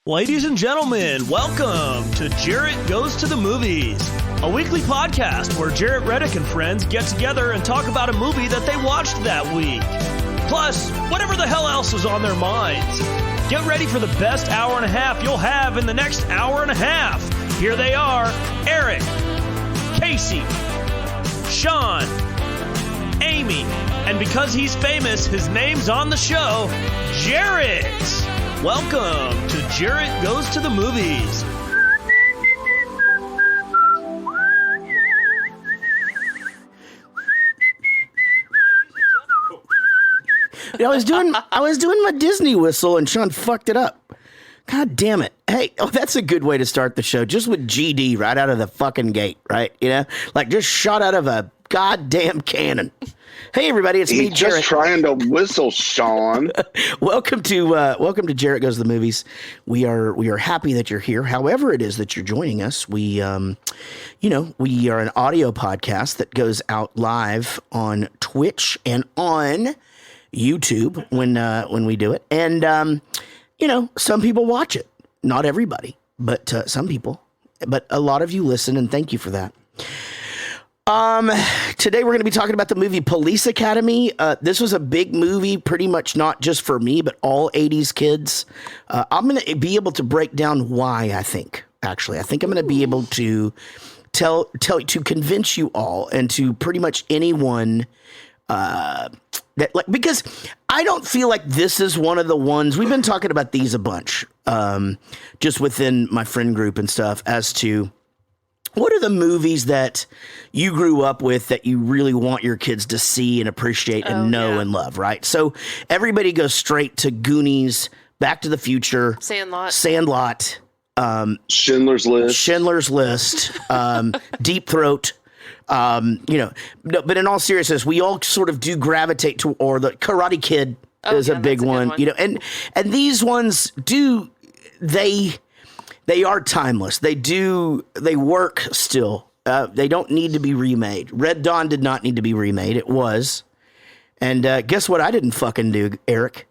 Ladies and gentlemen, welcome to Jarrett Goes to the Movies, a weekly podcast where Jarrett Reddick and friends get together and talk about a movie that they watched that week. Plus, whatever the hell else is on their minds. Get ready for the best hour and a half you'll have in the next hour and a half. Here they are, Eric, Casey, Sean, Amy, and because he's famous, his name's on the show, Jarrett. Welcome to Jarrett Goes to the Movies. I was doing my Disney whistle and Sean fucked it up. God damn it. Hey, that's a good way to start the show. Just with GD right out of the fucking gate, right? You know, like just shot out of a goddamn cannon. Hey everybody, it's me, Jarrett. Just trying to whistle, Sean. welcome to Jarrett Goes to the Movies. We are happy that you're here. However it is that you're joining us, we are an audio podcast that goes out live on Twitch and on YouTube when we do it. And some people watch it. Not everybody, but some people. But a lot of you listen, and thank you for that. Today we're going to be talking about the movie Police Academy. This was a big movie, pretty much not just for me, but all 80s kids. I'm going to be able to break down why, I think I'm going to be able to to convince you all and to pretty much anyone, because I don't feel like this is one of the ones. We've been talking about these a bunch, just within my friend group and stuff, as to what are the movies that you grew up with that you really want your kids to see and appreciate and know and love, right? So everybody goes straight to Goonies, Back to the Future, Sandlot, Schindler's List, Deep Throat. But in all seriousness, we all sort of do gravitate to, or the Karate Kid is a big one, and these ones they are timeless. They work still. They don't need to be remade. Red Dawn did not need to be remade. It was. And guess what I didn't fucking do, Eric?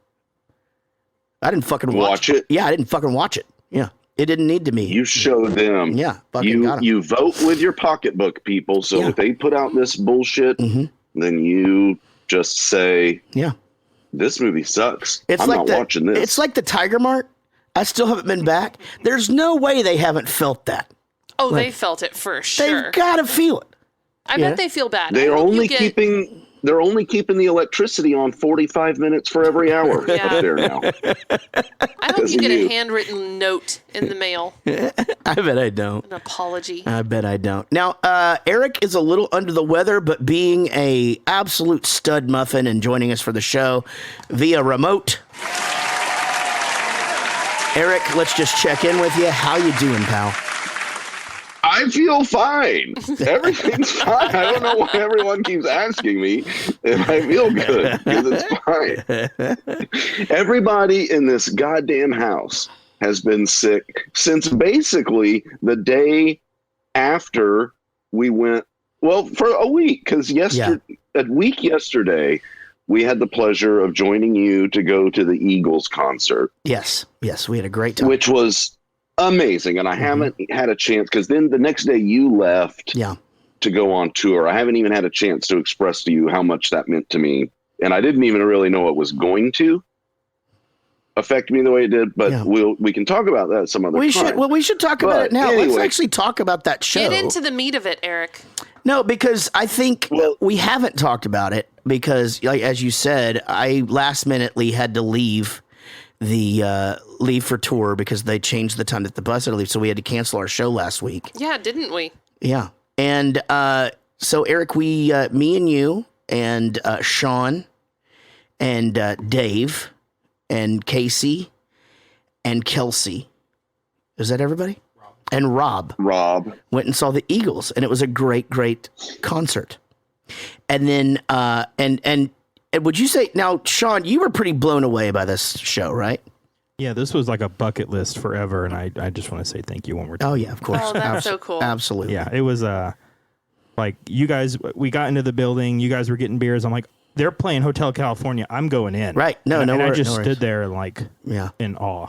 I didn't fucking watch it. Yeah, I didn't fucking watch it. Yeah. It didn't need to be. You showed them. Yeah, fucking got 'em. You vote with your pocketbook, people. So if they put out this bullshit, then you just say, this movie sucks. I'm not watching this. It's like the Tiger Mart. I still haven't been back. There's no way they haven't felt that. Oh, they felt it for sure. They've got to feel it. I bet they feel bad. They're only keeping the electricity on 45 minutes for every hour up there now. I hope you get a handwritten note in the mail. I bet I don't. An apology. I bet I don't. Now, Eric is a little under the weather, but being a absolute stud muffin and joining us for the show via remote. Eric, let's just check in with you. How you doing, pal? I feel fine. Everything's fine. I don't know why everyone keeps asking me if I feel good, because it's fine. Everybody in this goddamn house has been sick since basically the day after we went, for a week, because a week yesterday, we had the pleasure of joining you to go to the Eagles concert. Yes, we had a great time. Which was amazing, and I haven't had a chance, because then the next day you left to go on tour. I haven't even had a chance to express to you how much that meant to me, and I didn't even really know it was going to affect me the way it did, but we can talk about that some other time. We should talk about it now. Anyway, let's actually talk about that show. Get into the meat of it, Eric. No, because I think we haven't talked about it because, like, as you said, I last minutely had to leave leave for tour because they changed the time that the bus had to leave, so we had to cancel our show last week. Yeah, didn't we? Yeah, and so Eric, me and you and Sean and Dave and Casey and Kelsey. Is that everybody? And Rob went and saw the Eagles, and it was a great, great concert. And then, and would you say now, Sean, you were pretty blown away by this show, right? Yeah, this was like a bucket list forever, and I just want to say thank you one more time. Oh yeah, of course. Oh, that's so cool. Absolutely. Yeah, it was like you guys. We got into the building. You guys were getting beers. I'm like, they're playing Hotel California. I'm going in. Right. No, and no. I just stood there and in awe.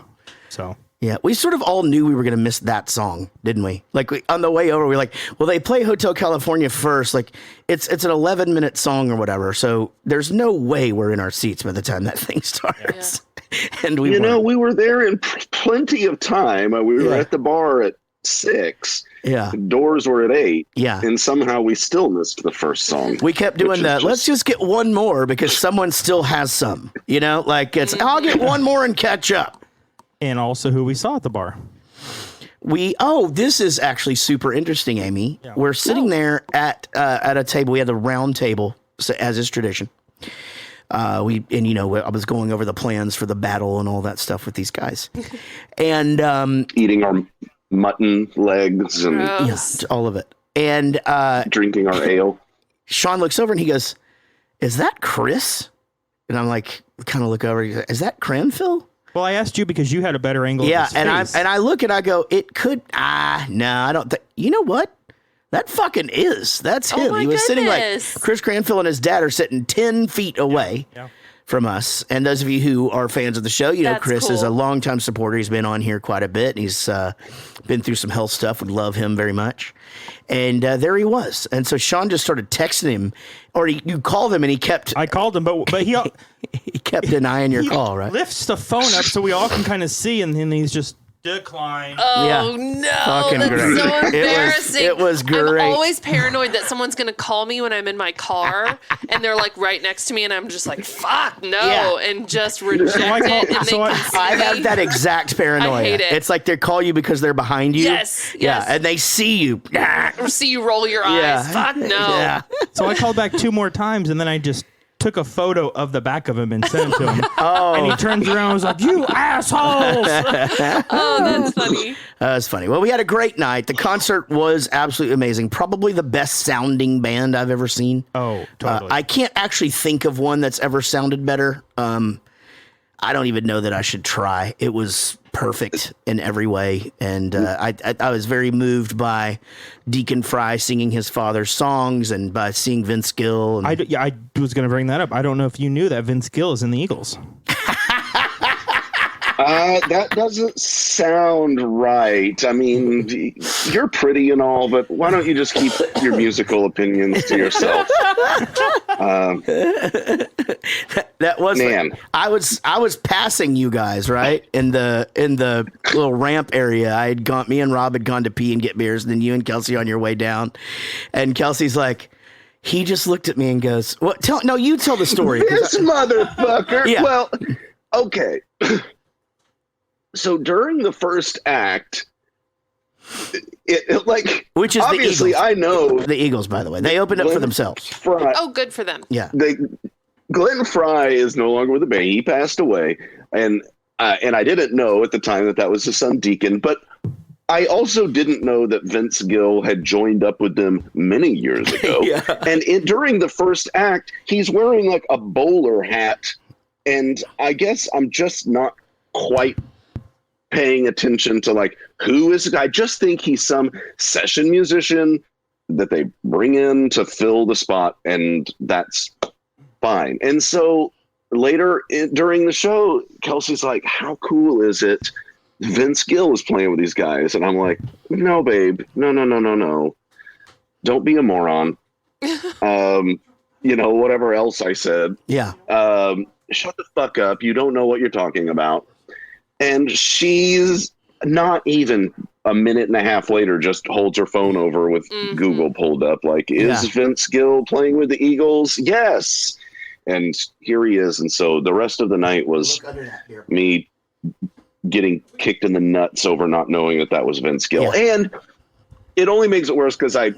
So Yeah, we sort of all knew we were going to miss that song, didn't we? Like on the way over, we were like, well, they play Hotel California first. Like it's an 11-minute song or whatever. So there's no way we're in our seats by the time that thing starts. Yeah. And we were there in plenty of time. We were at the bar at 6. Yeah. The doors were at 8. Yeah. And somehow we still missed the first song. We kept doing that. Let's just get one more because someone still has some, like I'll get one more and catch up. And also who we saw at the bar. This is actually super interesting, Amy. Yeah. We're sitting there at a table. We had the round table, as is tradition. I was going over the plans for the battle and all that stuff with these guys. And eating our mutton legs and all of it. And drinking our ale. Sean looks over and he goes, "Is that Chris?" And I'm like, kind of look over. Is that Cranfill? Well, I asked you because you had a better angle. Yeah, of his face. I look and I go, it could. No, I don't think. You know what? That fucking is. That's him. He was sitting like Chris Cranfill and his dad are sitting 10 feet away from us. And those of you who are fans of the show, know Chris is a longtime supporter. He's been on here quite a bit. He's been through some health stuff. We love him very much. And there he was. And so Sean just started texting him, or you called him and he kept. I called him, but he he kept denying your call, right? Lifts the phone up so we all can kind of see, and then he's just decline. Oh no, fucking that's great. so embarrassing. It was great. I'm always paranoid that someone's gonna call me when I'm in my car and they're like right next to me and I'm just like, fuck no, and just reject it. I have that exact paranoia. I hate it. It's like they call you because they're behind you. Yes. Yeah, and they see you. Or see you roll your eyes. Fuck no. Yeah. So I called back 2 more times and then I just took a photo of the back of him and sent it to him. And he turns around and was like, "You assholes!" Oh, that's funny. That's funny. Well, we had a great night. The concert was absolutely amazing. Probably the best sounding band I've ever seen. Oh, totally. I can't actually think of one that's ever sounded better. I don't even know that I should try. It was perfect in every way. And I was very moved by Deacon Fry singing his father's songs and by seeing Vince Gill. And I was going to bring that up. I don't know if you knew that Vince Gill is in the Eagles. That doesn't sound right. I mean, you're pretty and all, but why don't you just keep your musical opinions to yourself? That was man. Like, I was passing you guys right in the little ramp area. Me and Rob had gone to pee and get beers, and then you and Kelsey on your way down, and Kelsey's like. He just looked at me and goes, "What? You tell the story." This motherfucker. Yeah. Well, okay. So during the first act, which is obviously the Eagles. I know the Eagles, by the way, they opened up for themselves. Fry, good for them. Yeah, Glenn Fry is no longer with the band. He passed away, and I didn't know at the time that was his son Deacon, but I also didn't know that Vince Gill had joined up with them many years ago. Yeah. And during the first act, he's wearing like a bowler hat, and I guess I'm just not quite paying attention to like who is the guy. I just think he's some session musician that they bring in to fill the spot, and that's fine. And so later during the show, Kelsey's like, "How cool is it? Vince Gill is playing with these guys." And I'm like, "No, babe, no. Don't be a moron." Whatever else I said. Yeah. Shut the fuck up. You don't know what you're talking about. And she's not even a minute and a half later, just holds her phone over with Google pulled up. Like, is Vince Gill playing with the Eagles? Yes. And here he is. And so the rest of the night was me getting kicked in the nuts over not knowing that was Vince Gill. Yeah. And it only makes it worse because I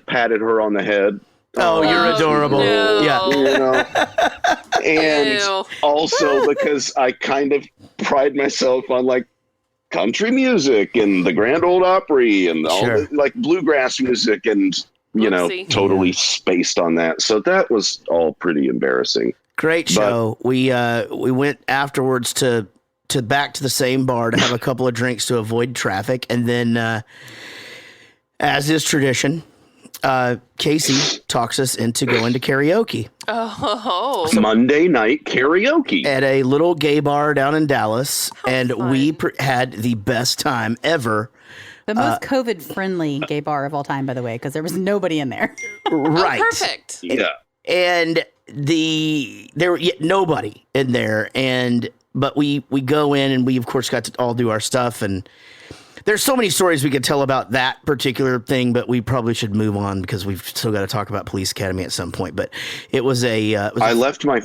patted her on the head. Oh, you're adorable. No. Yeah. And also because I kind of pride myself on country music and the Grand Ole Opry and all the bluegrass music and totally spaced on that. So that was all pretty embarrassing. Great show. But we went afterwards to back to the same bar to have a couple of drinks to avoid traffic, and then as is tradition, Casey talks us into going to karaoke. Oh. Monday night karaoke. At a little gay bar down in Dallas. And fun. we had the best time ever. The most COVID-friendly gay bar of all time, by the way, because there was nobody in there. Right. Oh, perfect. Yeah. And there were nobody in there. But we go in and we, of course, got to all do our stuff. And there's so many stories we could tell about that particular thing, but we probably should move on because we've still got to talk about Police Academy at some point. But it was I left my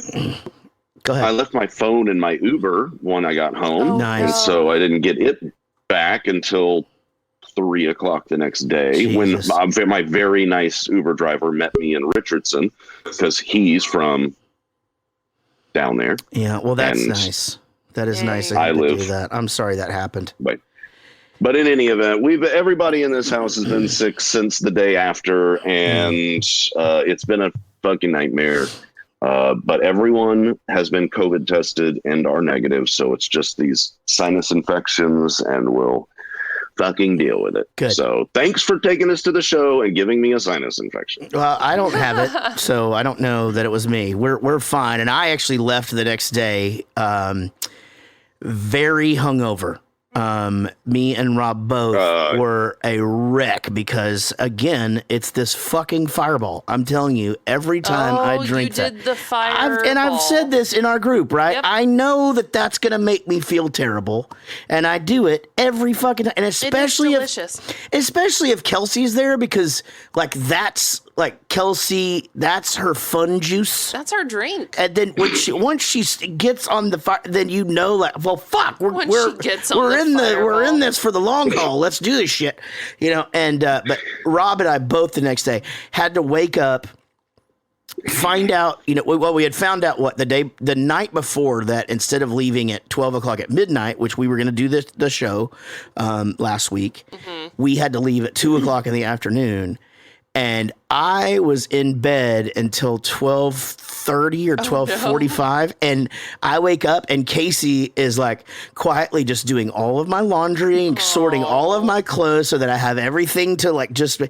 go ahead. I left my phone in my Uber when I got home. Nice. And so I didn't get it back until 3:00 the next day. Jesus. When my very nice Uber driver met me in Richardson because he's from down there. Yeah, well, that's And nice. That is nice. I I live- do that. I'm sorry that happened. But in any event, everybody in this house has been sick since the day after, and it's been a fucking nightmare. But everyone has been COVID tested and are negative, so it's just these sinus infections, and we'll fucking deal with it. Good. So thanks for taking us to the show and giving me a sinus infection. Well, I don't have it, so I don't know that it was me. We're fine. And I actually left the next day very hungover. Me and Rob both were a wreck because, again, it's this fucking Fireball. I'm telling you, every time I drink you did the Fireball. and I've said this in our group, right? Yep. I know that that's going to make me feel terrible, and I do it every fucking time. And especially if Kelsey's there, because like that's like Kelsey, that's her fun juice. That's our drink. And then once she gets on the fire, then you know, like, well, fuck, we're in this for the long haul. Let's do this shit, you know. And but Rob and I both the next day had to wake up, find out, you know, well, we had found out the night before that instead of leaving at 12:00 at midnight, which we were going to do the show last week, we had to leave at 2:00 in the afternoon. And I was in bed until 12:30 or 12:45, and I wake up and Casey is like quietly just doing all of my laundry and sorting all of my clothes so that I have everything to like just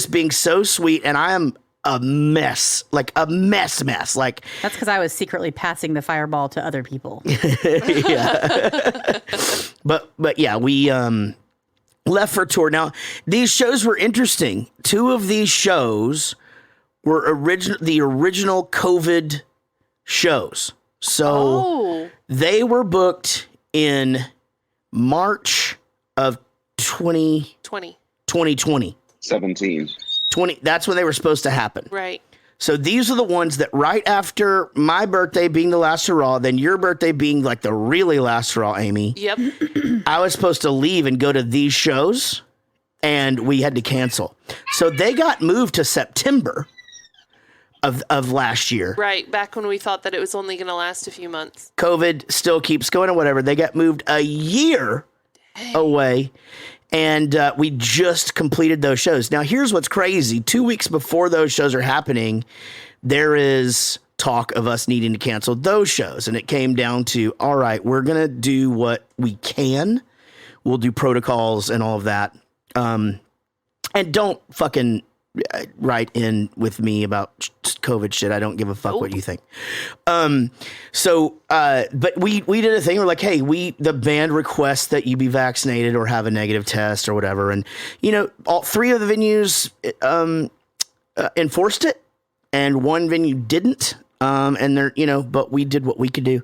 being so sweet. And I am a mess, like a mess. Like That's because I was secretly passing the Fireball to other people. yeah. But yeah, we left for tour. Now, these shows were interesting. 2 of these shows were the original COVID shows. So they were booked in March of 2020. 17. That's when they were supposed to happen. Right. So these are the ones that right after my birthday being the last hurrah, then your birthday being like the really last hurrah, Amy. Yep. I was supposed to leave and go to these shows, and we had to cancel. So they got moved to September of last year. Right. Back when we thought that it was only going to last a few months. COVID still keeps going or whatever. They got moved a year away. And we just completed those shows. Now, here's what's crazy. 2 weeks before those shows are happening, there is talk of us needing to cancel those shows. And it came down to, all right, we're going to do what we can. We'll do protocols and all of that. And don't fucking write in with me about COVID shit. I don't give a fuck what you think. But we did a thing. We're like, hey, the band requests that you be vaccinated or have a negative test or whatever. And, you know, all 3 of the venues enforced it, and 1 venue didn't. And they're, you know, but we did what we could do.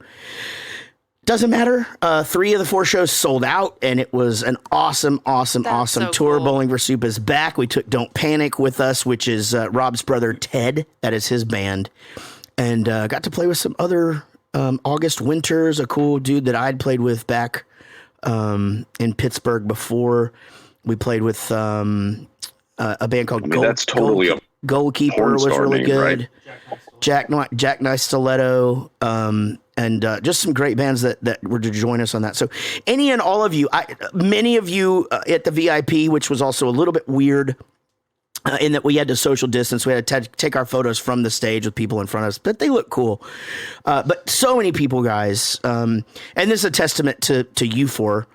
Doesn't matter. 3 of the 4 shows sold out, and it was an awesome so tour. cool. Bowling for Soup is back. We took Don't Panic with us, which is Rob's brother Ted. That is his band, and got to play with some other August Winters, a cool dude that I'd played with back in Pittsburgh before. We played with a band called That's totally a Goalkeeper porn was star really name, good. right? Jack Nice Stiletto, and just some great bands that were to join us on that. So any and all of you, many of you at the VIP, which was also a little bit weird in that we had to social distance. We had to take our photos from the stage with people in front of us, but they look cool. But so many people, guys, and this is a testament to you four,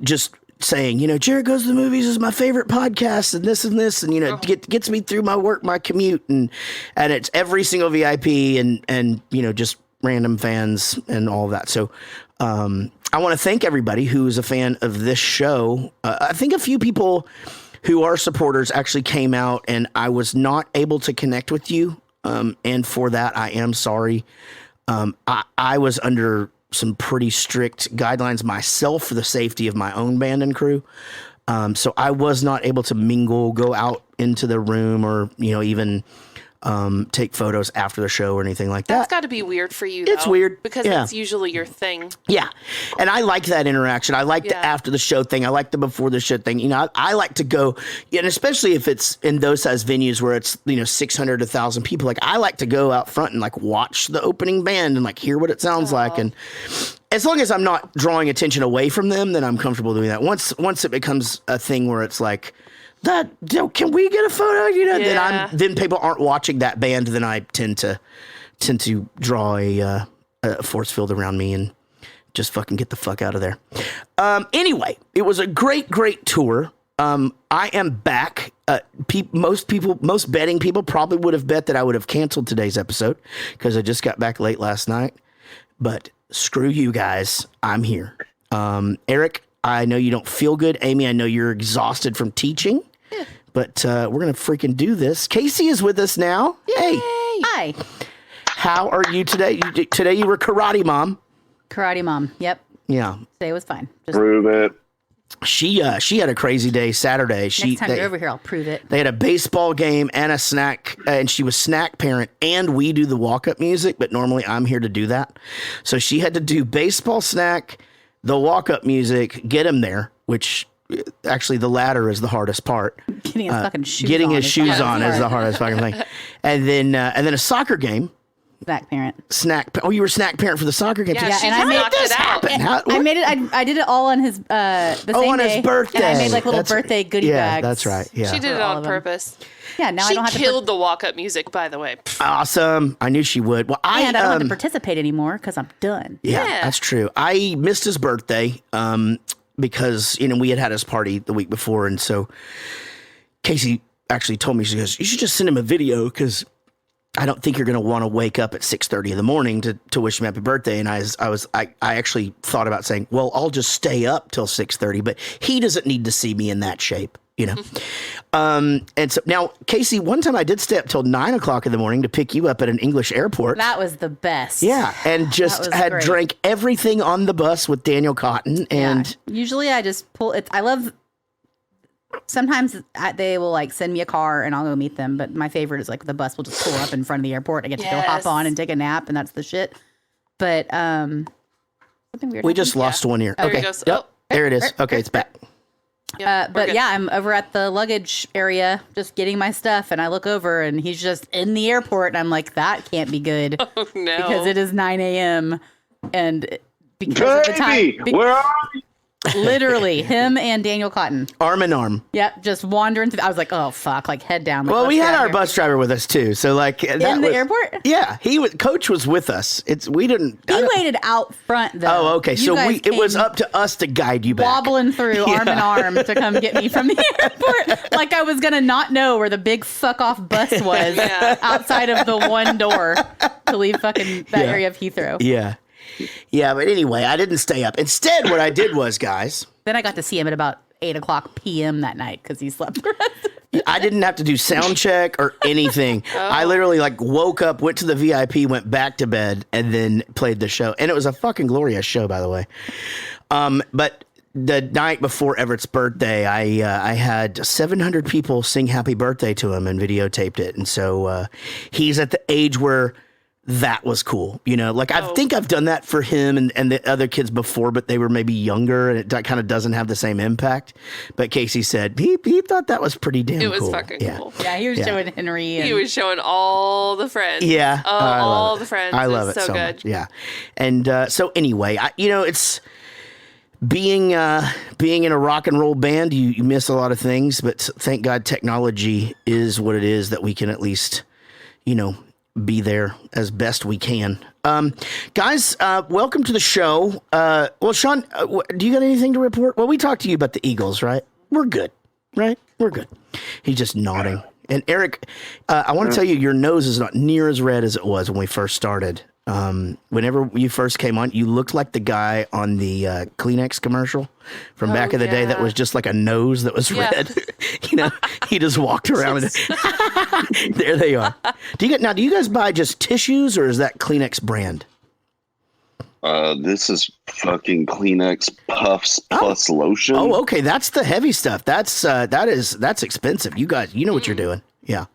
just saying, Jared Goes to the Movies is my favorite podcast and this, and gets me through my work, my commute, and it's every single VIP and just random fans and all of that. So I want to thank everybody who is a fan of this show. I think a few people who are supporters actually came out, and I was not able to connect with you. And for that, I am sorry. I was under some pretty strict guidelines myself for the safety of my own band and crew. So I was not able to mingle, go out into the room, or, even take photos after the show or anything like that. That's got to be weird for you, It's though, weird. because Yeah. it's usually your thing. Yeah. And I like that interaction. I like the after the show thing. I like the before the show thing. I like to go, and especially if it's in those size venues where it's, 600 to 1,000 people, like I like to go out front and like watch the opening band and like hear what it sounds like. And as long as I'm not drawing attention away from them, then I'm comfortable doing that. Once it becomes a thing where it's like, can we get a photo? Then people aren't watching that band. Then I tend to draw a force field around me and just fucking get the fuck out of there. Anyway, it was a great tour. I am back. Most betting people probably would have bet that I would have canceled today's episode because I just got back late last night. But screw you guys, I'm here. Eric, I know you don't feel good. Amy, I know you're exhausted from teaching. But we're going to freaking do this. Casey is with us now. Yay. Hey. Hi. How are you today? Today you were karate mom. Karate mom. Yep. Yeah. Today was fine. Just Prove it. She had a crazy day Saturday. next time you're over here, I'll prove it. They had a baseball game and a snack, and she was snack parent, and we do the walk-up music, but normally I'm here to do that. So she had to do baseball snack, the walk-up music, get him there, which actually the latter is the hardest part. Getting his fucking shoes Getting on. his shoes on is the hardest fucking thing. And then a soccer game. Snack parent. Oh, you were snack parent for the soccer game. Yeah, Yeah, she and I just made knocked it out. I made it. I did it all on his the same on day. his birthday. And I made like little That's birthday goodie Yeah, bags. that's right. Yeah. She did it For all on of them. purpose. Yeah, now I She don't have killed the walk-up music, by the way. Pfft. Awesome. I knew she would. Well, I don't have to participate anymore because I'm done. Yeah, Yeah. that's true. I missed his birthday because we had his party the week before, and so Casey actually told me, she goes, "You should just send him a video because I don't think you're going to want to wake up at 6:30 in the morning to wish him happy birthday." And I actually thought about saying, "Well, I'll just stay up till 6:30," but he doesn't need to see me in that shape. And so now, Casey, one time I did stay up till 9 o'clock in the morning to pick you up at an English airport. That was the best. Yeah, and just was had great. drank everything on the bus with Daniel Cotton. And Yeah. Usually I just pull it. I love. Sometimes they will like send me a car and I'll go meet them. But my favorite is like the bus will just pull up in front of the airport. I get to go hop Yes. on and take a nap, and that's the shit. But something weird. we happened. just lost one ear. There Okay, it goes. Yep, Oh. there it is. Okay, it's back. Yeah, we're But good. yeah, I'm over at the luggage area just getting my stuff, and I look over and he's just in the airport, and I'm like, that can't be good Oh, no. because it is 9 a.m. and because of the Baby, time, where are you? literally him and Daniel Cotton. Arm in arm. Yep, just wandering through. I was like, oh fuck, like head down. Like, Well, we let's had get out our of here. bus driver with us too. So like in the airport. Yeah, Coach was with us. We didn't. He waited out front though. Oh, okay. You So guys it was came up to us to guide you back. wobbling through arm in arm to come get me from the airport. Like I was gonna not know where the big fuck off bus was Yeah. outside of the one door to leave fucking that area of Heathrow. Yeah. Yeah, but anyway, I didn't stay up. Instead, what I did was, guys, Then I got to see him at about 8:00 p.m. that night because he slept the rest. I didn't have to do sound check or anything. I literally like woke up, went to the VIP, went back to bed, and then played the show. And it was a fucking glorious show, by the way. But the night before Everett's birthday, I had 700 people sing happy birthday to him and videotaped it. And so he's at the age where that was cool. I think I've done that for him and the other kids before, but they were maybe younger and it kind of doesn't have the same impact. But Casey said he thought that was pretty damn cool. It was fucking cool. Yeah, he was showing Henry. And He was showing all the friends. Yeah. Oh, I love all it. the friends. I love It's it so good. much. Yeah. And so anyway, it's being in a rock and roll band, you miss a lot of things, but thank God technology is what it is that we can at least, be there as best we can. Guys, welcome to the show. Well, Sean, do you got anything to report? Well, we talked to you about the Eagles, right? We're good, right? We're good. He's just nodding. And Eric, I want to tell you, your nose is not near as red as it was when we first started. Whenever you first came on, you looked like the guy on the Kleenex commercial from back in the day that was just like a nose that was red. You know, he just walked around and there they are. Do you guys buy just tissues, or is that Kleenex brand? This is fucking Kleenex Puffs plus lotion. Oh, okay. That's the heavy stuff. That's expensive. You guys, you know what you're doing. Yeah.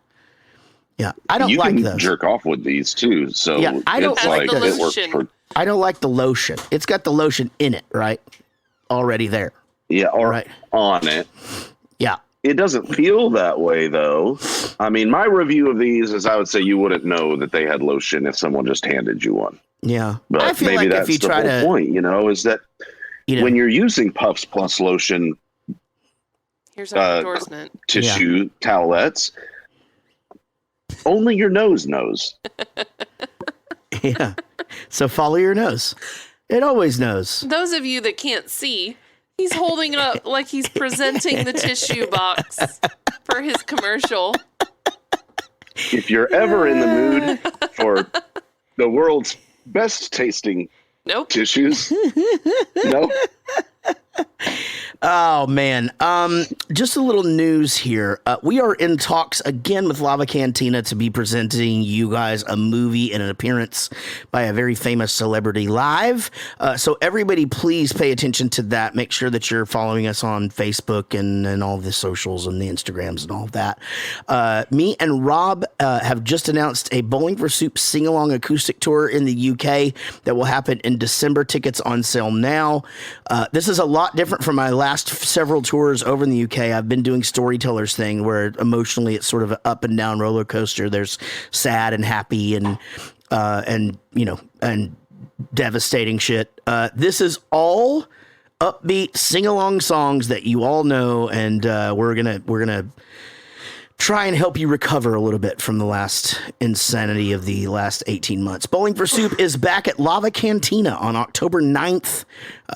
Yeah. I don't like those. You can jerk off with these too. So yeah, I don't like it works for. I don't like the lotion. It's got the lotion in it, right? Already there. Yeah, or on it. Yeah. It doesn't feel that way though. I mean, my review of these is I would say you wouldn't know that they had lotion if someone just handed you one. Yeah. But I feel maybe like that's if you try the whole point, is that when you're using Puffs plus lotion, here's our endorsement. Tissue towelettes, only your nose knows. Yeah. So follow your nose. It always knows. Those of you that can't see, he's holding it up like he's presenting the tissue box for his commercial. If you're ever in the mood for the world's best tasting tissues, nope. Oh man. Just a little news here. We are in talks again with Lava Cantina to be presenting you guys a movie and an appearance by a very famous celebrity live. So everybody please pay attention to that. Make sure that you're following us on Facebook and all the socials and the Instagrams and all of that. Me and Rob have just announced a Bowling for Soup sing-along acoustic tour in the UK that will happen in December. Tickets on sale now. This is a lot different from my last several tours over in the UK. I've been doing Storytellers thing where emotionally it's sort of an up and down roller coaster. There's sad and happy and devastating shit. This is all upbeat sing-along songs that you all know, and we're gonna try and help you recover a little bit from the last insanity of the last 18 months. Bowling for Soup is back at Lava Cantina on October 9th.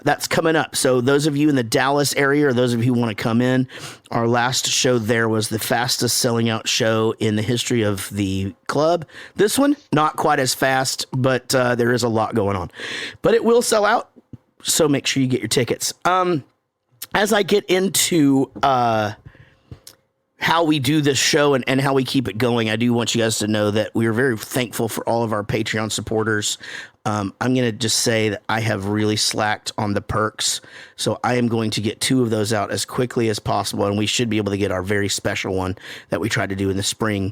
That's coming up. So those of you in the Dallas area, or those of you who want to come in, our last show there was the fastest selling out show in the history of the club. This one, not quite as fast, but there is a lot going on. But it will sell out, so make sure you get your tickets. As I get into how we do this show and how we keep it going, I do want you guys to know that we are very thankful for all of our Patreon supporters. I'm going to just say that I have really slacked on the perks, so I am going to get 2 of those out as quickly as possible, and we should be able to get our very special one that we tried to do in the spring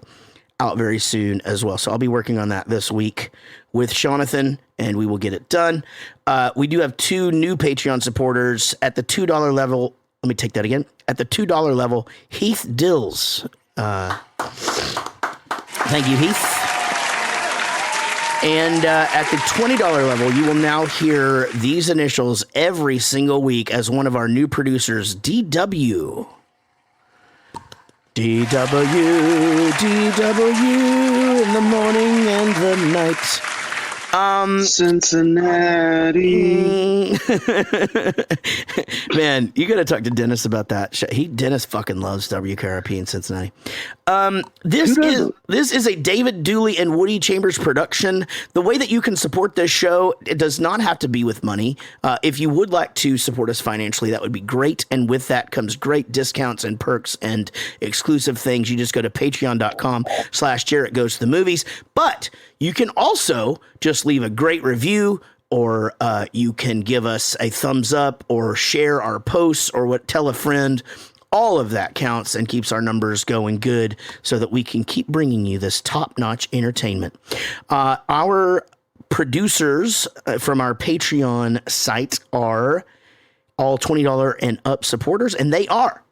out very soon as well. So I'll be working on that this week with Jonathan, and we will get it done. We do have 2 new Patreon supporters at the $2 level. Let me take that again. At the $2 level, Heath Dills. Thank you, Heath. And at the $20 level, you will now hear these initials every single week as one of our new producers, DW. DW, DW, in the morning and the night. Cincinnati. Man, you got to talk to Dennis about that. Dennis fucking loves WKRP in Cincinnati. This is a David Dooley and Woody Chambers production. The way that you can support this show, it does not have to be with money. If you would like to support us financially, that would be great. And with that comes great discounts and perks and exclusive things. You just go to patreon.com/Jarrett Goes to the Movies. But you can also just leave a great review, or you can give us a thumbs up or share our posts or tell a friend. All of that counts and keeps our numbers going good so that we can keep bringing you this top-notch entertainment. Our producers from our Patreon site are all $20 and up supporters, and they are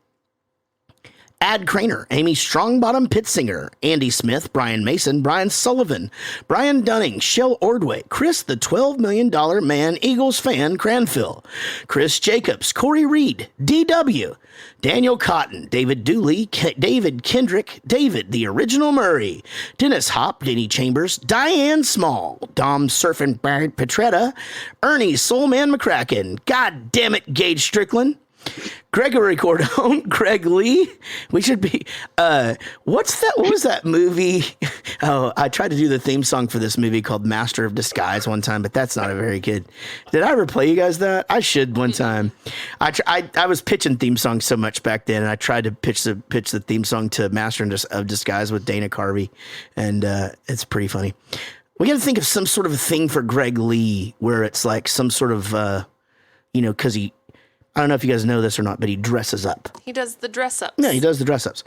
Ad Craner, Amy Strongbottom Pitsinger, Andy Smith, Brian Mason, Brian Sullivan, Brian Dunning, Shell Ordway, Chris the $12 Million Man, Eagles fan, Cranfill, Chris Jacobs, Corey Reed, DW, Daniel Cotton, David Dooley, David Kendrick, David the Original Murray, Dennis Hopp, Denny Chambers, Diane Small, Dom Surfin Petretta, Ernie Soulman McCracken, God damn it, Gage Stricklin, Gregory Cordone, Greg Lee. We should be. What was that movie? Oh, I tried to do the theme song for this movie called Master of Disguise one time, but that's not a very good. Did I ever play you guys that? I should one time. I was pitching theme songs so much back then, and I tried to pitch the theme song to Master of Disguise with Dana Carvey, and it's pretty funny. We got to think of some sort of a thing for Greg Lee where it's like some sort of, because he. I don't know if you guys know this or not, but he dresses up. He does the dress-ups. Yeah, he does the dress-ups.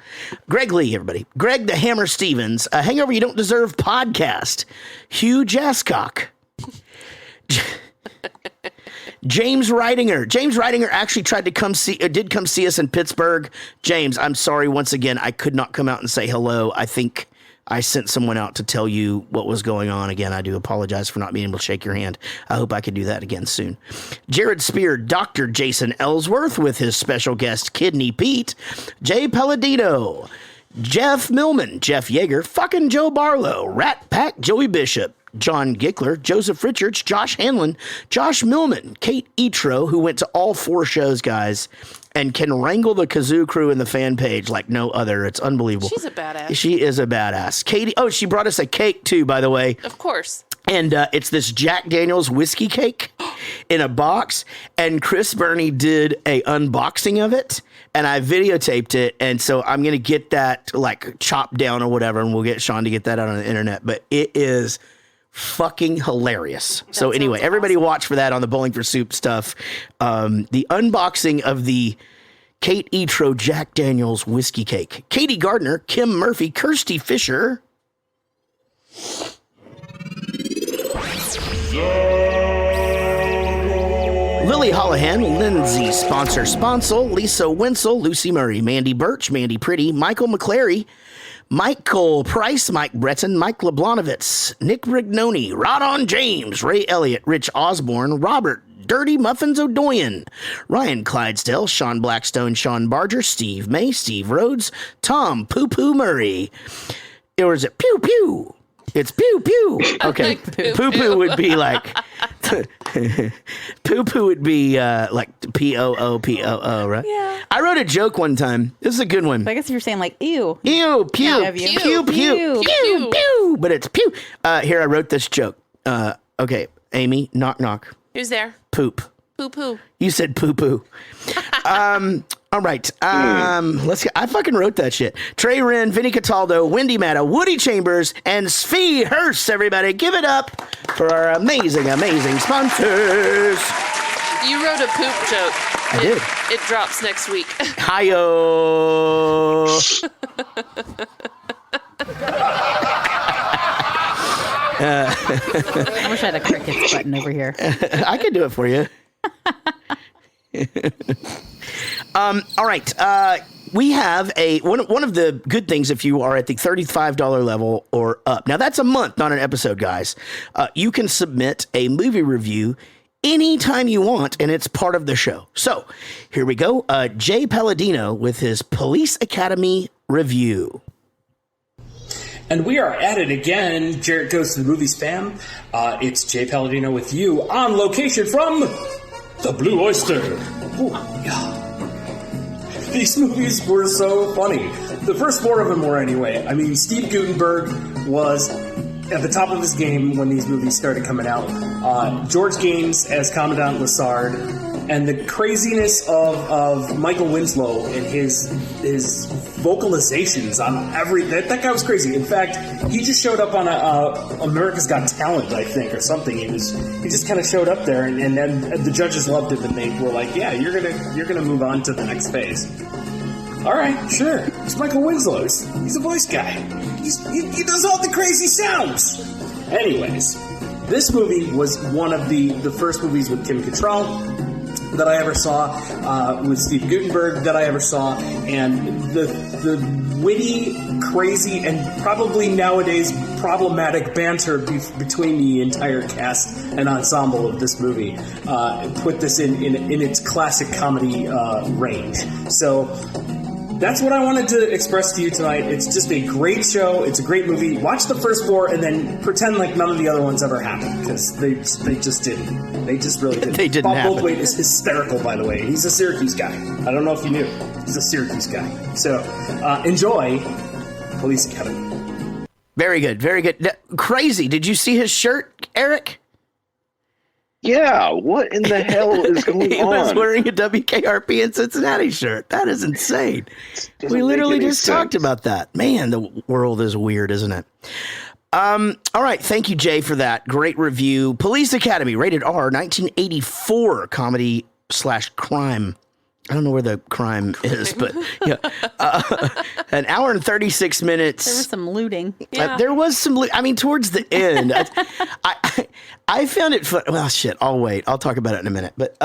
Greg Lee, everybody. Greg the Hammer Stevens. A Hangover You Don't Deserve podcast. Hugh Jascock. James Ridinger. James Ridinger actually did come see us in Pittsburgh. James, I'm sorry once again. I could not come out and say hello. I think I sent someone out to tell you what was going on. Again, I do apologize for not being able to shake your hand. I hope I could do that again soon. Jared Spear, Dr. Jason Ellsworth with his special guest, Kidney Pete, Jay Palladino, Jeff Millman, Jeff Yeager, fucking Joe Barlow, Rat Pack, Joey Bishop, John Gickler, Joseph Richards, Josh Hanlon, Josh Millman, Kate Etro, who went to all 4 shows, guys, and can wrangle the kazoo crew in the fan page like no other. It's unbelievable. She's a badass. She is a badass. Katie, she brought us a cake too, by the way. Of course. And it's this Jack Daniel's whiskey cake in a box. And Chris Burney did a unboxing of it, and I videotaped it. And so I'm going to get that like chopped down or whatever, and we'll get Sean to get that out on the internet. But it is fucking hilarious. So anyway, everybody watch for that on the Bowling for Soup stuff. The unboxing of the Kate Etro Jack Daniel's whiskey cake. Katie Gardner, Kim Murphy, Kirsty Fisher. Lily Holohan, Lindsay Sponsor, Lisa Wenzel, Lucy Murray, Mandy Birch, Mandy Pretty, Michael McClary, Michael Price, Mike Breton, Mike Leblanovitz, Nick Rignoni, Rodon James, Ray Elliott, Rich Osborne, Robert Dirty Muffins O'Doyen, Ryan Clydesdale, Sean Blackstone, Sean Barger, Steve May, Steve Rhodes, Tom Poo Poo Murray. Or is it Pew Pew? It's Pew Pew. Okay. Poo Poo would be like Poo Poo would be like Poopoo, right? Yeah. I wrote a joke one time. This is a good one. But I guess if you're saying like ew. Ew, pew, Yeah, pew, pew, pew, pew, pew, pew, pew, but it's pew. Here, I wrote this joke. Okay, Amy, knock, knock. Who's there? Poop. Poo poo. You said poo poo. All right. Let's get, I fucking wrote that shit. Trey Wren, Vinny Cataldo, Wendy Matta, Woody Chambers, and Svi Hurst, everybody. Give it up for our amazing, amazing sponsors. You wrote a poop joke. I did. It drops next week. Hi-yo. I wish I had a crickets button over here. I could do it for you. All right. We have one of the good things if you are at the $35 level or up. Now, that's a month, not an episode, guys. You can submit a movie review anytime you want, and it's part of the show. So here we go. Jay Palladino with his Police Academy review. And we are at it again. Jarrett Goes to the Movies fam. It's Jay Palladino with you on location from the Blue Oyster. Oh, yeah. These movies were so funny. The first 4 of them were anyway. I mean, Steve Guttenberg was at the top of his game when these movies started coming out. George Gaines as Commandant Lassard, and the craziness of Michael Winslow and his vocalizations on every that guy was crazy. In fact, he just showed up on America's Got Talent, I think, or something. He just kind of showed up there, and then the judges loved it, and they were like, "Yeah, you're gonna move on to the next phase." All right, sure. It's Michael Winslow. He's a voice guy. He does all the crazy sounds. Anyways, this movie was one of the first movies with Kim Cattrall. that I ever saw, with Steve Guttenberg that I ever saw, and the witty, crazy, and probably nowadays problematic banter between the entire cast and ensemble of this movie put this in its classic comedy range. So that's what I wanted to express to you tonight. It's just a great show. It's a great movie. Watch the first 4 and then pretend like none of the other ones ever happened, because they just didn't. They just really didn't. They didn't Bob happen. Goldthwait is hysterical, by the way. He's a Syracuse guy. I don't know if you knew. He's a Syracuse guy. So enjoy Police Academy. Very good. Very good. Crazy. Did you see his shirt, Eric? Yeah, what in the hell is going He on? was wearing a WKRP in Cincinnati shirt. That is insane. Doesn't We literally make any just talked sense. about that. Man, the world is weird, isn't it? All right. Thank you, Jay, for that. Great review. Police Academy, rated R, 1984 comedy/crime. I don't know where the crime is, but yeah. An hour and 36 minutes. There was some looting. Yeah. There was some. Towards the end, I found it fun. Well, shit. I'll wait. I'll talk about it in a minute. But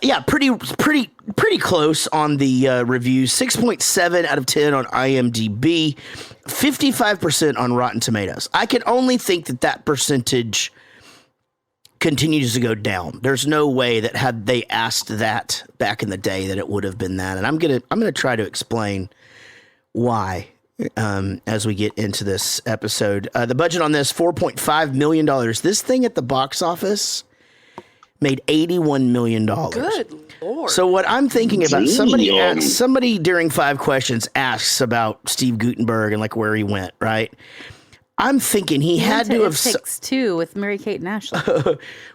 yeah, pretty close on the review. 6.7 out of 10 on IMDb. 55% on Rotten Tomatoes. I can only think that percentage continues to go down. There's no way that had they asked that back in the day that it would have been that. And I'm gonna try to explain why as we get into this episode. The budget on this, $4.5 million. This thing at the box office made $81 million. Good Lord. So what I'm thinking about, Damn. somebody during 5 questions asks about Steve Guttenberg and like where he went, right? I'm thinking he had to have. It Takes Two with Mary-Kate and Ashley.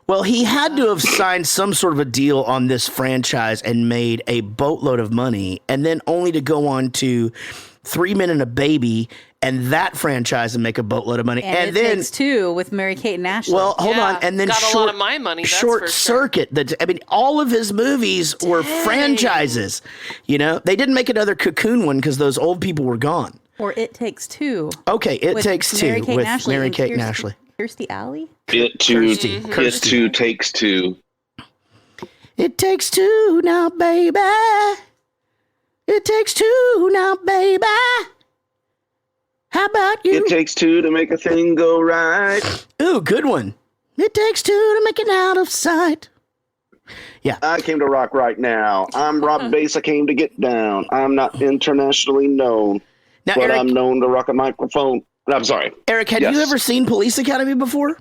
Well, he had to have signed some sort of a deal on this franchise and made a boatload of money, and then only to go on to 3 Men and a Baby and that franchise and make a boatload of money. And It then Takes Two with Mary-Kate and Ashley. well, hold Yeah, on, and then got a lot of my money, that's Short for sure. Circuit. All of his movies were franchises. You know, they didn't make another Cocoon one because those old people were gone. Or It Takes Two. Okay, It with Takes Two Mary-Kate and with Ashley Mary-Kate and Kirstie- Ashley. Kirstie Alley? It too takes two. It takes two now, baby. It takes two now, baby. How about you? It takes two to make a thing go right. Ooh, good one. It takes two to make it out of sight. Yeah. I came to rock right now. I'm Rob Bass. I came to get down. I'm not internationally known, Now, but Eric, I'm known to rock a microphone. I'm sorry. Eric, had Yes. you ever seen Police Academy before?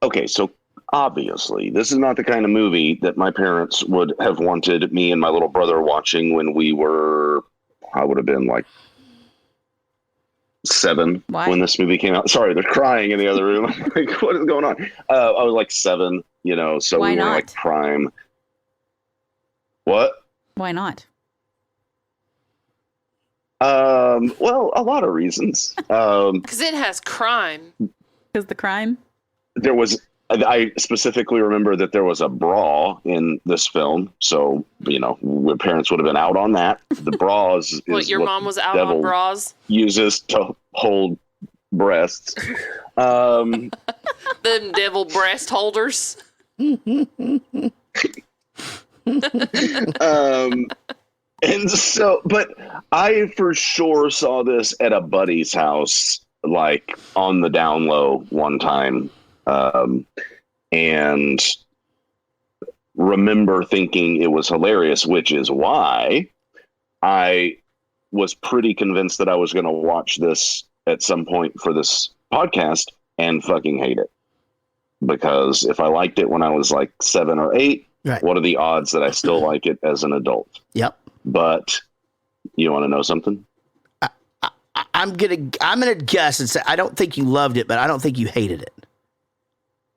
Okay, so obviously, this is not the kind of movie that my parents would have wanted me and my little brother watching when we were, I would have been like 7 Why? when this movie came out. Sorry, they're crying in the other room. Like, what is going on? I was like 7, so Why we were not? like prime. What? Why not? Well, a lot of reasons. Because it has crime. Because the crime? I specifically remember that there was a bra in this film, so my parents would have been out on that. The bra is What, your what mom was out devil on bras? uses to hold breasts. The devil breast holders. And so, but I for sure saw this at a buddy's house, like on the down low one time. And remember thinking it was hilarious, which is why I was pretty convinced that I was going to watch this at some point for this podcast and fucking hate it. Because if I liked it when I was like 7 or 8, Right. what are the odds that I still like it as an adult? Yep. But you want to know something? I'm gonna guess and say I don't think you loved it, but I don't think you hated it.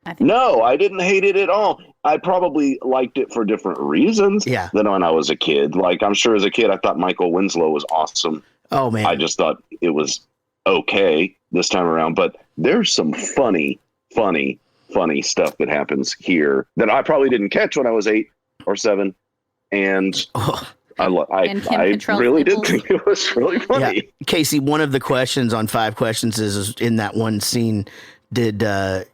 I think No, I didn't hate it at all. I probably liked it for different reasons Yeah. than when I was a kid. Like, I'm sure as a kid, I thought Michael Winslow was awesome. Oh man. I just thought it was okay this time around. But there's some funny stuff that happens here that I probably didn't catch when I was 8 or 7. And Oh, I And Kim Cattrall's really did nipples. think it was really yeah. funny. Casey, one of the questions on 5 questions is in that one scene, did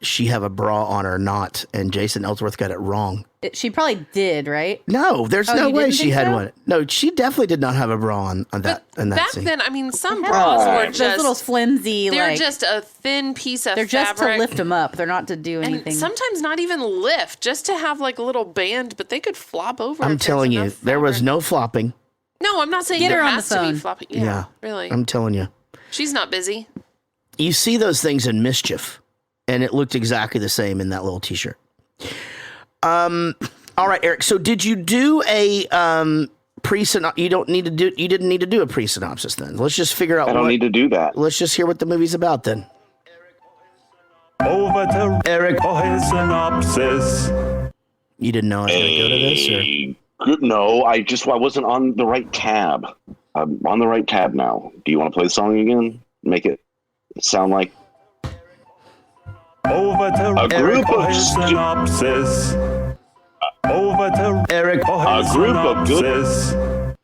she have a bra on or not? And Jason Ellsworth got it wrong. She probably did, right? No, there's no you way didn't she think had so? one. No, she definitely did not have a bra on that. In that Back scene. then, I mean, some bras were Those just little flimsy, they're like just a thin piece of they're just fabric. to lift them up. They're not to do anything. And sometimes not even lift, just to have like a little band, but they could flop over. I'm if there's telling you, enough there was fabric. no flopping. No, I'm not saying Get there her on has the to be phone. flopping. Yeah, really. I'm telling you. She's not busy. You see those things in Mischief, and it looked exactly the same in that little T-shirt. All right, Eric. So, did you do a pre-synopsis? You didn't need to do a pre-synopsis then. Let's just figure out. I don't need to do that. Let's just hear what the movie's about then. Over to Eric. for his synopsis. You didn't know I was going to go to this, or No, I wasn't on the right tab. I'm on the right tab now. Do you want to play the song again? Make it sound like Over to a group for of his synopsis. Over to Eric. for his A group of good- synopsis.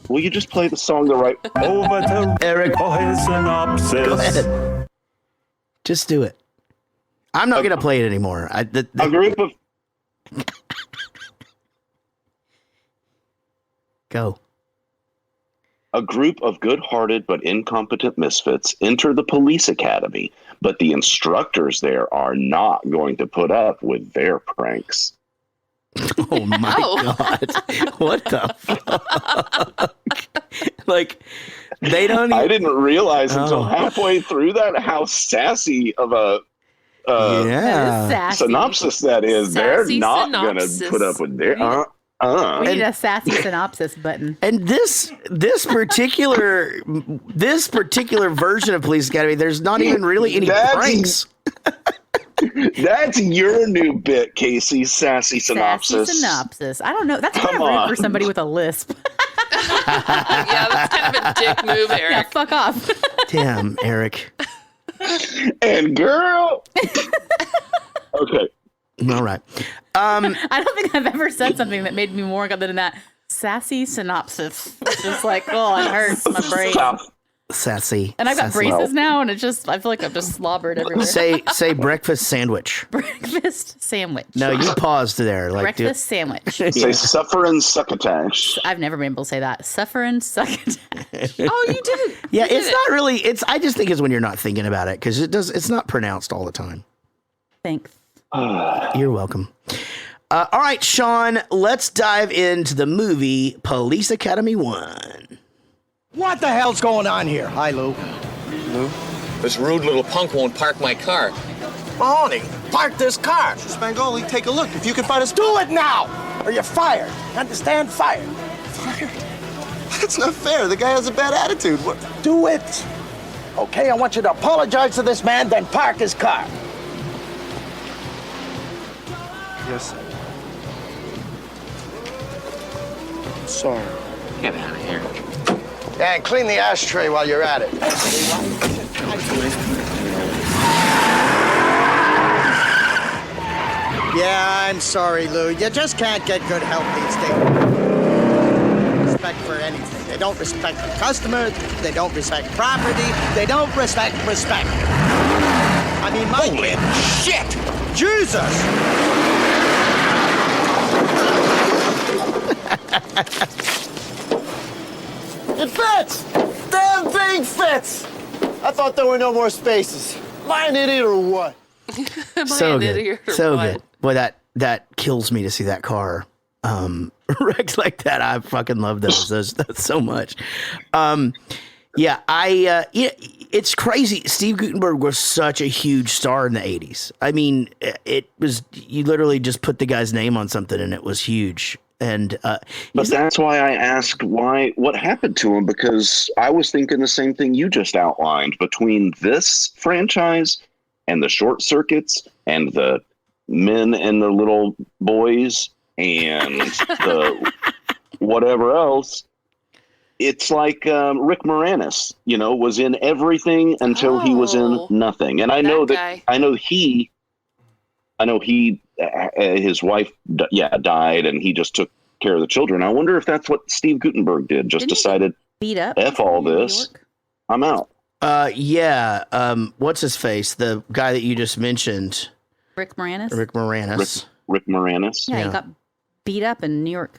Will you just play the song the right? Over to Eric. for his synopsis. Go ahead. Just do it. I'm not going to play it anymore. A group of Go. A group of good-hearted but incompetent misfits enter the police academy, but the instructors there are not going to put up with their pranks. Oh my Oh. God. What the fuck? Like, they don't I even. didn't realize until Oh. halfway through that how sassy of a Yeah. Sassy. synopsis that is. They're Sassy not going to synopsis. put up with their We need a sassy synopsis button. And this particular version of Police Academy, there's not even really any That's- pranks. That's your new bit, Casey. Sassy synopsis. Sassy synopsis. I don't know. That's kind Come of rude on. for somebody with a lisp. Yeah, that's kind of a dick move, Eric. Yeah, fuck off. Damn, Eric. And girl. Okay. All right. I don't think I've ever said something that made me more good than that. Sassy synopsis. It's just like, oh, it hurts my brain. Stop. Sassy. And I've got sassy. braces now, and it's just, I feel like I've just slobbered everywhere. Say breakfast sandwich. Breakfast sandwich. No, you paused there. Like, Breakfast sandwich. Say suffer and succotash. I've never been able to say that. Suffer and succotash. Oh, you did it. yeah, You did it's it. not really. I just think it's when you're not thinking about it because it's not pronounced all the time. Thanks. You're welcome. All right, Sean, let's dive into the movie Police Academy 1. What the hell's going on here? Hi, Lou. This rude little punk won't park my car. Mahoney, park this car. Spangoli, take a look. If you can find us, do it now, or you're fired. Understand? Fired. Fired? That's not fair. The guy has a bad attitude. What? Do it. Okay, I want you to apologize to this man, then park his car. Yes, sir. Sorry. Get out of here. Yeah, and clean the ashtray while you're at it. Yeah, I'm sorry, Lou. You just can't get good help these days. Respect for anything. They don't respect the customer. They don't respect property. They don't respect respect. I mean, my shit! Jesus! It fits! Damn thing fits! I thought there were no more spaces. Am I an idiot or what? Am I So an good. idiot or So what? good. Boy, that kills me to see that car wrecked like that. I fucking love those so much. Yeah, it's crazy. Steve Guttenberg was such a huge star in the 80s. I mean, it was, you literally just put the guy's name on something and it was huge. And But that's why I asked what happened to him, because I was thinking the same thing you just outlined between this franchise and the Short Circuits and the Men and the Little Boys and the whatever else. It's like Rick Moranis, was in everything until he was in nothing. And I know guy. his wife, died, and he just took care of the children. I wonder if that's what Steve Guttenberg did. Just Didn't he decided, Beat up. F all in New this. York? I'm out. Yeah. What's his face? The guy that you just mentioned. Rick Moranis. Rick Moranis. Rick Moranis. Yeah, he got beat up in New York.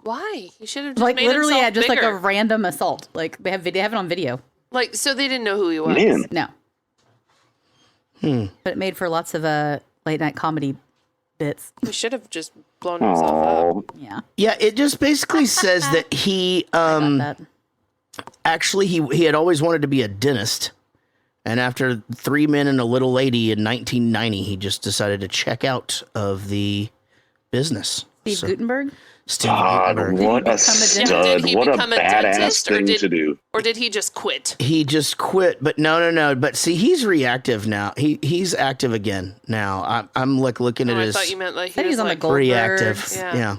Why? He should have just Like made literally himself had just like bigger. a random assault. Like they have it on video. Like, so they didn't know who he was. Man. No. But it made for lots of late night comedy bits. He should have just blown himself up. Yeah. Yeah, it just basically says that he That. actually he had always wanted to be a dentist. And after 3 Men and a Little Lady in 1990, he just decided to check out of the business. Steve Gutenberg? Steve God, Gutenberg. what a Did stud. he What a become a badass dentist, thing to do. Or did he just quit? He just quit, but no. But see, he's reactive now. He's active again now. I'm like looking at I his thought you meant like he Said he was was on the like Goldberg. reactive. Yeah. Yeah.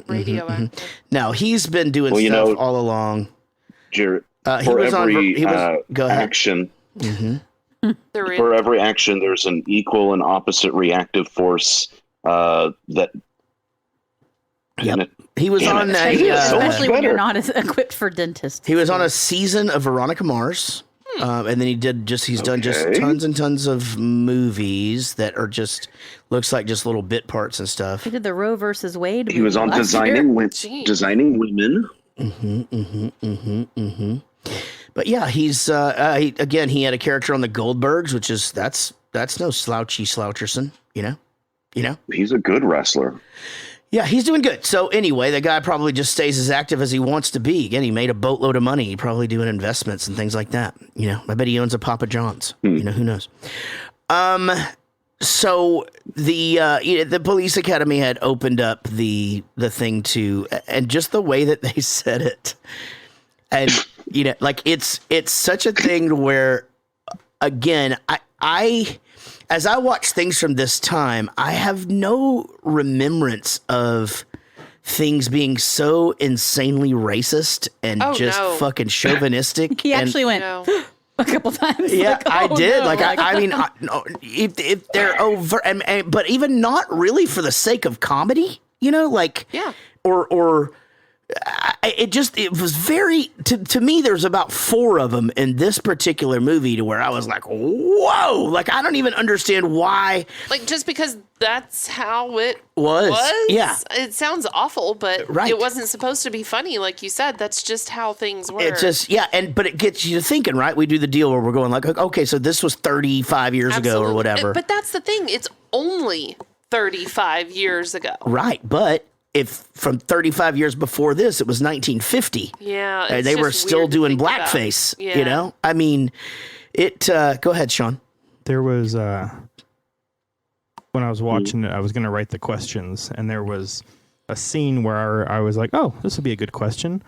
radioactive. No, he's been doing Well, you stuff know, all along. Jared, He for was every go ahead. action, The for every action, there's an equal and opposite reactive force that. Yep. He was on a, Especially when you're not as equipped for dentists. He was on a season of Veronica Mars. And then he's done just tons and tons of movies that are just, looks like just little bit parts and stuff. He did the Roe versus Wade. He was on designing women. But yeah, he's, again, he had a character on the Goldbergs, which is, that's no sloucherson, you know? He's a good wrestler. Yeah, he's doing good. So anyway, the guy probably just stays as active as he wants to be. Again, he made a boatload of money. He probably doing investments and things like that. You know, I bet he owns a Papa John's. You know, who knows? So the police academy had opened up the thing to, and just the way that they said it, and you know, like it's such a thing where, again, I as I watch things from this time, I have no remembrance of things being so insanely racist and fucking chauvinistic. He actually went a couple times. Yeah, like, I did. No. Like, I mean, if they're over, but even not really for the sake of comedy, you know, like, it was very, to me, there's about 4 of them in this particular movie to where I was like, whoa, like, I don't even understand why. Like, just because that's how it was. Yeah. It sounds awful, but it wasn't supposed to be funny. Like you said, that's just how things work. It's just, but it gets you thinking, right? We do the deal where we're going like, okay, so this was 35 years ago or whatever. But that's the thing. It's only 35 years ago. Right. But if from 35 years before this, it was 1950. Yeah. And they were still doing blackface, you know? I mean, go ahead, Sean. There was, when I was watching it, I was going to write the questions, and there was a scene where I was like, oh, this would be a good question.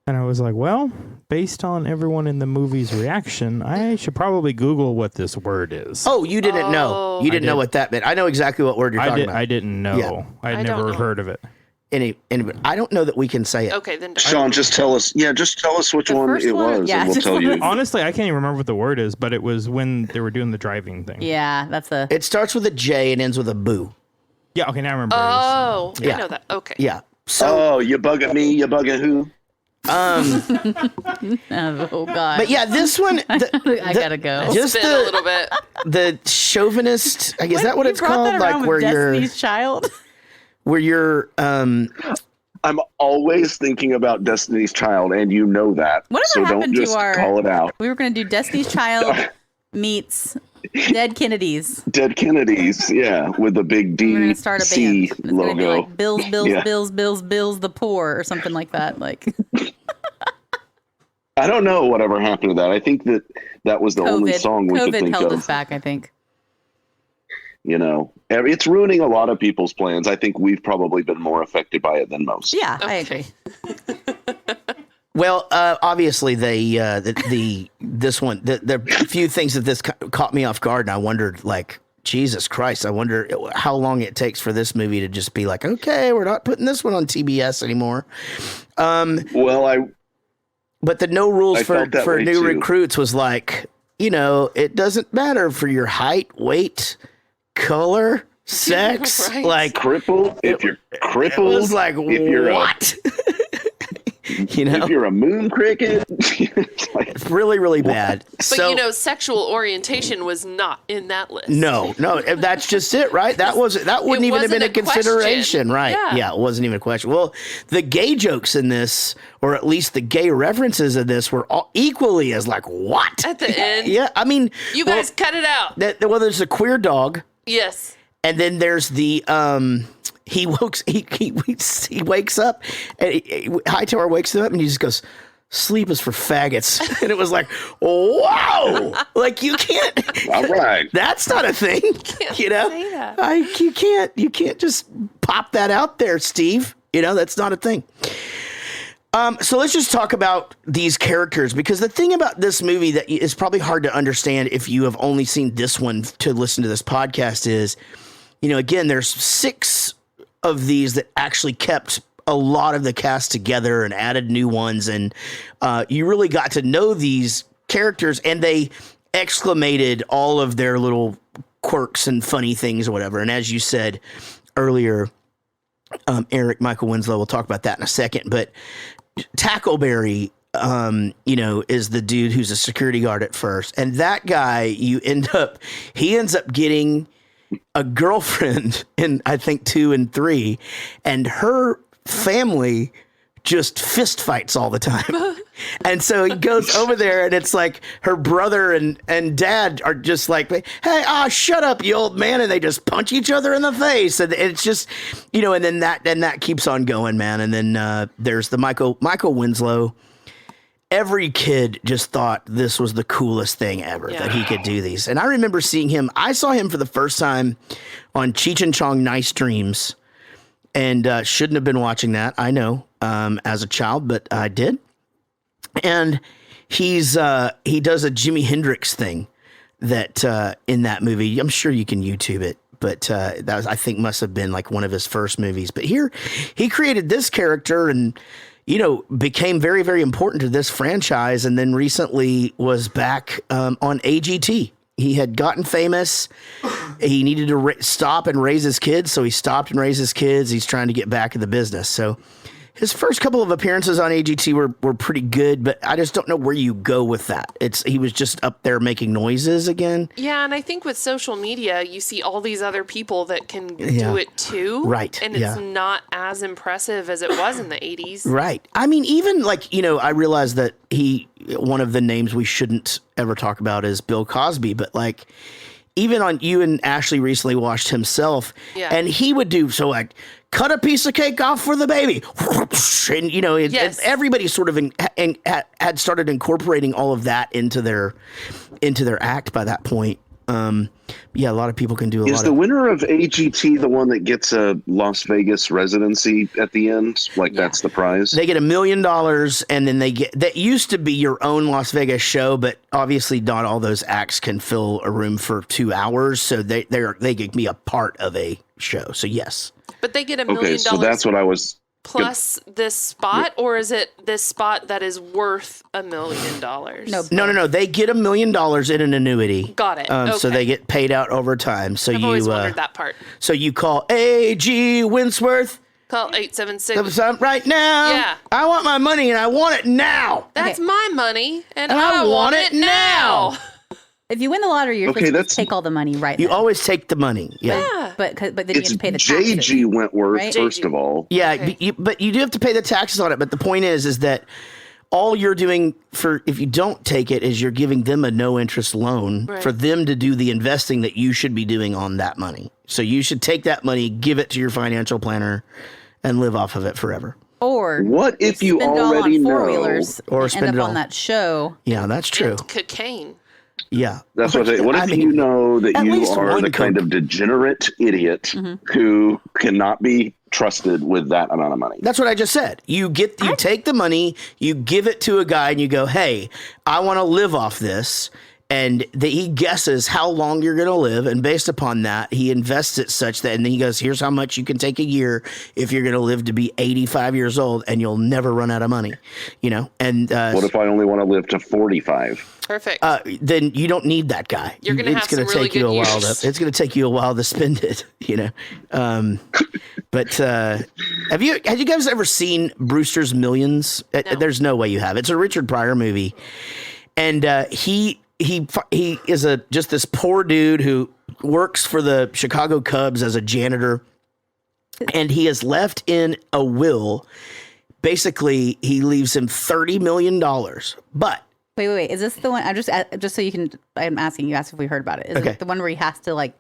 And I was like, well, based on everyone in the movie's reaction, I should probably Google what this word is. Oh, you didn't know. You didn't know what that meant. I know exactly what word you're talking about. I didn't know. Yeah. I'd never heard of it. I don't know that we can say it. Okay, then. Sean, just tell us. Yeah, just tell us which one it was, and we'll tell you. Honestly, I can't even remember what the word is, but it was when they were doing the driving thing. Yeah, that's a. It starts with a J and ends with a boo. Yeah, okay, now I remember. Oh, I know that. Okay. Yeah. So, you bugging me? You bugging who? Oh God. But yeah, this one. I gotta go. Just a little bit. The chauvinist. Is that what it's called? Like where Destiny's Child. Where you're. I'm always thinking about Destiny's Child, and you know that. Whatever so happened don't just to our? call it out. We were gonna do Destiny's Child meets Dead Kennedys. Dead Kennedys, yeah, with the big D We're gonna start a C band. It's logo. gonna be like Bills, Yeah. Bills the poor or something like that. Like. I don't know whatever happened to that. I think that was the only song we could COVID think held of. us back, I think. You know, it's ruining a lot of people's plans. I think we've probably been more affected by it than most. Yeah, I agree. Well, obviously this one, there are a few things that this caught me off guard, and I wondered, like, Jesus Christ, I wonder how long it takes for this movie to just be like, okay, we're not putting this one on TBS anymore. But the no rules for new recruits was like, you know, it doesn't matter for your height, weight, color, sex, Right. like crippled. If you're crippled, it was like, if you're what? You know, if you're a moon cricket, It's really, really bad. But So, sexual orientation was not in that list. no, that's just it, right? That wouldn't even have been wasn't a a question. consideration, right? Yeah. It wasn't even a question. Well, the gay jokes in this, or at least the gay references in this, were all equally as like, what? At the end? Yeah, I mean, You guys cut it out. there's a queer dog, Yes. and then there's the he wakes up, and Hightower wakes him up, and he just goes, "Sleep is for faggots," and it was like, whoa, like you can't. All right. That's not a thing, say that. You can't just pop that out there, Steve. That's not a thing. So let's just talk about these characters, because the thing about this movie that is probably hard to understand if you have only seen this one to listen to this podcast is, again, there's 6 of these that actually kept a lot of the cast together and added new ones. And you really got to know these characters, and they exclamated all of their little quirks and funny things or whatever. And as you said earlier, Eric, Michael Winslow, we'll talk about that in a second, but Tackleberry, is the dude who's a security guard at first. And that guy, he ends up getting a girlfriend in, I think, 2 and 3, and her family just fist fights all the time. And so he goes over there, and it's like her brother and dad are just like, "Hey, shut up, you old man," and they just punch each other in the face, and it's just, and then that keeps on going, man. And then there's the Michael Winslow. Every kid just thought this was the coolest thing ever, that he could do these. And I remember seeing him. I saw him for the first time on Cheech and Chong Nice Dreams, and shouldn't have been watching that, I know, as a child, but I did. And he does a Jimi Hendrix thing that in that movie. I'm sure you can YouTube it, but that was, I think, must have been like one of his first movies. But here, he created this character and became very, very important to this franchise, and then recently was back on AGT. He had gotten famous. He needed to stop and raise his kids, so he stopped and raised his kids. He's trying to get back in the business. So his first couple of appearances on AGT were pretty good, but I just don't know where you go with that. He was just up there making noises again. Yeah, and I think with social media, you see all these other people that can do it too. Right. And it's not as impressive as it was in the 80s. Right. I mean, even like, I realize that one of the names we shouldn't ever talk about is Bill Cosby, but like, even on, you and Ashley recently watched Himself, and he would do, so like, cut a piece of cake off for the baby. And, everybody sort of had started incorporating all of that into their act by that point. A lot of people can do a lot. Is the winner of AGT the one that gets a Las Vegas residency at the end? That's the prize? They get $1 million, and then that used to be your own Las Vegas show, but obviously not all those acts can fill a room for 2 hours, so they can be a part of a show. So yes. But they get $1 million. Okay, so that's what I was. Plus this spot, or is it this spot that is worth $1 million? No. They get $1 million in an annuity. Got it. Okay. So they get paid out over time. So I've always wondered that part. So you call A.G. Winsworth. Call 876 right now. Yeah. I want my money, and I want it now. That's my money, and I want it now. If you win the lottery, you're supposed to take all the money right You now. always take the money. Yeah. But then you have to pay the taxes. J.G. Wentworth, right? first of all. Yeah, okay. But you do have to pay the taxes on it. But the point is that all you're doing if you don't take it is you're giving them a no interest loan for them to do the investing that you should be doing on that money. So you should take that money, give it to your financial planner, and live off of it forever. Or what if you already know? Or spend end it up all on that show. Yeah, that's true. And cocaine. Yeah. That's what what if you know that you are the kind of degenerate idiot who cannot be trusted with that amount of money? That's what I just said. You take the money, you give it to a guy, and you go, "Hey, I want to live off this." And he guesses how long you're going to live, and based upon that, he invests it such that, and then he goes, "Here's how much you can take a year if you're going to live to be 85 years old, and you'll never run out of money." And what if I only want to live to 45? Perfect. Then you don't need that guy. You're going to have some really good years. It's going to take you a while to spend it. But Have you guys ever seen Brewster's Millions? No. There's no way you have. It's a Richard Pryor movie, and he is just this poor dude who works for the Chicago Cubs as a janitor, and he has left in a will. Basically, he leaves him $30 million, but. Wait. Is this the one? I'm just so you can. I'm asking you. Ask if we heard about it. Is it the one where he has to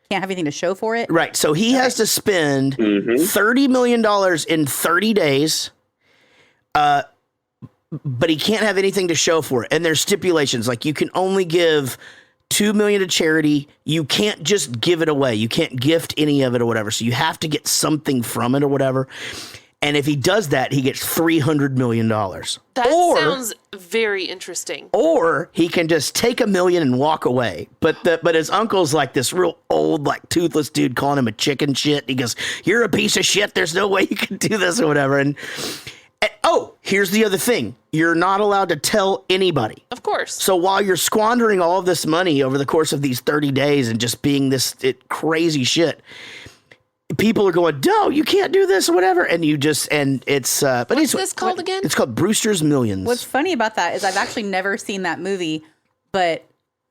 can't have anything to show for it? Right. So he has to spend $30 million in 30 days, but he can't have anything to show for it. And there's stipulations like you can only give $2 million to charity. You can't just give it away. You can't gift any of it or whatever. So you have to get something from it or whatever. And if he does that, he gets $300 million. That sounds very interesting. Or he can just take $1 million and walk away. But his uncle's like this real old, toothless dude calling him a chicken shit. He goes, "You're a piece of shit. There's no way you can do this," or whatever. And here's the other thing. You're not allowed to tell anybody. Of course. So while you're squandering all of this money over the course of these 30 days and just being this crazy shit, people are going, "No, you can't do this," or whatever, and it's. What's this called again? It's called Brewster's Millions. What's funny about that is I've actually never seen that movie, but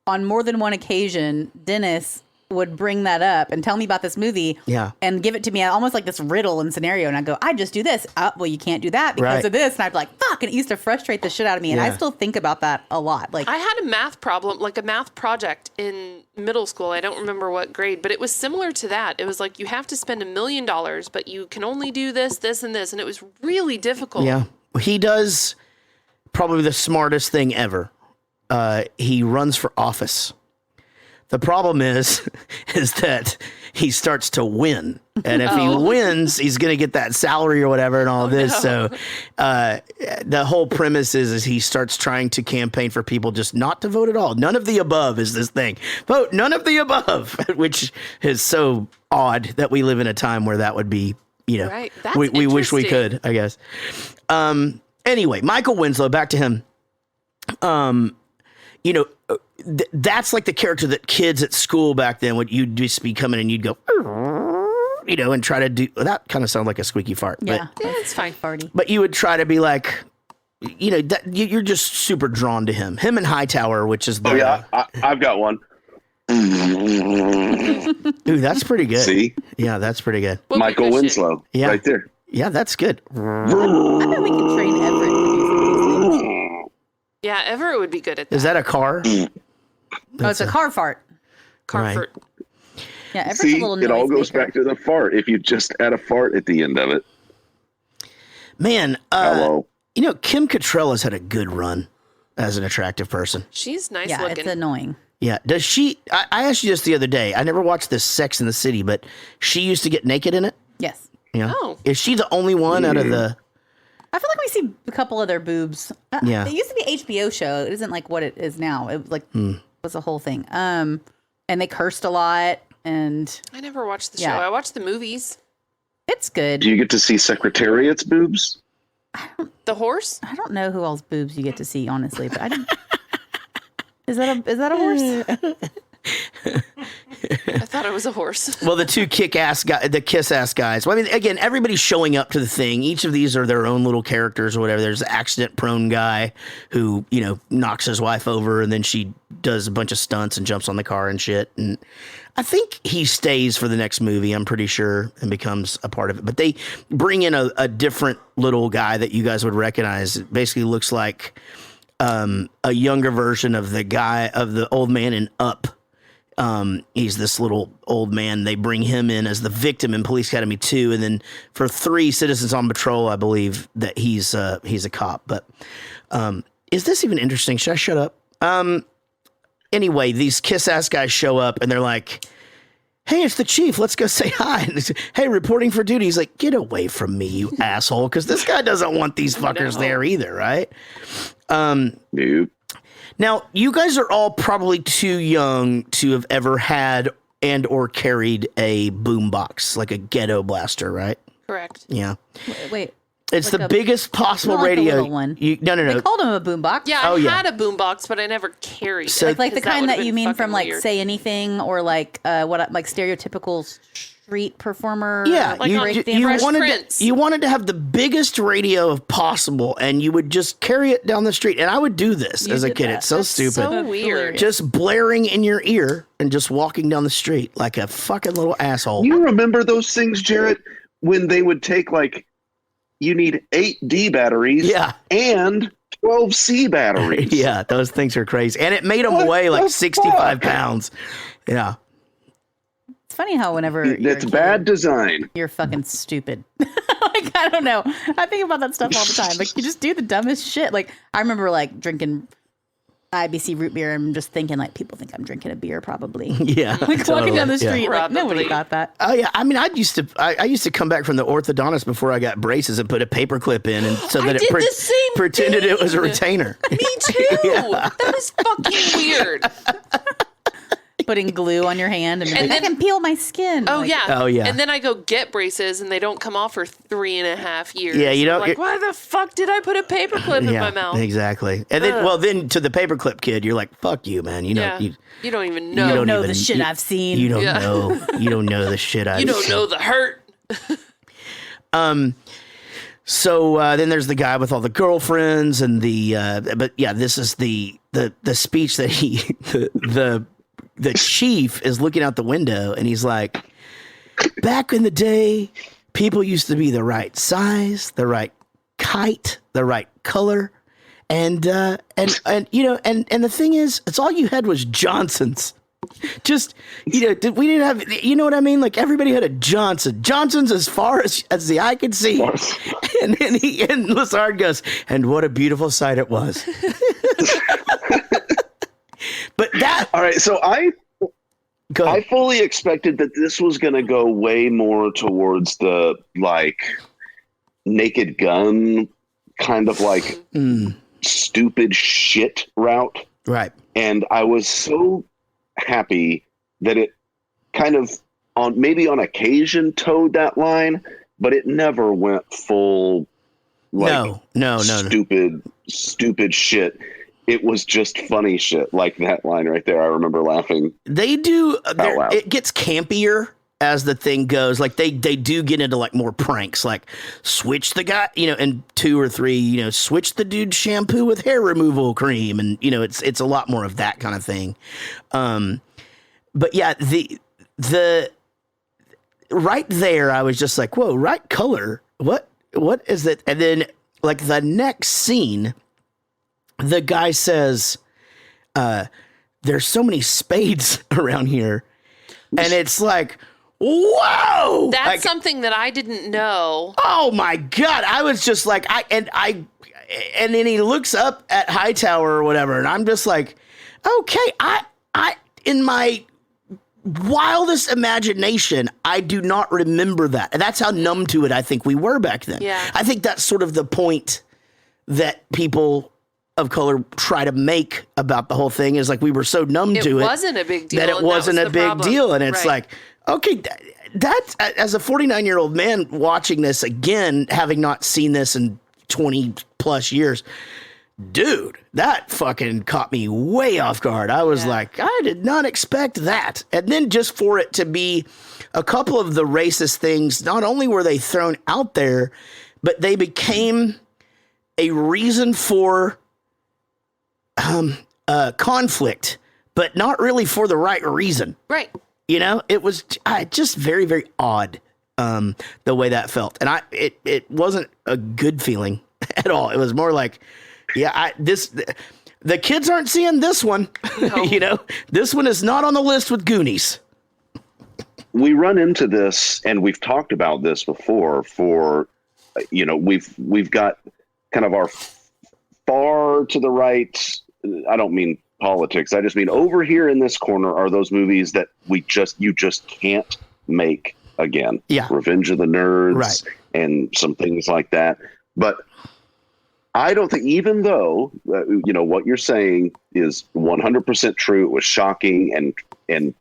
on more than one occasion, Dennis would bring that up and tell me about this movie, and give it to me almost like this riddle and scenario, and I'd go, "I just do this." Well, you can't do that because of this, and I'd be like, "Fuck!" And it used to frustrate the shit out of me, and I still think about that a lot. I had a math problem, a math project in middle school. I don't remember what grade, but it was similar to that. It was you have to spend $1 million, but you can only do this, this, and this, and it was really difficult. Yeah, he does probably the smartest thing ever. He runs for office. The problem is that he starts to win. And if he wins, he's going to get that salary or whatever and all this. No. So the whole premise is he starts trying to campaign for people just not to vote at all. None of the above is this thing. Vote none of the above, which is so odd that we live in a time where that would be, right. That's we wish we could, I guess. Anyway, Michael Winslow, back to him. That's like the character that kids at school back then would you'd just be coming and you'd go, and try to do that. Kind of sounds like a squeaky fart. Yeah, but, it's fine, farty. But you would try to be like, that you're just super drawn to him. Him and Hightower, which is the. I've got one. Ooh, that's pretty good. See? Yeah, that's pretty good. Michael Winslow, right there. Yeah, that's good. I bet we can train Everett to do some. Yeah, Everett would be good at that. Is that a car? It's a car fart. Car fart. Yeah, Everett's See, a little it all noise goes maker. back to the fart. If you just add a fart at the end of it. Man, hello. Kim Cattrall had a good run as an attractive person. She's nice Yeah, looking. it's annoying. Yeah. Does she? I asked you this the other day. I never watched this Sex in the City, but she used to get naked in it. Yes. Yeah. Oh. Is she the only one out of the? I feel like we see a couple other boobs. Yeah. It used to be an HBO show. It isn't like what it is now. It was a whole thing. And they cursed a lot. And I never watched the show. I watched the movies. It's good. Do you get to see Secretariat's boobs? The horse? I don't know who all's boobs you get to see, honestly. But I didn't. Is that a horse? I thought it was a horse. Well, the two kiss-ass guys. Well, I mean, again, everybody's showing up to the thing. Each of these are their own little characters or whatever. There's the accident-prone guy who, knocks his wife over, and then she does a bunch of stunts and jumps on the car and shit. And I think he stays for the next movie, I'm pretty sure, and becomes a part of it. But they bring in a different little guy that you guys would recognize. It basically looks like a younger version of the old man in Up. He's this little old man. They bring him in as the victim in Police Academy 2, and then for 3 Citizens on Patrol, I believe that he's a cop. But is this even interesting? Should I shut up? Anyway, these kiss-ass guys show up, and they're like, "Hey, it's the chief. Let's go say hi." And hey, reporting for duty. He's like, "Get away from me, you asshole," because this guy doesn't want these fuckers there either, right? Nope. Now, you guys are all probably too young to have ever had and or carried a boombox, like a ghetto blaster, right? Correct. Yeah. Wait. It's the biggest possible not like the radio. little one. No. They called him a boombox. Yeah, I had a boombox, but I never carried it. So- Like the Because kind would've that you been mean from fucking weird. Say Anything or like stereotypical street performer. Yeah, Like on you Fresh wanted Prince. you wanted to have the biggest radio possible, and you would just carry it down the street. And I would do this as a did kid. that. It's so That's stupid. so weird. Just blaring in your ear and just walking down the street like a fucking little asshole. You remember those things, Jarrett, when they would take like, you need 8 D batteries Yeah. and 12 C batteries. Yeah, those things are crazy. And it made them What weigh the like 65 fuck? pounds. Yeah. It's funny how whenever you're That's a kid, bad design. you're fucking stupid. Like, I don't know. I think about that stuff all the time. Like, you just do the dumbest shit. Like, I remember like drinking IBC root beer and just thinking like, people think I'm drinking a beer probably. Yeah. Like walking down the Yeah. street, like nobody Probably. got that. Oh yeah, I mean, I used to come back from the orthodontist before I got braces and put a paper clip in, and so that I did the same pretended it was a thing. retainer. Me too. That is fucking weird. Putting glue on your hand and, And like, I then- can peel my skin. Oh Like, yeah. Oh, yeah. And then I go get braces and they don't come off for 3.5 years. Yeah, you I'm don't- like, why the fuck did I put a paperclip in my mouth? Exactly. And then, then to the paperclip kid, you're like, "Fuck you, man. You know, Yeah. you You don't even you know. don't know even- the shit you- I've seen. You don't Yeah. know. You don't know the shit I've You don't seen." know the hurt. So then there's the guy with all the girlfriends and the but yeah, this is the speech that the chief is looking out the window and he's like, back in the day, people used to be the right size, the right kite, the right color, and you know, and the thing is, it's all you had was Johnson's. Just, you know, we didn't have, you know what I mean? Like everybody had a Johnson. Johnson's as far as the eye could see. And then and Lazard goes, and what a beautiful sight it was. But that, All right, so I go ahead. fully expected that this was going to go way more towards the like Naked Gun kind of like stupid shit route. Right. And I was so happy that it kind of maybe on occasion towed that line, but it never went full like No. stupid shit. It was just funny shit like that line right there. I remember laughing. They do, loud. it gets campier as the thing goes. Like they do get into like more pranks, like switch the guy, you know, and 2 or 3, you know, switch the dude's shampoo with hair removal cream. And, you know, it's a lot more of that kind of thing. But yeah, the right there, I was just like, whoa, right color. What is it? And then like the next scene, the guy says, there's so many spades around here. And it's like, whoa! That's Like, something that I didn't know. oh my God. I was just like, and then he looks up at Hightower or whatever. And I'm just like, okay, I, in my wildest imagination, I do not remember that. And that's how numb to it I think we were back then. Yeah. I think that's sort of the point that people of color try to make about the whole thing is like we were so numb to it. It wasn't a big deal. That it and wasn't was a the big problem. deal. And it's Right. like, okay, that's as a 49-year-old man watching this again, having not seen this in 20 plus years, dude, that fucking caught me way off guard. I was like, I did not expect that. And then just for it to be a couple of the racist things, not only were they thrown out there, but they became a reason for conflict, but not really for the right reason. Right. You know, it was just very, very odd the way that felt. And it wasn't a good feeling at all. It was more like, yeah, the kids aren't seeing this one. No. You know, this one is not on the list with Goonies. We run into this, and we've talked about this before. For you know, we've got kind of our far to the right. I don't mean politics. I just mean over here in this corner are those movies that you just can't make again. Yeah. Revenge of the Nerds, Right. and some things like that. But I don't think, even though you know what you're saying is 100% true, it was shocking, and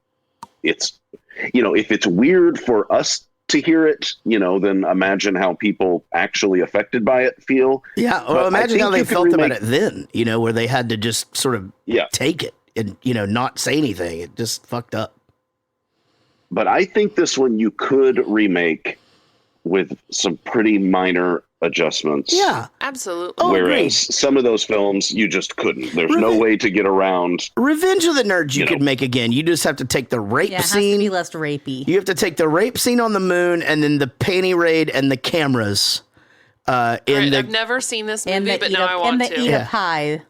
it's, you know, if it's weird for us to hear it, you know, then imagine how people actually affected by it feel. Yeah, But well, I imagine think how they you can felt about remake- it then, you know, where they had to just sort of Yeah. take it and, you know, not say anything. It just fucked up. But I think this one you could remake with some pretty minor adjustments. Yeah, Absolutely. Oh, Whereas agreed. some of those films you just couldn't. There's no way to get around. Revenge of the Nerds you You could know. make again. You just have to take the rape Yeah, it has to scene. be less rapey. You have to take the rape scene on the moon and then the panty raid and the cameras. In Right, the I've never seen this And movie, the but eat now a, I want and the to. eat Yeah. a pie.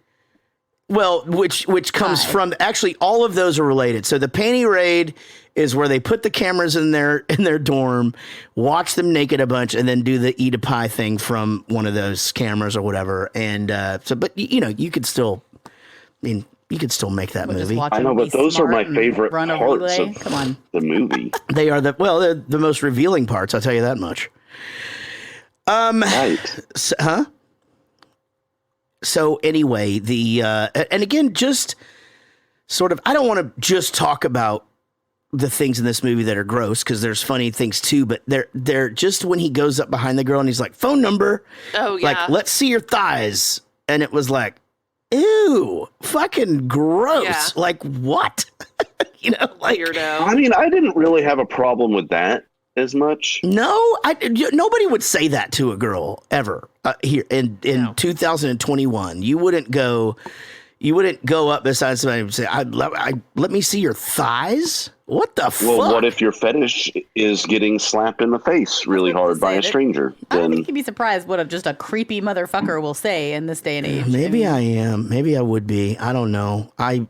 well, which comes from actually all of those are related. So the panty raid is where they put the cameras in their dorm, watch them naked a bunch, and then do the eat a pie thing from one of those cameras or whatever. And but you could still, you could still make that Just movie. watch I him know, be but those are smart my and favorite run a parts relay. of Come on. the movie. They're the most revealing parts. I'll tell you that much. Right. Huh? So anyway, and again, just sort of, I don't want to just talk about the things in this movie that are gross because there's funny things too, but they're just when he goes up behind the girl and he's like, phone number. Oh, yeah. Like, let's see your thighs. And it was like, ew, fucking gross. Yeah. Like what? Like, Weirdo. I mean, I didn't really have a problem with that as much. no, nobody would say that to a girl ever here in No. 2021. You wouldn't go up beside somebody and say, let me see your thighs. What the fuck? Well, what if your fetish is getting slapped in the face really hard by a stranger? I don't Then think you'd be surprised what just a creepy motherfucker will say in this day and age. Maybe I mean, I am. Maybe I would be. I don't know. I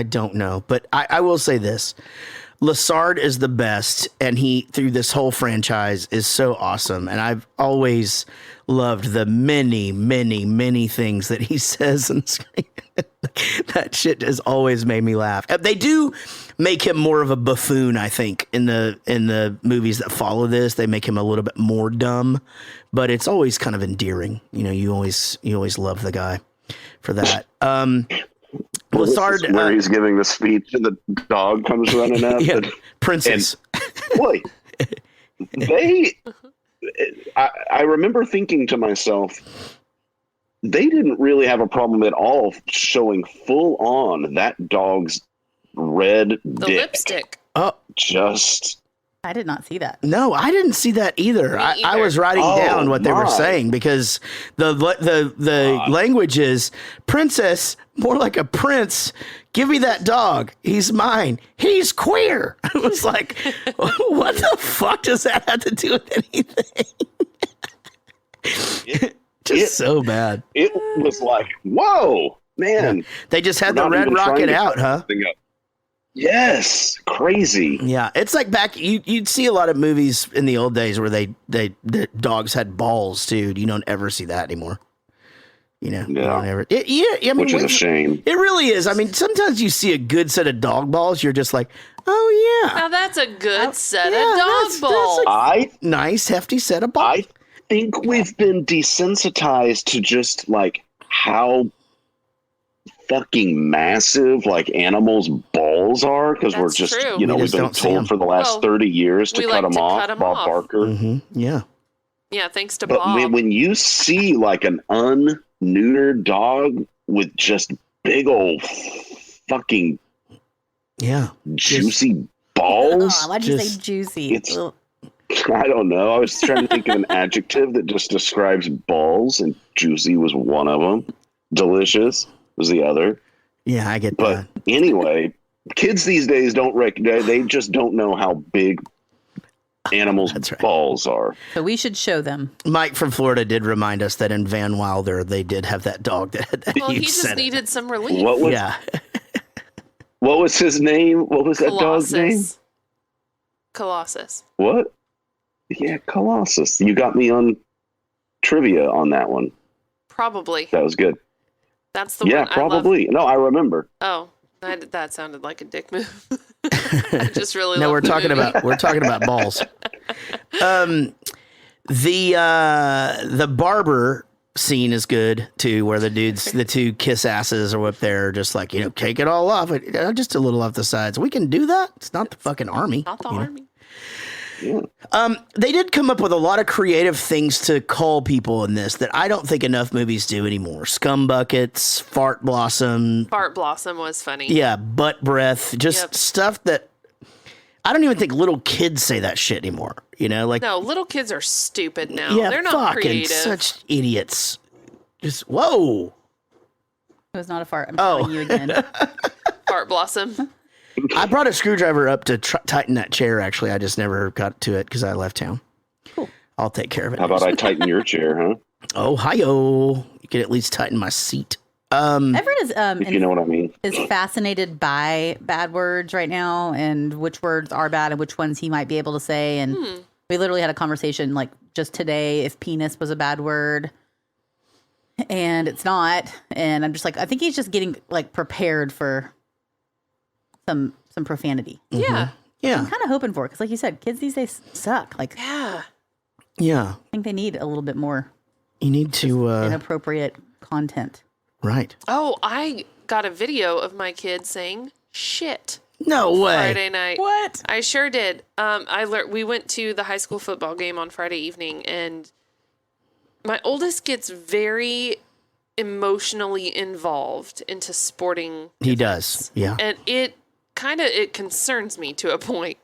don't know. But I will say this. Lassard is the best, and he, through this whole franchise, is so awesome. And I've always loved the many, many, many things that he says on screen. That shit has always made me laugh. They do make him more of a buffoon, I think, in the movies that follow this. They make him a little bit more dumb, but it's always kind of endearing. You always love the guy for that. Lassard, where he's giving the speech and the dog comes running up. yeah, and, Princess. boy, I remember thinking to myself, they didn't really have a problem at all showing full on that dog's red The dick. lipstick. Oh, I did not see that. no, I didn't see that either. I either. was writing down what they were my. saying because the language is princess, more like a prince. Give me that dog. He's mine. He's queer. I was like, what the fuck does that have to do with anything? So bad. It was like, whoa, man. They just had We're the not red even trying rocket to out, fuck huh? this thing up. Yes, crazy. Yeah, it's like back. You'd see a lot of movies in the old days where the dogs had balls too. You don't ever see that anymore. You don't ever. I mean, Which is a shame. It really is. I mean, sometimes you see a good set of dog balls. You're just like, oh yeah, Now that's a good set yeah, of that's dog balls. nice hefty set of balls. I think we've been desensitized to just like how fucking massive like animals' balls are because we're That's just true. you know We we've just been don't see 'em. told for the last Well, 30 years to we cut like them to off. cut 'em Bob off. Barker. Yeah. Yeah, thanks to But Bob. when you see like an unneutered dog with just big old fucking Yeah. juicy balls, Oh, why'd you say just- juicy? it's- Ugh. I don't know. I was trying to think of an adjective that just describes balls, and juicy was one of them. Delicious was the other. Yeah, I get But that. anyway, kids these days don't recognize. They just don't know how big animals' That's right. balls are. So we should show them. Mike from Florida did remind us that in Van Wilder they did have that dog that had that well, he huge just set. needed some relief. What was Yeah. what was his name? What was that dog's name? Colossus. Colossus. What? Yeah, Colossus. You got me on trivia on that one. Probably. That was good. That's the Yeah, one I love. probably. No, I remember. Oh, that sounded like a dick move. I just really No, love we're the talking movie. about balls. The barber scene is good too, where the two kiss asses are up there, just like take it all off, just a little off the sides. We can do that. It's not the fucking army. Not the army. They did come up with a lot of creative things to call people in this that I don't think enough movies do anymore. Scum buckets, fart blossom. Fart Blossom was funny. Yeah, butt breath, just Yep. stuff that I don't even think little kids say that shit anymore. You know, like No, little kids are stupid now. yeah, They're not fucking creative. such idiots. Just whoa. It was not a fart. I'm telling you again. Fart blossom. I brought a screwdriver up to tighten that chair. Actually, I just never got to it because I left town. Cool. I'll take care of it. How about I tighten your chair, huh? Oh, hi-yo. You can at least tighten my seat. Everett is If you know what I mean. is fascinated by bad words right now and which words are bad and which ones he might be able to say. And we literally had a conversation like just today if penis was a bad word. And it's not. And I'm just like, I think he's just getting like prepared for some profanity. Yeah. Yeah. I'm kind of hoping for it because, like you said, kids these days suck. Like, Yeah. Yeah. I think they need a little bit more You need to, inappropriate content. right. Oh, I got a video of my kid saying shit No way. Friday night. What? I sure did. We went to the high school football game on Friday evening, and my oldest gets very emotionally involved into sporting. He does. Yeah. And it concerns me to a point.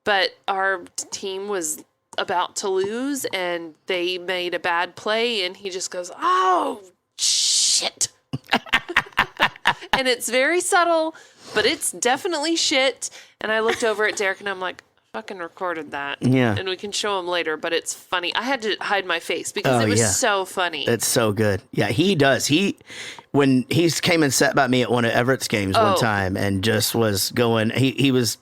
But our team was about to lose, and they made a bad play, and he just goes, "Oh, shit." And it's very subtle, but it's definitely shit. And I looked over at Derek, and I'm like, fucking recorded that. Yeah. And we can show him later, but it's funny. I had to hide my face because Oh, it was yeah. so funny. It's so good. Yeah, he does. When he came and sat by me at one of Everett's games one time and just was going, he was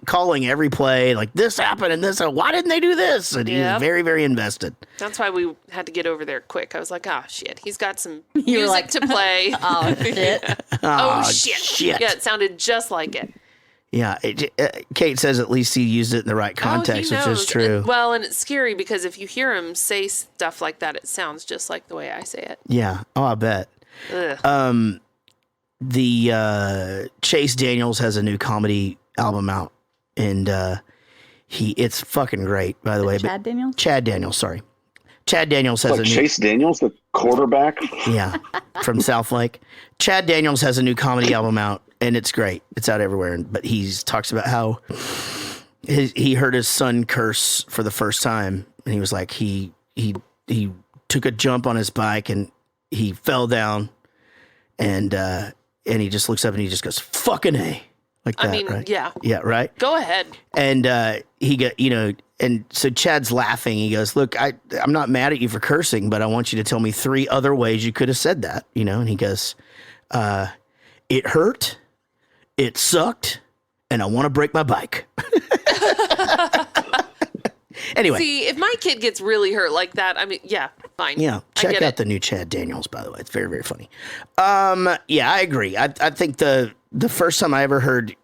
calling every play, like this happened and this, why didn't they do this? And he was very, very invested. That's why we had to get over there quick. I was like, oh, shit. He's got some were music like, to play. Oh, shit. Oh, shit. Yeah, it sounded just like it. Yeah, Kate says at least he used it in the right context, he which knows. is true. And it's scary because if you hear him say stuff like that, it sounds just like the way I say it. Yeah. Oh, I bet. Ugh. The Chase Daniels has a new comedy album out, and it's fucking great, by the way. Chad Daniels? Chad Daniels, sorry. Chad Daniels has Like a new Chase Daniels, the quarterback. Yeah, from South Lake. Chad Daniels has a new comedy album out, and it's great. It's out everywhere. But he talks about how he heard his son curse for the first time, and he was like, he took a jump on his bike and he fell down, and he just looks up and he just goes, "Fucking A." Like that, right? Yeah. Yeah, right? Go ahead. And he got, and so Chad's laughing. He goes, "Look, I'm not mad at you for cursing, but I want you to tell me 3 other ways you could have said that." And he goes, "It hurt, it sucked, and I want to break my bike." Anyway. See, if my kid gets really hurt like that, yeah, fine. Yeah, check out the new Chad Daniels, by the way. It's very, very funny. Yeah, I agree. I think the first time I ever heard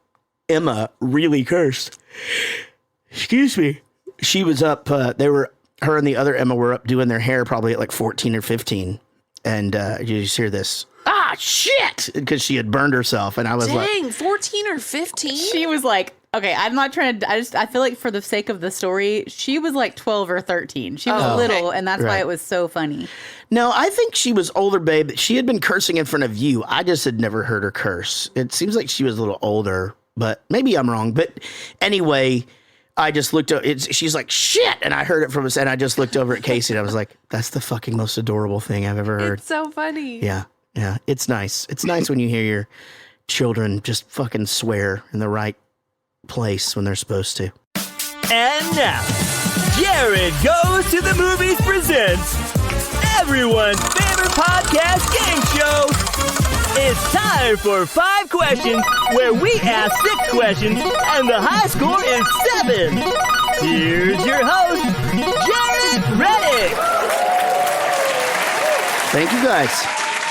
Emma really curse, excuse me, she was up, her and the other Emma were up doing their hair probably at like 14 or 15. And you just hear this, "Ah, shit," because she had burned herself. And I was like, dang, 14 or 15? She was like, okay, I'm not trying to, I feel like for the sake of the story, she was like 12 or 13. She was little, and that's why it was so funny. No, I think she was older, babe. She had been cursing in front of you. I just had never heard her curse. It seems like she was a little older, but maybe I'm wrong. But anyway, I just looked up. She's like, "Shit," and I heard it from us, and I just looked over at Casey, and I was like, "That's the fucking most adorable thing I've ever heard." It's so funny. Yeah, it's nice. It's nice when you hear your children just fucking swear in the right place when they're supposed to. And now, Jared Goes to the Movies presents everyone's favorite podcast game show. It's time for 5 questions, where we ask 6 questions, and the high score is 7. Here's your host, Jared Reddick. Thank you, guys.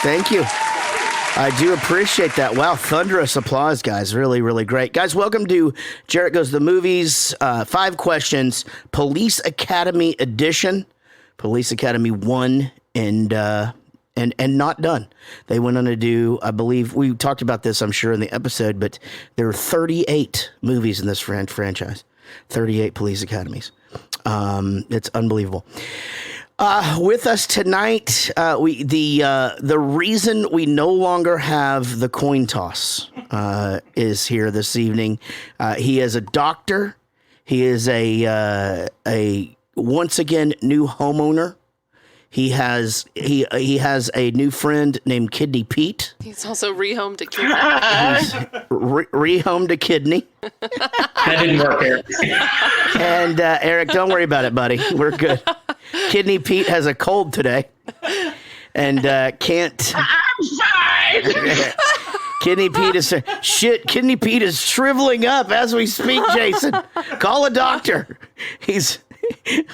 Thank you. I do appreciate that. Wow, thunderous applause, guys. Really, really great. Guys, welcome to Jarrett Goes to the Movies. 5 questions, Police Academy edition. Police Academy 1 and not done. They went on to do, I believe, we talked about this, I'm sure, in the episode, but there are 38 movies in this franchise. 38 Police Academies. It's unbelievable. With us tonight, the reason we no longer have the coin toss is here this evening. He is a doctor. He is a once again new homeowner. He has a new friend named Kidney Pete. He's also rehomed a kidney. Rehomed a kidney. That didn't work, Eric. And Eric, don't worry about it, buddy. We're good. Kidney Pete has a cold today, and can't. I'm fine. Kidney Pete is shit. Kidney Pete is shriveling up as we speak. Jason, call a doctor. He's.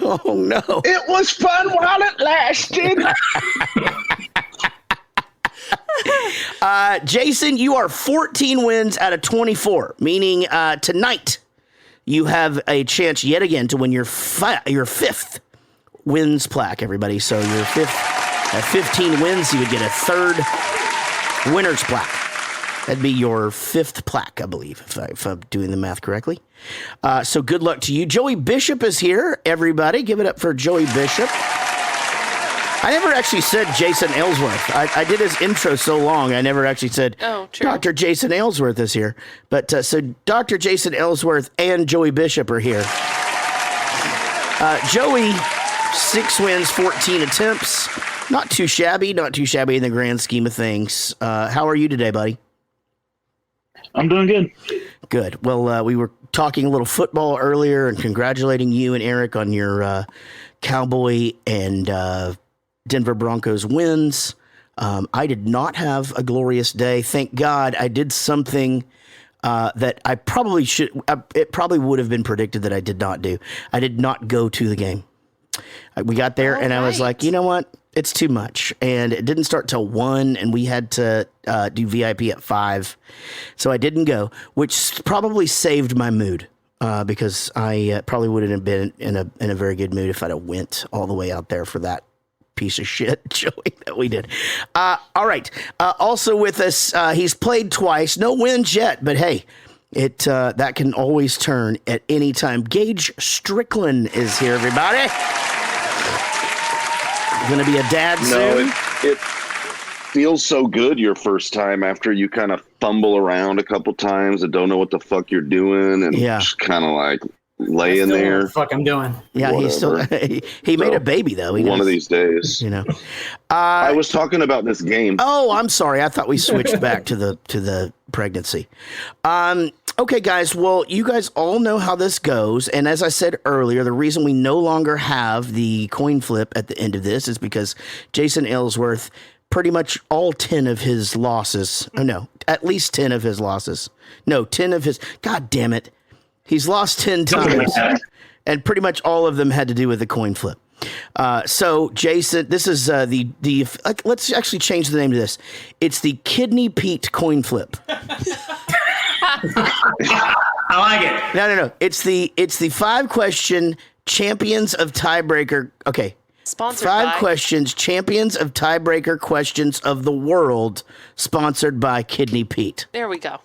Oh no! It was fun while it lasted. Jason, you are 14 wins out of 24, meaning tonight you have a chance yet again to win your fifth wins plaque, everybody. So your fifth at 15 wins, you would get a third winner's plaque. That'd be your fifth plaque, I believe, if I'm doing the math correctly. So good luck to you. Joey Bishop is here, everybody. Give it up for Joey Bishop. I never actually said Jason Aylesworth. I did his intro so long, I never actually said Dr. Jason Aylesworth is here. But so Dr. Jason Aylesworth and Joey Bishop are here. Joey, 6 wins, 14 attempts. Not too shabby in the grand scheme of things. How are you today, buddy? I'm doing good. Good. Well, we were talking a little football earlier and congratulating you and Eric on your Cowboy and Denver Broncos wins. I did not have a glorious day. Thank God I did something that I probably should. It probably would have been predicted that I did not do. I did not go to the game. We got there and I was like, you know what? It's too much. And it didn't start till 1 and we had to do VIP at 5. So I didn't go, which probably saved my mood because I probably wouldn't have been in a very good mood if I'd have went all the way out there for that piece of shit showing that we did. All right. Also with us, he's played twice. No wins yet, but hey, that can always turn at any time. Gage Stricklin is here, everybody. Going to be a dad soon? It feels so good your first time after you kind of fumble around a couple times and don't know what the fuck you're doing and just kind of like laying there. What the fuck I'm doing. Yeah, Whatever. he's still he made a baby though. One of these days, you know. I was talking about this game. Oh, I'm sorry. I thought we switched back to the pregnancy. Okay, guys. Well, you guys all know how this goes. And as I said earlier, the reason we no longer have the coin flip at the end of this is because Jason Aylesworth, pretty much all 10 of his losses, at least 10 of his losses. No, 10 of his, God damn it. He's lost 10 times. And pretty much all of them had to do with the coin flip. So Jason, this is let's actually change the name to this. It's the Kidney Pete coin flip. I like it. No. It's the 5-question champions of tiebreaker. Okay. Sponsored 5 questions, champions of tiebreaker questions of the world, sponsored by Kidney Pete. There we go.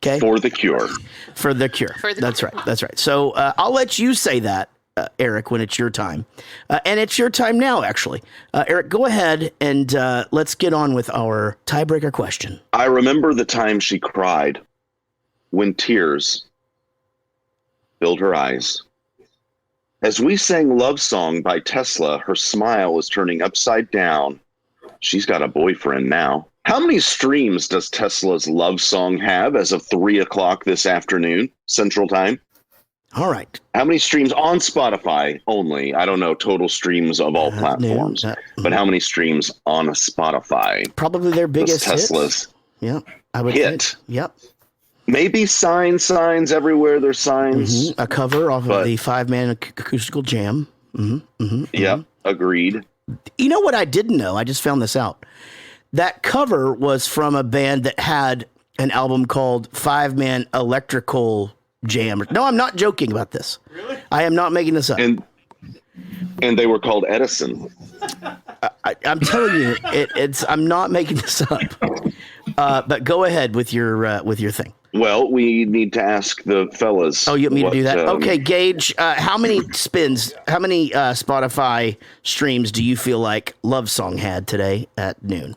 Okay. For the cure. That's right. So I'll let you say that, Eric, when it's your time. And it's your time now, actually. Eric, go ahead and let's get on with our tiebreaker question. I remember the time she cried when tears filled her eyes. As we sang Love Song by Tesla, her smile was turning upside down. She's got a boyfriend now. How many streams does Tesla's Love Song have as of 3 o'clock this afternoon, Central Time? All right. How many streams on Spotify only? I don't know total streams of all platforms, but how many streams on Spotify? Probably their biggest Tesla's hits. Yeah, I would hit. Think. Yep. Maybe signs everywhere. There's signs. A cover off of the 5-man acoustical jam. Yeah, agreed. You know what I didn't know? I just found this out. That cover was from a band that had an album called 5-Man Electrical Jam. No, I'm not joking about this. Really? I am not making this up. And they were called Edison. I'm telling you, I'm not making this up. But go ahead with your thing. Well, we need to ask the fellas. Oh, you want me to do that? Okay, Gage, how many Spotify streams do you feel like Love Song had today at noon?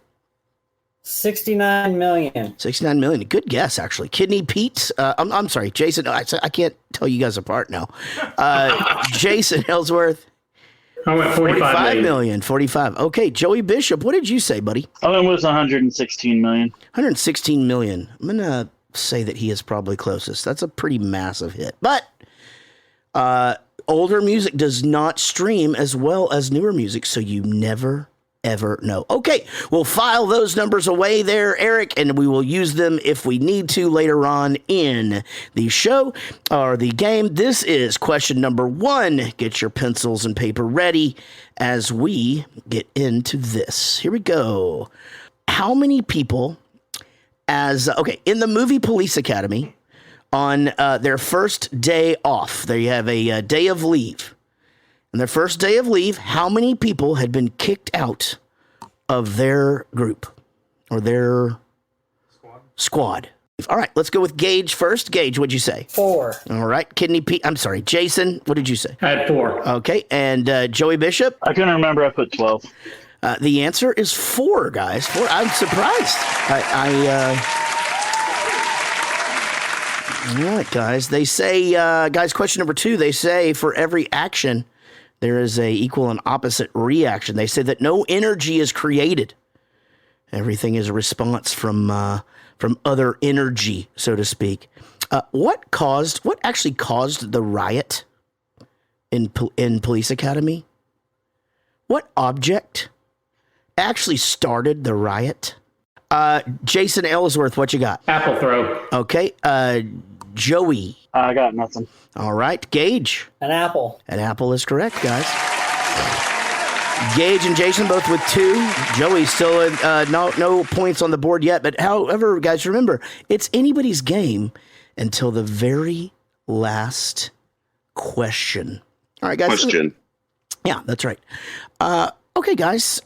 69 million. 69 million. Good guess, actually. Kidney Pete. I'm sorry, Jason. I can't tell you guys apart now. Jason Aylesworth. I went 45 million. 45. Okay, Joey Bishop, what did you say, buddy? I went with 116 million. 116 million. I'm going to say that he is probably closest. That's a pretty massive hit. But older music does not stream as well as newer music, so you never ever know. Okay, we'll file those numbers away there, Eric, and we will use them if we need to later on in the show or the game. This is question number 1. Get your pencils and paper ready as we get into this. Here we go. How many people in the movie Police Academy, on their first day off, they have a day of leave. On their first day of leave, how many people had been kicked out of their group or their squad? All right, let's go with Gage first. Gage, what'd you say? 4. All right, Jason, what did you say? I had 4. Okay, and Joey Bishop? I couldn't remember. I put 12. The answer is 4, guys. 4. I'm surprised. All right, guys. They say, guys, question number 2, they say for every action, there is a equal and opposite reaction. They say that no energy is created. Everything is a response from other energy, so to speak. What actually caused the riot in Police Academy? What object actually started the riot? Jason Aylesworth, what you got? Apple throw. Okay. Joey. I got nothing. All right. Gage. An apple. An apple is correct, guys. Gage and Jason both with 2. Joey still no points on the board yet. But however, guys, remember, it's anybody's game until the very last question. All right, guys. Question. Yeah, that's right. Okay, guys.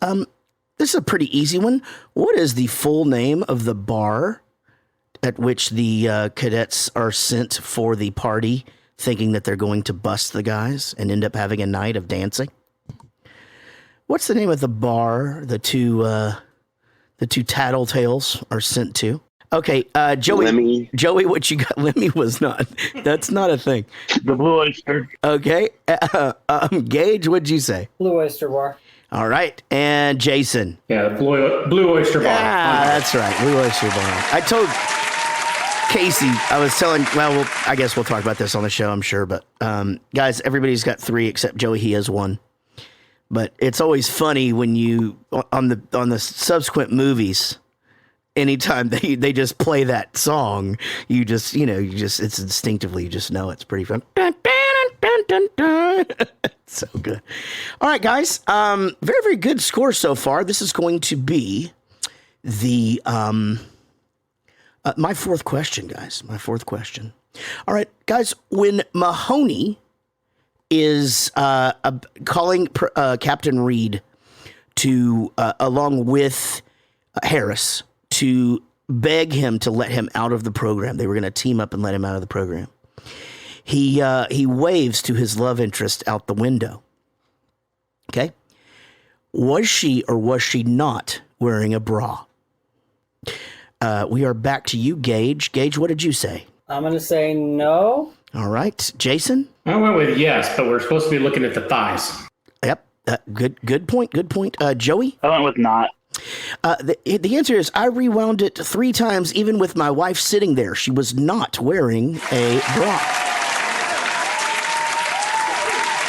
This is a pretty easy one. What is the full name of the bar at which the cadets are sent for the party, thinking that they're going to bust the guys and end up having a night of dancing? What's the name of the bar the two tattletales are sent to? Okay, Joey. Lemmy. Joey, what you got? Lemmy was not. That's not a thing. The Blue Oyster. Okay. Gage, what'd you say? Blue Oyster Bar. All right. And Jason. Yeah, the Blue Oyster Bar. Ah, that's right. Blue Oyster Bar. I told Casey, I was telling, I guess we'll talk about this on the show, I'm sure. But guys, everybody's got 3 except Joey. He has 1. But it's always funny when you, on the subsequent movies, anytime they just play that song, it's instinctively, you just know it's pretty fun. Dun, dun, dun, dun, dun. So good. All right, guys. Very, very good score so far. This is going to be the my 4th question, guys. My 4th question. All right, guys. When Mahoney is calling Captain Reed to, along with Harris, to beg him to let him out of the program. They were going to team up and let him out of the program. He waves to his love interest out the window. Okay? Was she or was she not wearing a bra? We are back to you, Gage. Gage, what did you say? I'm going to say no. All right. Jason? I went with yes, but we're supposed to be looking at the thighs. Yep. Good point. Good point. Joey? I went with not. The answer is I rewound it 3 times, even with my wife sitting there. She was not wearing a bra.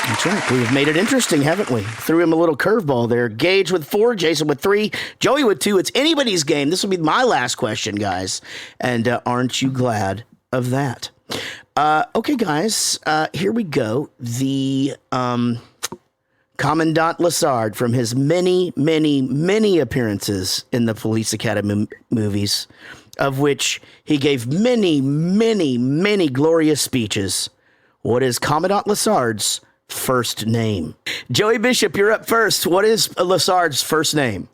That's right. We've made it interesting, haven't we? Threw him a little curveball there. Gage with 4, Jason with 3, Joey with 2. It's anybody's game. This will be my last question, guys. And aren't you glad of that? Okay, guys. Here we go. The Commandant Lassard, from his many, many, many appearances in the Police Academy movies, of which he gave many, many, many glorious speeches. What is Commandant Lassard's first name? Joey Bishop, you're up first. What is Lassard's first name?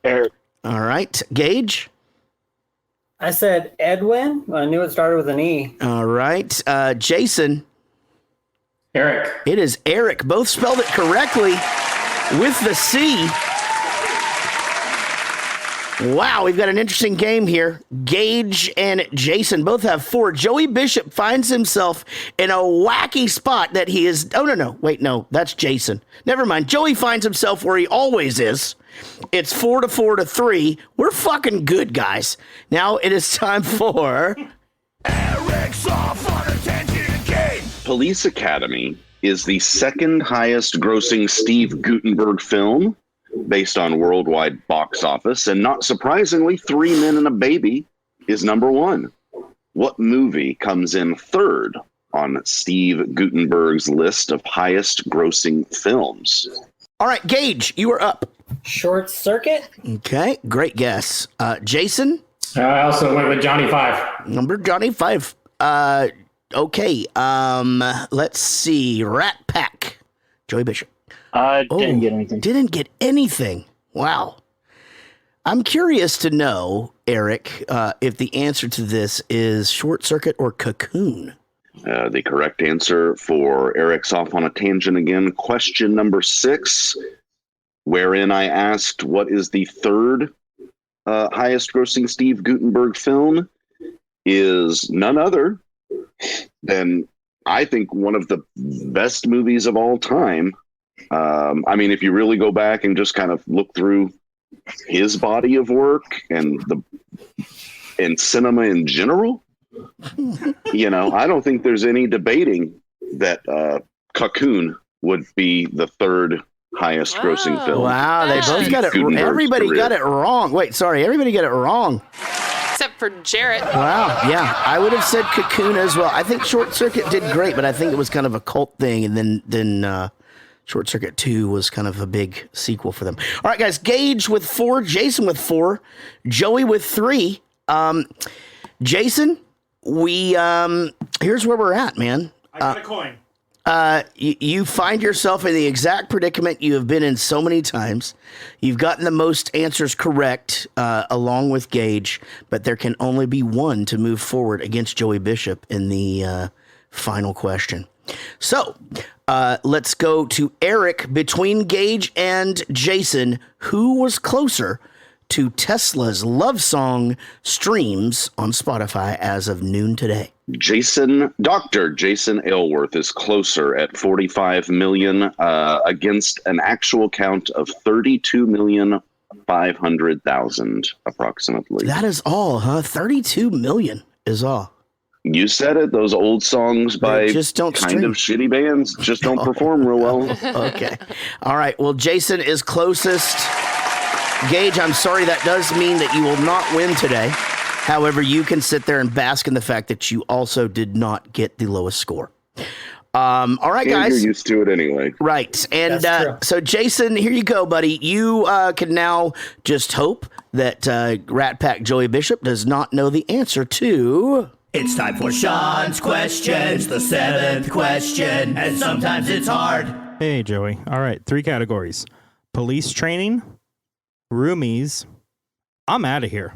Eric. All right. Gage? I said Edwin. I knew it started with an E. All right. Jason. Eric. It is Eric. Both spelled it correctly with the C. Wow, we've got an interesting game here. Gage and Jason both have 4. Joey Bishop finds himself in a wacky spot that he is... Oh, no. Wait, no. That's Jason. Never mind. Joey finds himself where he always is. It's 4-4-3. We're fucking good, guys. Now it is time for... Eric's off on a tangent game. Police Academy is the second highest grossing Steve Guttenberg film based on worldwide box office, and not surprisingly, 3 Men and a Baby is number 1. What movie comes in third on Steve Guttenberg's list of highest grossing films? All right, Gage, you are up. Short Circuit? Okay, great guess. Jason? I also went with Johnny 5. Number Johnny 5. Okay, let's see. Rat Pack. Joey Bishop. I didn't get anything. Didn't get anything. Wow. I'm curious to know, Eric, if the answer to this is Short Circuit or Cocoon. The correct answer for Eric's off on a tangent again. Question number 6, wherein I asked what is the third highest grossing Steve Guttenberg film, is none other than, I think, one of the best movies of all time. I mean, if you really go back and just kind of look through his body of work and cinema in general, you know, I don't think there's any debating that Cocoon would be the third highest grossing film. Wow, they both got it. Everybody got it wrong. Wait, sorry, everybody got it wrong. Except for Jarrett. Wow, yeah, I would have said Cocoon as well. I think Short Circuit did great, but I think it was kind of a cult thing, and then Short Circuit 2 was kind of a big sequel for them. All right, guys, Gage with 4, Jason with 4, Joey with 3. Jason, here's where we're at, man. I got a coin. You find yourself in the exact predicament you have been in so many times. You've gotten the most answers correct, along with Gage, but there can only be one to move forward against Joey Bishop in the final question. So, let's go to Eric. Between Gage and Jason, who was closer to Tesla's love song streams on Spotify as of noon today? Dr. Jason Aylesworth is closer at 45 million against an actual count of 32,500,000 approximately. That is all, huh? 32 million is all. You said it. Those old songs by just don't kind of shitty bands just don't perform real well. Okay. All right. Well, Jason is closest. Gage, I'm sorry. That does mean that you will not win today. However, you can sit there and bask in the fact that you also did not get the lowest score. All right, guys. You're used to it anyway. Right. And so, Jason, here you go, buddy. You can now just hope that Rat Pack Joey Bishop does not know the answer to... It's time for Sean's questions, the 7th question, and sometimes it's hard. Hey, Joey. All right, 3 categories. Police training, roomies. I'm out of here.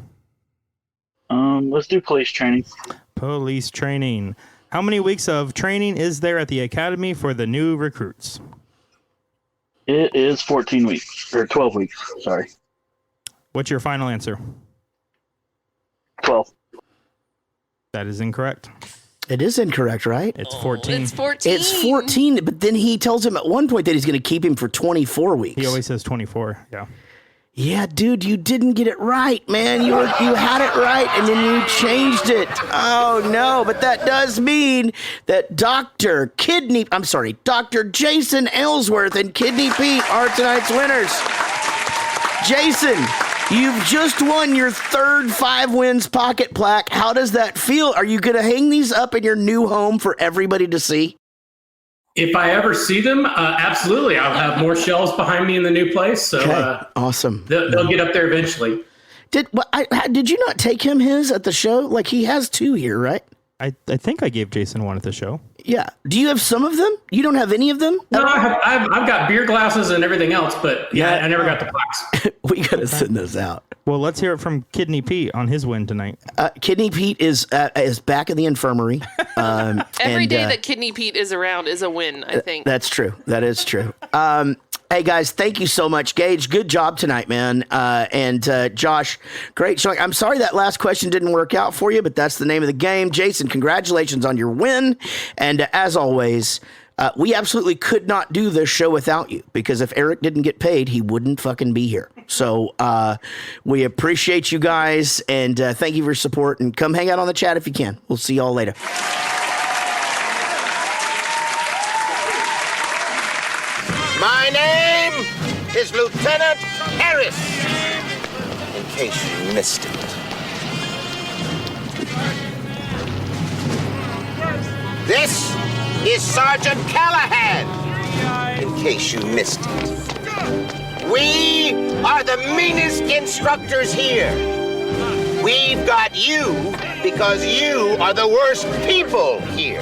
Let's do police training. Police training. How many weeks of training is there at the academy for the new recruits? It is 14 weeks, or 12 weeks, sorry. What's your final answer? 12. That is incorrect. It is incorrect, right? It's 14. It's 14. It's 14, but then he tells him at one point that he's going to keep him for 24 weeks. He always says 24, yeah. Yeah, dude, you didn't get it right, man. You had it right, and then you changed it. Oh, no, but that does mean that Dr. Jason Aylesworth and Kidney Pete are tonight's winners. Jason, you've just won your third 5 wins pocket plaque. How does that feel? Are you going to hang these up in your new home for everybody to see? If I ever see them, absolutely. I'll have more shelves behind me in the new place. So awesome. They'll get up there eventually. Did you not take him his at the show? Like, he has 2 here, right? I think I gave Jason one at the show. Yeah. Do you have some of them? You don't have any of them? No, I've got beer glasses and everything else, but yeah, I never got the plaques. We got to send those out. Well, let's hear it from Kidney Pete on his win tonight. Kidney Pete is back in the infirmary. Every day that Kidney Pete is around is a win, I think. That's true. That is true. Hey, guys, thank you so much. Gage, good job tonight, man. And Josh, great showing. I'm sorry that last question didn't work out for you, but that's the name of the game. Jason, congratulations on your win. And as always, we absolutely could not do this show without you, because if Eric didn't get paid, he wouldn't fucking be here. So we appreciate you guys, and thank you for your support. And come hang out on the chat if you can. We'll see y'all later. My name is Lieutenant Harris, in case you missed it. This is Sergeant Callahan, in case you missed it. We are the meanest instructors here. We've got you because you are the worst people here.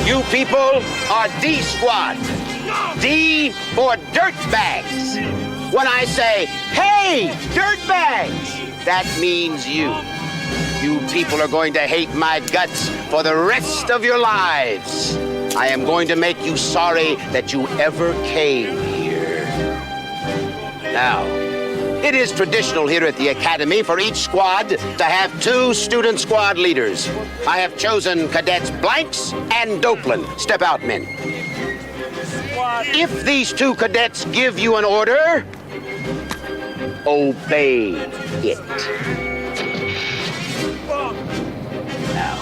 You people are D Squad. D for dirtbags. When I say, hey, dirtbags, that means you. You people are going to hate my guts for the rest of your lives. I am going to make you sorry that you ever came here. Now, it is traditional here at the Academy for each squad to have 2 student squad leaders. I have chosen Cadets Blanks and Dopeland. Step out, men. If these 2 cadets give you an order, obey it. Now,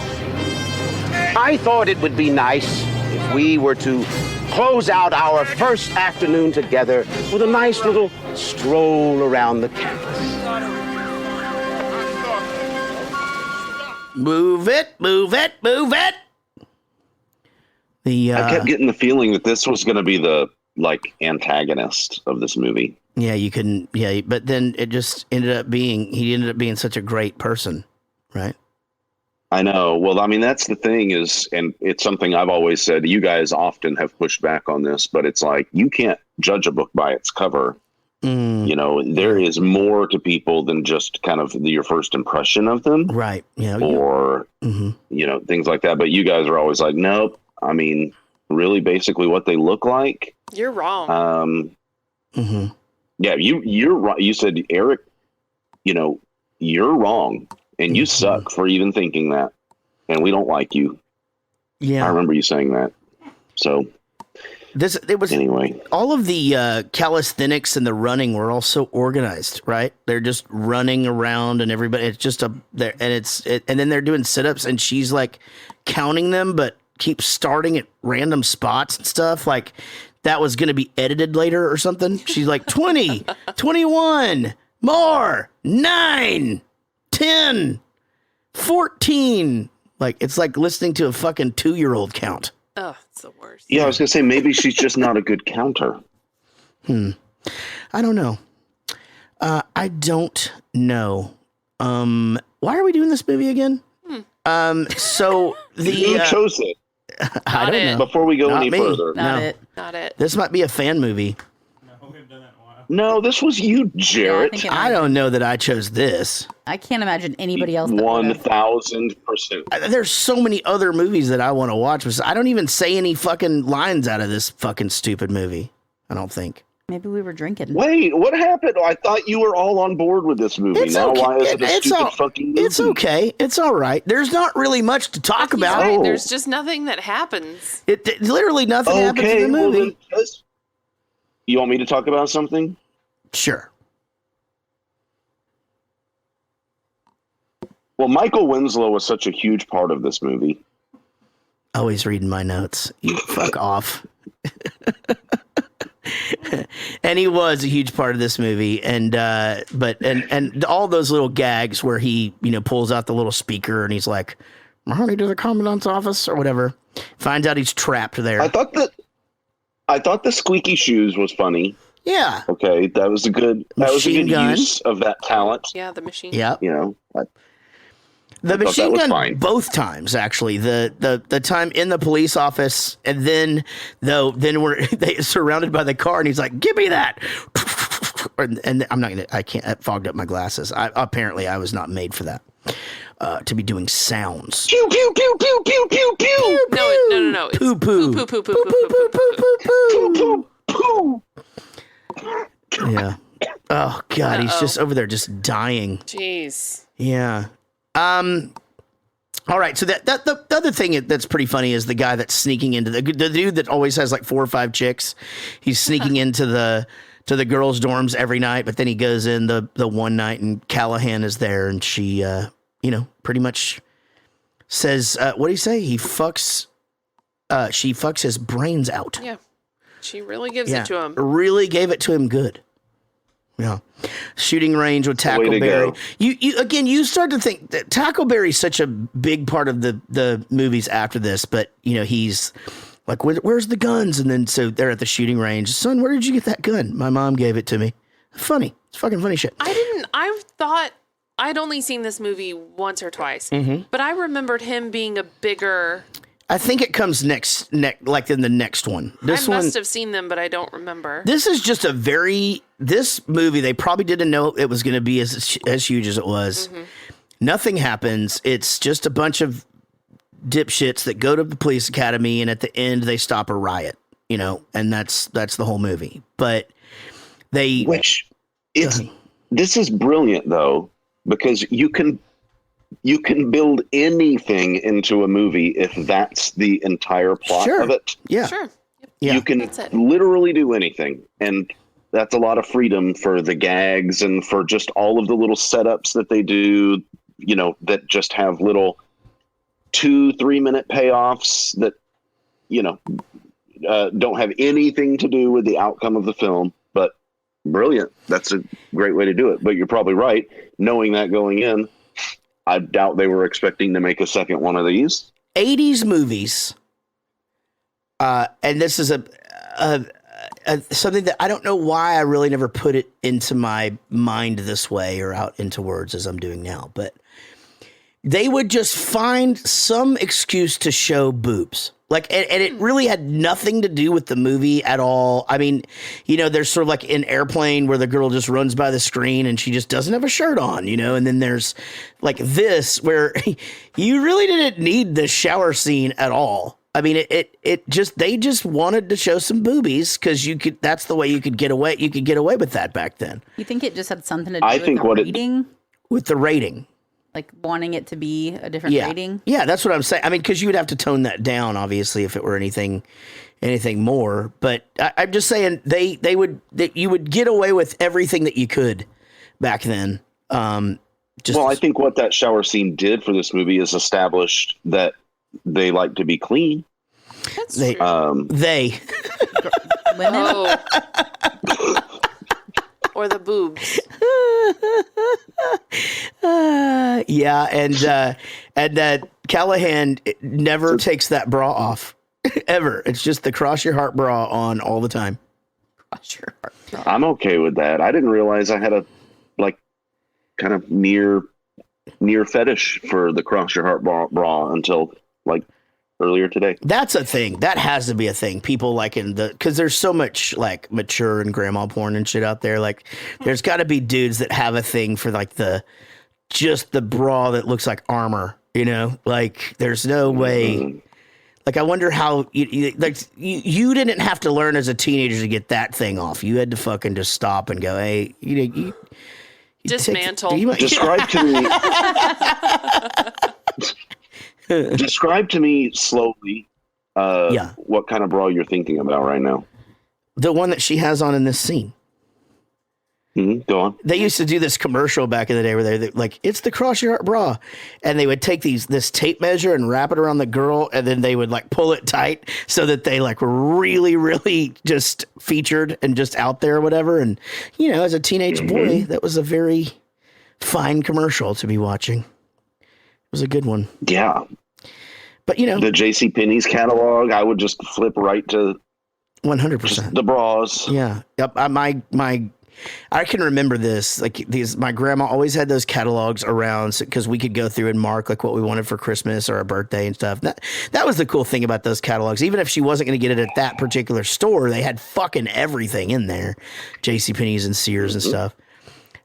I thought it would be nice if we were to close out our first afternoon together with a nice little stroll around the campus. Move it, move it, move it. I kept getting the feeling that this was going to be the antagonist of this movie. Yeah, you couldn't. Yeah, but then it just ended up being he ended up being such a great person, right? I know. Well, I mean, that's the thing is, and it's something I've always said. You guys often have pushed back on this, but it's like you can't judge a book by its cover. You know, there is more to people than just kind of your first impression of them, right? Yeah, or you know, things like that. But you guys are always like, nope. I mean, really, basically, what they look like. You're wrong. Yeah, you're right. You said, Eric, you know, you're wrong. And you suck for even thinking that. And we don't like you. Yeah. I remember you saying that. So anyway. All of the calisthenics and the running were all so organized, right? They're just running around and everybody, it's just and then they're doing sit-ups and she's like counting them, but keeps starting at random spots and stuff. Like that was going to be edited later or something. She's like 20, 21, more, 9. 10, 14. Like, it's like listening to a fucking 2-year-old count. Oh, it's the worst. Yeah, I was going to say, maybe she's just not a good counter. I don't know. I don't know. Why are we doing this movie again? So Who chose it? I don't know. Before we go Not any me. further. Not it. This might be a fan movie. No, this was you, Jarrett. I don't know that I chose this. I can't imagine anybody else. 1,000%. There's so many other movies that I want to watch. I don't even say any fucking lines out of this fucking stupid movie. I don't think. Maybe we were drinking. Wait, what happened? I thought you were all on board with this movie. It's now okay. why is it a stupid fucking movie? It's okay. It's all right. There's not really much to talk about. Right. There's just nothing that happens. It literally nothing happens in the movie. Well, you want me to talk about something? Sure. Well, Michael Winslow was such a huge part of this movie. Always reading my notes. You fuck off. And he was a huge part of this movie, and all those little gags where he, you know, pulls out the little speaker and he's like, "Mahoney to the commandant's office" or whatever. Finds out he's trapped there. I thought the squeaky shoes was funny. Yeah. Okay, that was a good Machine gun. use of that talent. Yeah, the machine. Yeah. You know. The I thought machine that was gun fine. both times, actually. The time in the police office, and then we're surrounded by the car, and he's like, "Give me that!" And I'm not gonna. I can't. I fogged up my glasses. Apparently, I was not made for that. To be doing sounds. Pew pew pew pew pew pew pew. No. It's Poo poo. Poo poo poo poo poo poo poo. Yeah. Oh God, he's just over there, just dying. Jeez. Yeah. All right. So the other thing that's pretty funny is the guy that's sneaking into the dude that always has like 4 or 5 chicks. He's sneaking into the girls' dorms every night, but then he goes in the one night and Callahan is there, and she, pretty much says, what do you say? She fucks his brains out. Yeah. She really gives it to him. Really gave it to him good. Yeah. Shooting range with Tackleberry. You start to think that Tackleberry's such a big part of the movies after this, but he's like, where's the guns? And then so they're at the shooting range. Son, where did you get that gun? My mom gave it to me. Funny. It's fucking funny shit. I thought I'd only seen this movie once or twice, but I remember him being a bigger. I think it comes next, like in the next one. I must have seen them, but I don't remember. This is just this movie, they probably didn't know it was going to be as huge as it was. Nothing happens. It's just a bunch of dipshits that go to the police academy, and at the end they stop a riot, and that's the whole movie. But this is brilliant though, because you can build anything into a movie if that's the entire plot of it. Yeah. Sure. Yeah. You can literally do anything. And that's a lot of freedom for the gags and for just all of the little setups that they do, that just have little 2-3 minute payoffs that, don't have anything to do with the outcome of the film. But brilliant. That's a great way to do it. But you're probably right. Knowing that going in, I doubt they were expecting to make a second one of these. 80s movies. And this is a something that I don't know why I really never put it into my mind this way or out into words as I'm doing now, but they would just find some excuse to show boobs. And it really had nothing to do with the movie at all. I mean, there's sort of like an Airplane where the girl just runs by the screen and she just doesn't have a shirt on, and then there's like this where you really didn't need the shower scene at all. I mean, they just wanted to show some boobies because that's the way you could get away. You could get away with that back then. You think it just had something to do with the rating? With the rating. Like wanting it to be a different rating? Yeah, that's what I'm saying. I mean, because you would have to tone that down, obviously, if it were anything more. But I'm just saying you would get away with everything that you could back then. I think what that shower scene did for this movie is established that they like to be clean. That's true. Women? Oh. Or the boobs. Yeah, and Callahan never takes that bra off ever. It's just the cross your heart bra on all the time. Cross your heart bra. I'm okay with that. I didn't realize I had a kind of near fetish for the cross your heart bra until earlier today. That's a thing. That has to be a thing. People because there's so much mature and grandma porn and shit out there. There's got to be dudes that have a thing for just the bra that looks like armor. There's no way. I wonder how you didn't have to learn as a teenager to get that thing off. You had to fucking just stop and go, hey, you dismantle. Describe to me. Describe to me slowly what kind of bra you're thinking about right now. The one that she has on in this scene. Go on. They used to do this commercial back in the day where they're like, it's the cross your heart bra. And they would take this tape measure and wrap it around the girl, and then they would pull it tight so that they were really, really just featured and just out there or whatever. And, as a teenage boy, that was a very fine commercial to be watching. It was a good one. Yeah. But, the JCPenney's catalog, I would just flip right to 100%. The bras. Yeah. Yep. My I can remember this. Like my grandma always had those catalogs around because we could go through and mark like what we wanted for Christmas or our birthday and stuff. That was the cool thing about those catalogs. Even if she wasn't going to get it at that particular store, they had fucking everything in there, JCPenney's and Sears and stuff.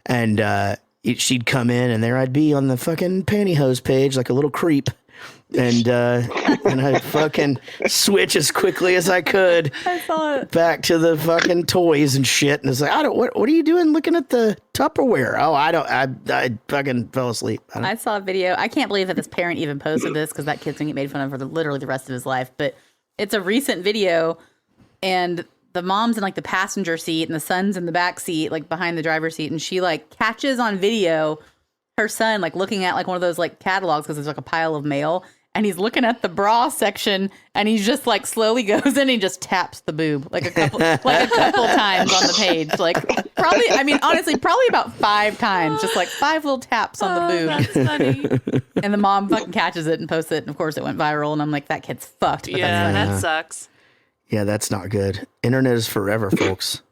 And she'd come in, and there I'd be on the fucking pantyhose page like a little creep. And I'd fucking switch as quickly as I could back to the fucking toys and shit. And it's like, what are you doing looking at the Tupperware? Oh, I fucking fell asleep. I saw a video. I can't believe that this parent even posted this because that kid's gonna get made fun of for literally the rest of his life. But it's a recent video, and the mom's in like the passenger seat and the son's in the back seat, like behind the driver's seat. And she like catches on video her son like looking at like one of those like catalogs because there's like a pile of mail. And he's looking at the bra section, and he just like slowly goes in and he just taps the boob like a couple times on the page. Like probably, I mean, honestly, probably about 5 times, just like 5 little taps on the boob. That's funny. And the mom fucking catches it and posts it, and of course it went viral. And I'm like, that kid's fucked. But Yeah, that sucks. Yeah, that's not good. Internet is forever, folks.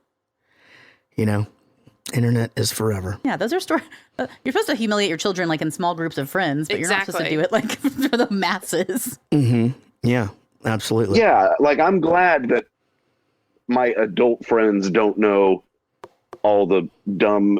You know, internet is forever. Yeah, those are stories. You're supposed to humiliate your children like in small groups of friends, but you're not supposed to do it like for the masses. Mm-hmm. Yeah, absolutely. Yeah, like I'm glad that my adult friends don't know all the dumb,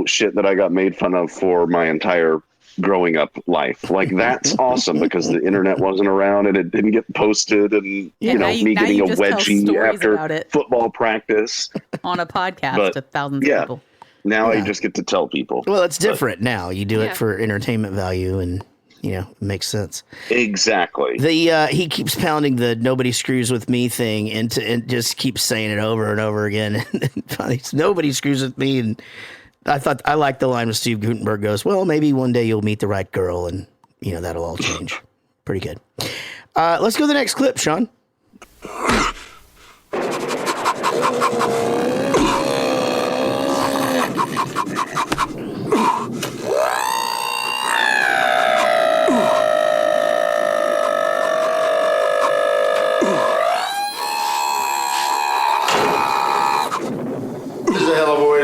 shit that I got made fun of for my entire growing up life. Like that's awesome because the internet wasn't around and it didn't get posted, and me getting a wedgie after football practice on a podcast to thousands of people. Now I just get to tell people. Well, it's different now. You do it for entertainment value, and it makes sense. Exactly. He keeps pounding the "nobody screws with me" thing and just keeps saying it over and over again. Nobody screws with me, and I like the line when Steve Gutenberg goes, "Well, maybe one day you'll meet the right girl, and that'll all change." Pretty good. Let's go to the next clip, Sean.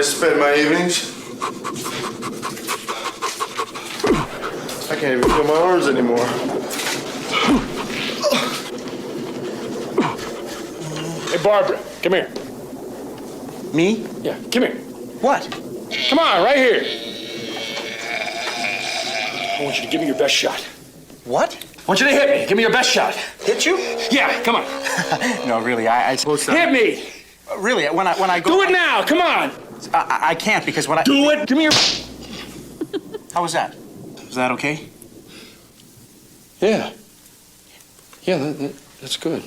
Spend my evenings. I can't even feel my arms anymore. Hey, Barbara, come here. Me? Yeah, come here. What? Come on, right here. I want you to give me your best shot. What? I want you to hit me. Give me your best shot. Hit you? Yeah, come on. No, really, I suppose so. Hit me. Really, when I go... Do it now, come on. I can't because when I... Do it. Give me your... How was that? Was that okay? Yeah. Yeah, that's good.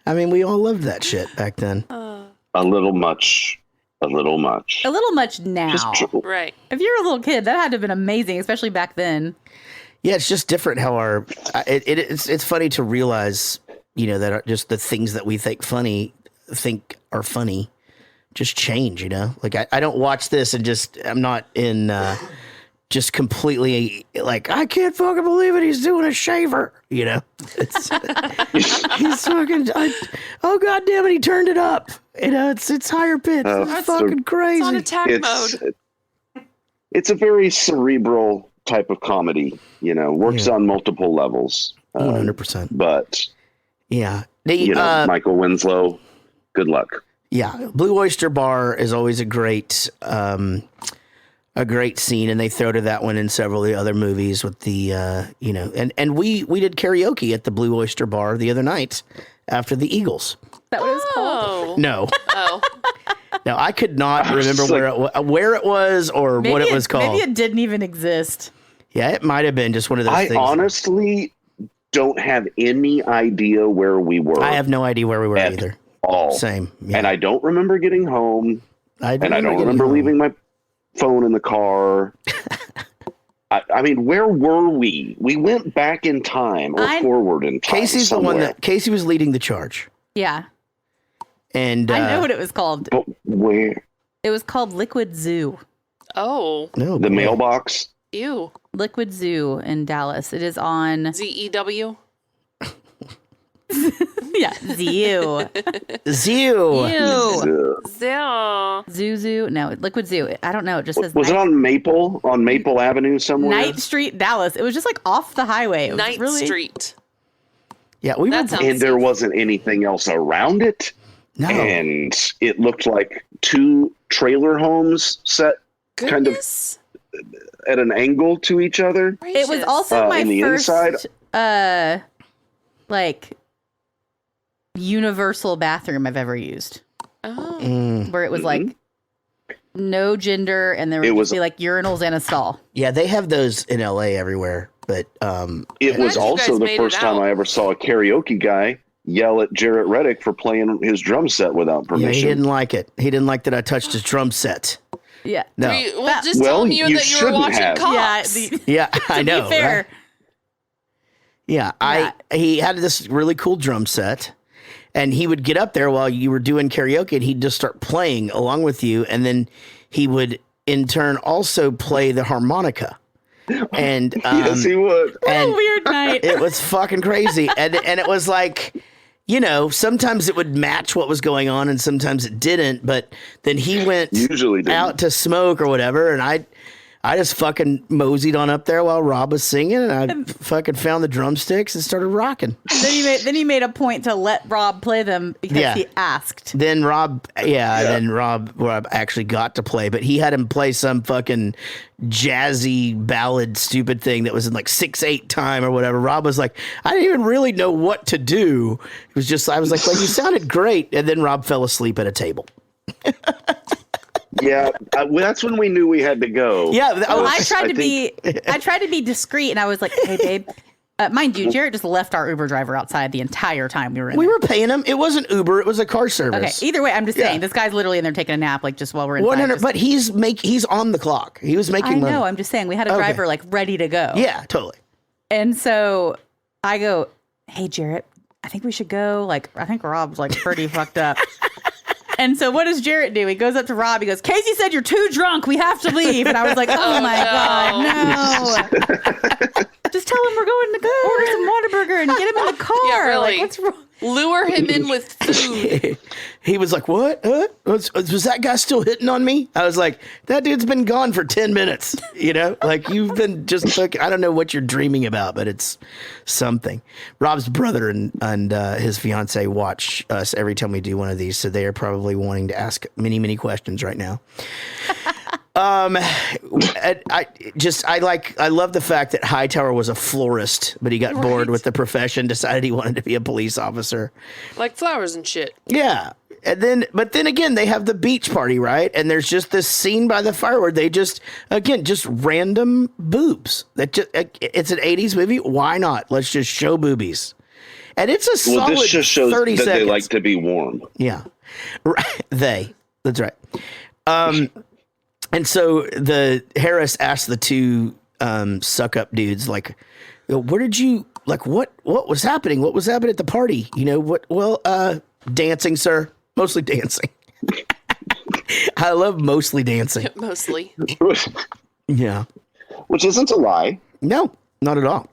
I mean, we all loved that shit back then. A little much. A little much. A little much now. Right. If you're a little kid, that had to have been amazing, especially back then. Yeah, it's just different how our it's funny to realize, that just the things that we think are funny just change, Like I don't watch this and I'm not in just completely like, I can't fucking believe it, he's doing a shaver, It's he's fucking oh god damn it, he turned it up. It's higher pitch. It's fucking crazy. It's on attack mode. It's a very cerebral type of comedy, works on multiple levels. 100%. But yeah, Michael Winslow, good luck. Yeah, Blue Oyster Bar is always a great scene, and they throw to that one in several of the other movies with the and we did karaoke at the Blue Oyster Bar the other night after the Eagles. Is that what it was called? No. Oh. No, I could not remember where it was or what it was called. Maybe it didn't even exist. Yeah, it might have been just one of those things. I honestly don't have any idea where we were. I have no idea where we were either. All. Same. Yeah. And I don't remember getting home. I don't remember leaving my phone in the car. I mean, where were we? We went back in time or forward in time. Casey's somewhere. The one that Casey was leading the charge. Yeah. And I know what it was called. But where? It was called Liquid Zoo. Oh. No. The mailbox? Ew. Liquid Zoo in Dallas. It is on ZEW? Yeah, Zoo. Zoo. No, Liquid Zoo. I don't know. It just says Was it on Maple Avenue somewhere? Night Street, Dallas. It was just like off the highway. It was Night really... Street. Yeah, we were, and there wasn't anything else around it. No. And it looked like 2 trailer homes set kind of at an angle to each other. It was also my first inside. Like universal bathroom I've ever used. Oh. Where it was like no gender and there would just be like urinals and a stall. Yeah, they have those in LA everywhere, but it was also the first time I ever saw a karaoke guy yell at Jarrett Reddick for playing his drum set without permission. Yeah, he didn't like it. He didn't like that I touched his drum set. Yeah. No. Just telling you that you were watching Cops. Yeah, I know. To be fair. Right? Yeah, he had this really cool drum set, and he would get up there while you were doing karaoke, and he'd just start playing along with you, and then he would in turn also play the harmonica. And yes, he would. What a weird night. It was fucking crazy, and it was like, you know, sometimes it would match what was going on, and sometimes it didn't. But then he went out to smoke or whatever, and I just fucking moseyed on up there while Rob was singing, and I fucking found the drumsticks and started rocking. Then he made a point to let Rob play them because he asked. Then Rob actually got to play, but he had him play some fucking jazzy ballad stupid thing that was in like 6/8 time or whatever. Rob was like, I didn't even really know what to do. It was just, I was like, well, you sounded great. And then Rob fell asleep at a table. Yeah, that's when we knew we had to go. Yeah, I tried to be discreet, and I was like, "Hey, babe, mind you, Jarrett just left our Uber driver outside the entire time we were in. We were paying him. It wasn't Uber; it was a car service. Okay. Either way, I'm just saying this guy's literally in there taking a nap, like just while we're in. 100. But he's on the clock. He was making money. I know. I'm just saying we had a driver like ready to go. Yeah, totally. And so I go, "Hey, Jarrett, I think we should go. Like, I think Rob's like pretty fucked up." And so what does Jarrett do? He goes up to Rob. He goes, Casey said you're too drunk. We have to leave. And I was like, oh my God, no. Just tell him we're going to order some Whataburger and get him in the car. Yeah, really. Like, what's wrong? Lure him in with food. He was like, what? Was that guy still hitting on me? I was like, that dude's been gone for 10 minutes. You know, like you've been just I don't know what you're dreaming about, but it's something. Rob's brother and his fiance watch us every time we do one of these. So they are probably wanting to ask many, many questions right now. I love the fact that Hightower was a florist, but he got bored with the profession, decided he wanted to be a police officer. Like flowers and shit. Yeah. But then again, they have the beach party, right? And there's just this scene by the fire where they just random boobs. It's an 80s movie. Why not? Let's just show boobies. And it's a solid 30 this just shows that seconds. they like to be warm. Yeah. Right. That's right. And so the Harris asked the two suck up dudes, like, where did you, like, what was happening? What was happening at the party? You know, what? Well, dancing, sir. Mostly dancing. I love mostly dancing. Mostly. Yeah. Which isn't a lie. No, not at all.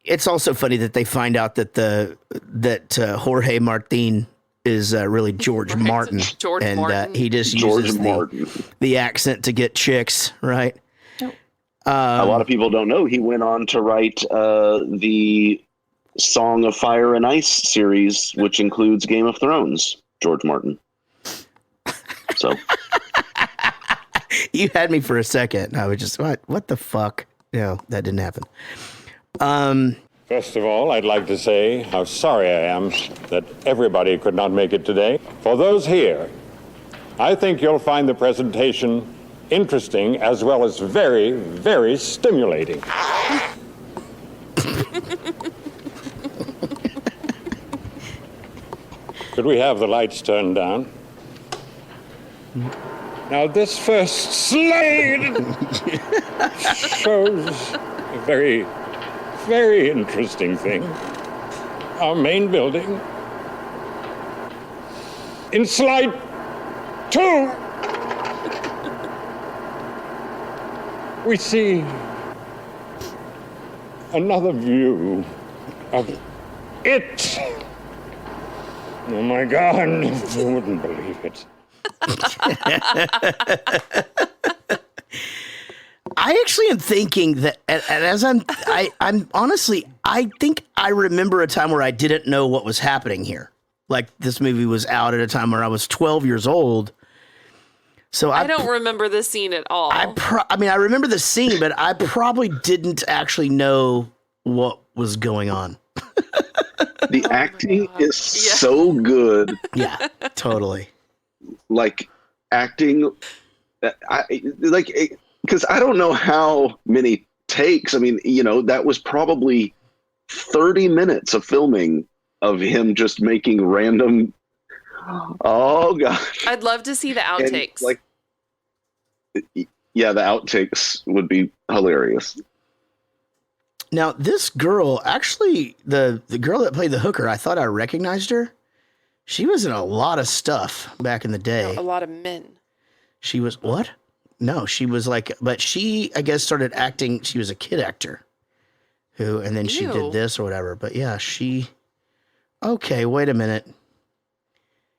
It's also funny that they find out that Jorge Martin is really George Martin. George Martin. He just uses the accent to get chicks, right? A lot of people don't know he went on to write the Song of Fire and Ice series, which includes Game of Thrones. George Martin. So you had me for a second. I was just what the fuck? No, that didn't happen. First of all, I'd like to say how sorry I am that everybody could not make it today. For those here, I think you'll find the presentation interesting as well as very, very stimulating. Could we have the lights turned down? Now, this first slide shows a very, very interesting thing. Our main building. In slide 2, we see another view of it. Oh my God, you wouldn't believe it. I actually am thinking that, and as I'm honestly, I think I remember a time where I didn't know what was happening here. Like this movie was out at a time where I was 12 years old. So I don't remember the scene at all. I mean, I remember the scene, but I probably didn't actually know what was going on. The acting is so good. Yeah, totally. Like acting, because I don't know how many takes. I mean, that was probably 30 minutes of filming of him just making random. Oh gosh! I'd love to see the outtakes. The outtakes would be hilarious. Now, this girl, actually, the girl that played the hooker, I thought I recognized her. She was in a lot of stuff back in the day. A lot of men. She was, what? No, she was but she, I guess, started acting. She was a kid actor and then she did this or whatever. But yeah, okay, wait a minute.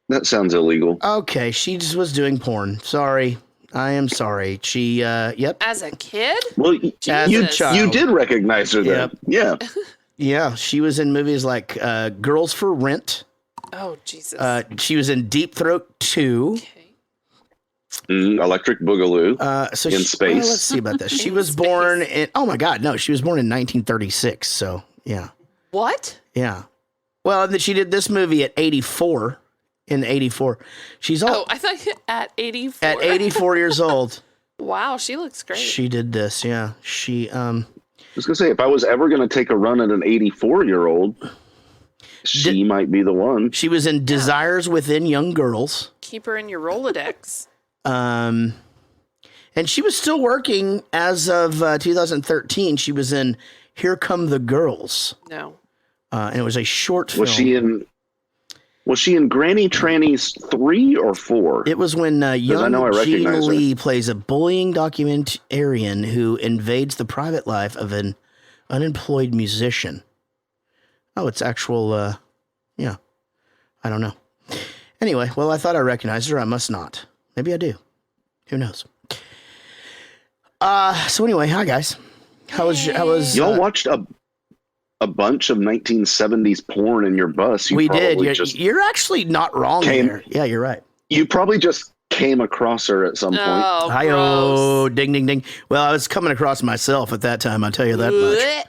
That sounds illegal. Okay, she just was doing porn. Sorry. I am sorry. She, yep. As a kid? Well, you did recognize her then. Yep. Yeah. Yeah, she was in movies like Girls for Rent. Oh, Jesus. She was in Deep Throat 2. Okay. Electric Boogaloo in space. Well, let's see about this. She was born in, oh my God, no, she was born in 1936. So, yeah. What? Yeah. Well, she did this movie at 84. In 84. She's all. Oh, I thought at 84. At 84 years old. Wow, she looks great. She did this, yeah. She I was gonna say, if I was ever gonna take a run at an 84-year-old, she might be the one. She was in Desires Within Young Girls. Keep her in your Rolodex. And she was still working as of 2013. She was in Here Come the Girls. No. And it was a short film. Was she in Granny Trannies 3 or 4? It was when young Gene Lee plays a bullying documentarian who invades the private life of an unemployed musician. Oh, it's actual, yeah. I don't know. Anyway, well, I thought I recognized her. I must not. Maybe I do. Who knows? So anyway, hi guys. How was y'all watched a bunch of 1970s porn in your bus? We did. You're actually not wrong there. Yeah, you're right. You probably just came across her at some point. Oh, hi-oh, ding, ding, ding. Well, I was coming across myself at that time. I'll tell you that much.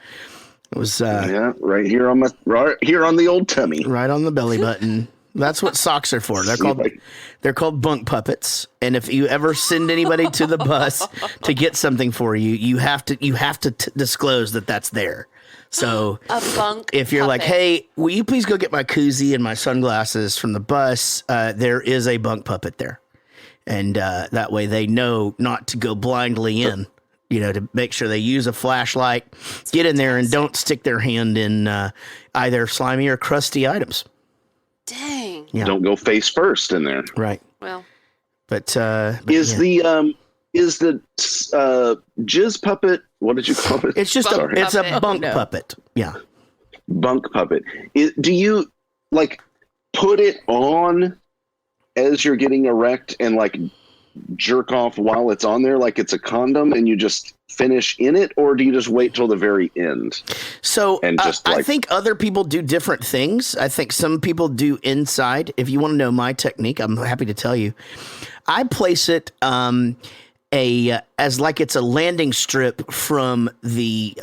It was right here on the old tummy, right on the belly button. That's what socks are for. They're called bunk puppets. And if you ever send anybody to the bus to get something for you, you have to disclose that that's there. So a bunk if you're puppet. Like, hey, will you please go get my koozie and my sunglasses from the bus? There is a bunk puppet there. And that way they know not to go blindly in, to make sure they use a flashlight, get in there and don't stick their hand in either slimy or crusty items. Dang. Yeah. Don't go face first in there. Right. Well, but is the jizz puppet, what did you call it? It's just it's a bunk puppet. Yeah. Bunk puppet. Do you put it on as you're getting erect and jerk off while it's on there like it's a condom and you just finish in it, or do you just wait till the very end? So I think other people do different things. I think some people do inside. If you want to know my technique, I'm happy to tell you. I place it as like it's a landing strip from the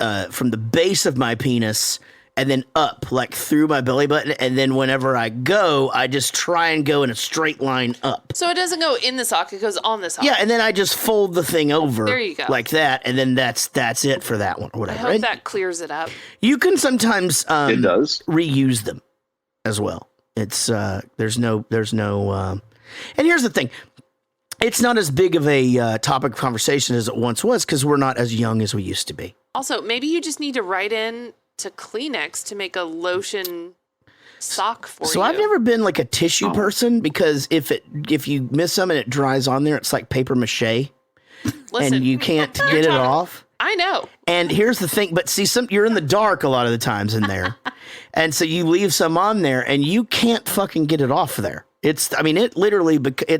base of my penis and then up through my belly button, and then whenever I go, I just try and go in a straight line up. So it doesn't go in the sock; it goes on the sock. Yeah, and then I just fold the thing over. There you go. Like that, and then that's it for that one or whatever. I hope that clears it up. You can sometimes it does reuse them as well. It's there's no and here's the thing. It's not as big of a topic of conversation as it once was because we're not as young as we used to be. Also, maybe you just need to write in to Kleenex to make a lotion sock for you. So I've never been a tissue person because if you miss some and it dries on there, it's like paper mache. Listen, and you can't get it off. I know. And here's the thing, but see, you're in the dark a lot of the times in there. And so you leave some on there and you can't fucking get it off there. It's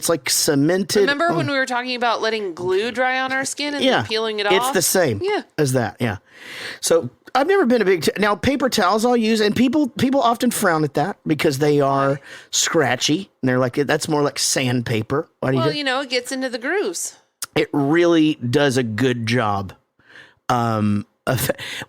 like cemented. Remember when we were talking about letting glue dry on our skin and then peeling it off? It's the same as that. Yeah. So I've never been a big, now paper towels I'll use, and people often frown at that because they are scratchy. And they're like, that's more like sandpaper. Why do you do? You know, it gets into the grooves. It really does a good job.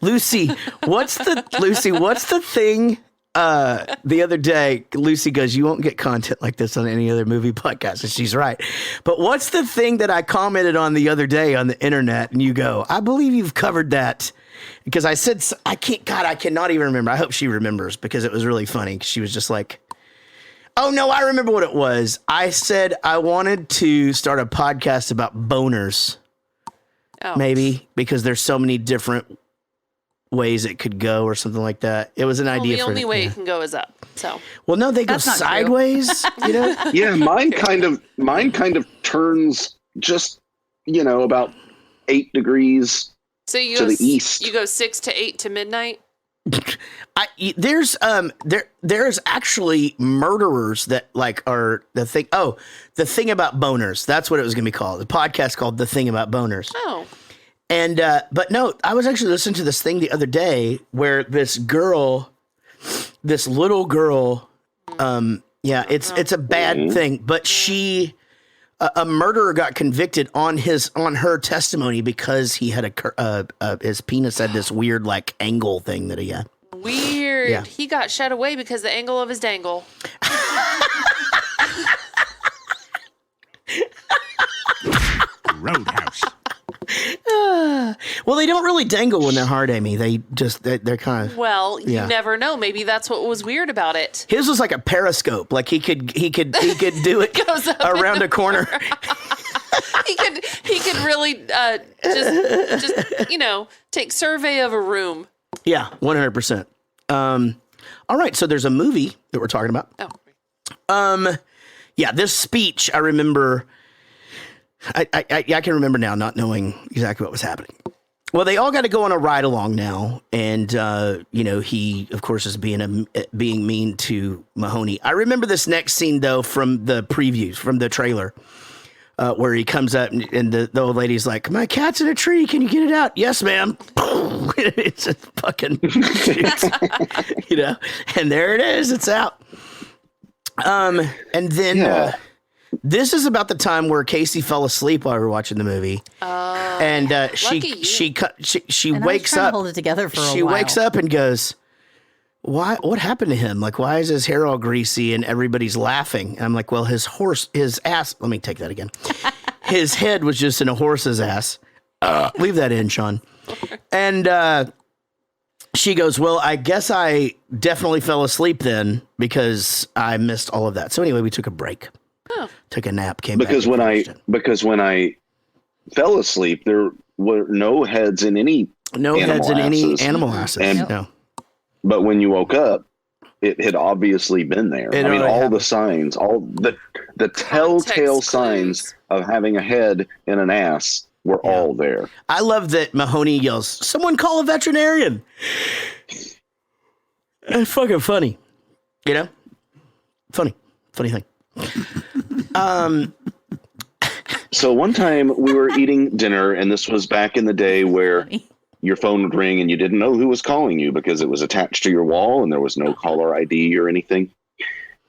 Lucy, what's the thing? The other day, Lucy goes, you won't get content like this on any other movie podcast. And she's right. But what's the thing that I commented on the other day on the internet? And you go, I believe you've covered that. Because I said, I cannot even remember. I hope she remembers because it was really funny. She was just like, oh no, I remember what it was. I said I wanted to start a podcast about boners. Oh. Maybe because there's so many different ways it could go or something like that. It was an idea. The only way it can go is up. So well, no, they go sideways. You know? Yeah, mine kind of turns just about 8 degrees so you to go, the east. You go 6 to 8 to midnight. There's actually murderers that are the thing. Oh, the thing about boners. That's what it was going to be called. The podcast called The Thing About Boners. Oh. And, but no, I was actually listening to this thing the other day where this little girl, it's a bad thing, but a murderer got convicted on her testimony because he had his penis had this weird like angle thing that he had. Weird. Yeah. He got shut away because the angle of his dangle. Roadhouse. Well, they don't really dangle when they're hard, Amy. They're kind of. Well, you never know. Maybe that's what was weird about it. His was like a periscope. Like he could do it around a corner. he could really just take survey of a room. Yeah, 100%. All right, so there's a movie that we're talking about. Oh. Yeah, this speech I remember. I can remember now, not knowing exactly what was happening. Well, they all got to go on a ride along now, and he of course is being mean to Mahoney. I remember this next scene though from the previews, from the trailer, where he comes up and the old lady's like, "My cat's in a tree. Can you get it out?" "Yes, ma'am." It's a fucking, and there it is. It's out. And then. Yeah. This is about the time where Casey fell asleep while we were watching the movie, and she wakes up. Hold it together for a while. She wakes up and goes, "Why? What happened to him? Like, why is his hair all greasy and everybody's laughing?" And I'm like, "Well, his ass." Let me take that again. His head was just in a horse's ass. Leave that in, Sean. And she goes, "Well, I guess I definitely fell asleep then because I missed all of that." So anyway, we took a break. Oh. Took a nap, came because back. Because when I fell asleep, there were no heads in any animal asses. No. But when you woke up, it had obviously been there. The signs, all the telltale signs of having a head in an ass were all there. I love that Mahoney yells, "Someone call a veterinarian." It's fucking funny. Funny thing. So one time we were eating dinner, and this was back in the day where your phone would ring and you didn't know who was calling you because it was attached to your wall and there was no caller ID or anything.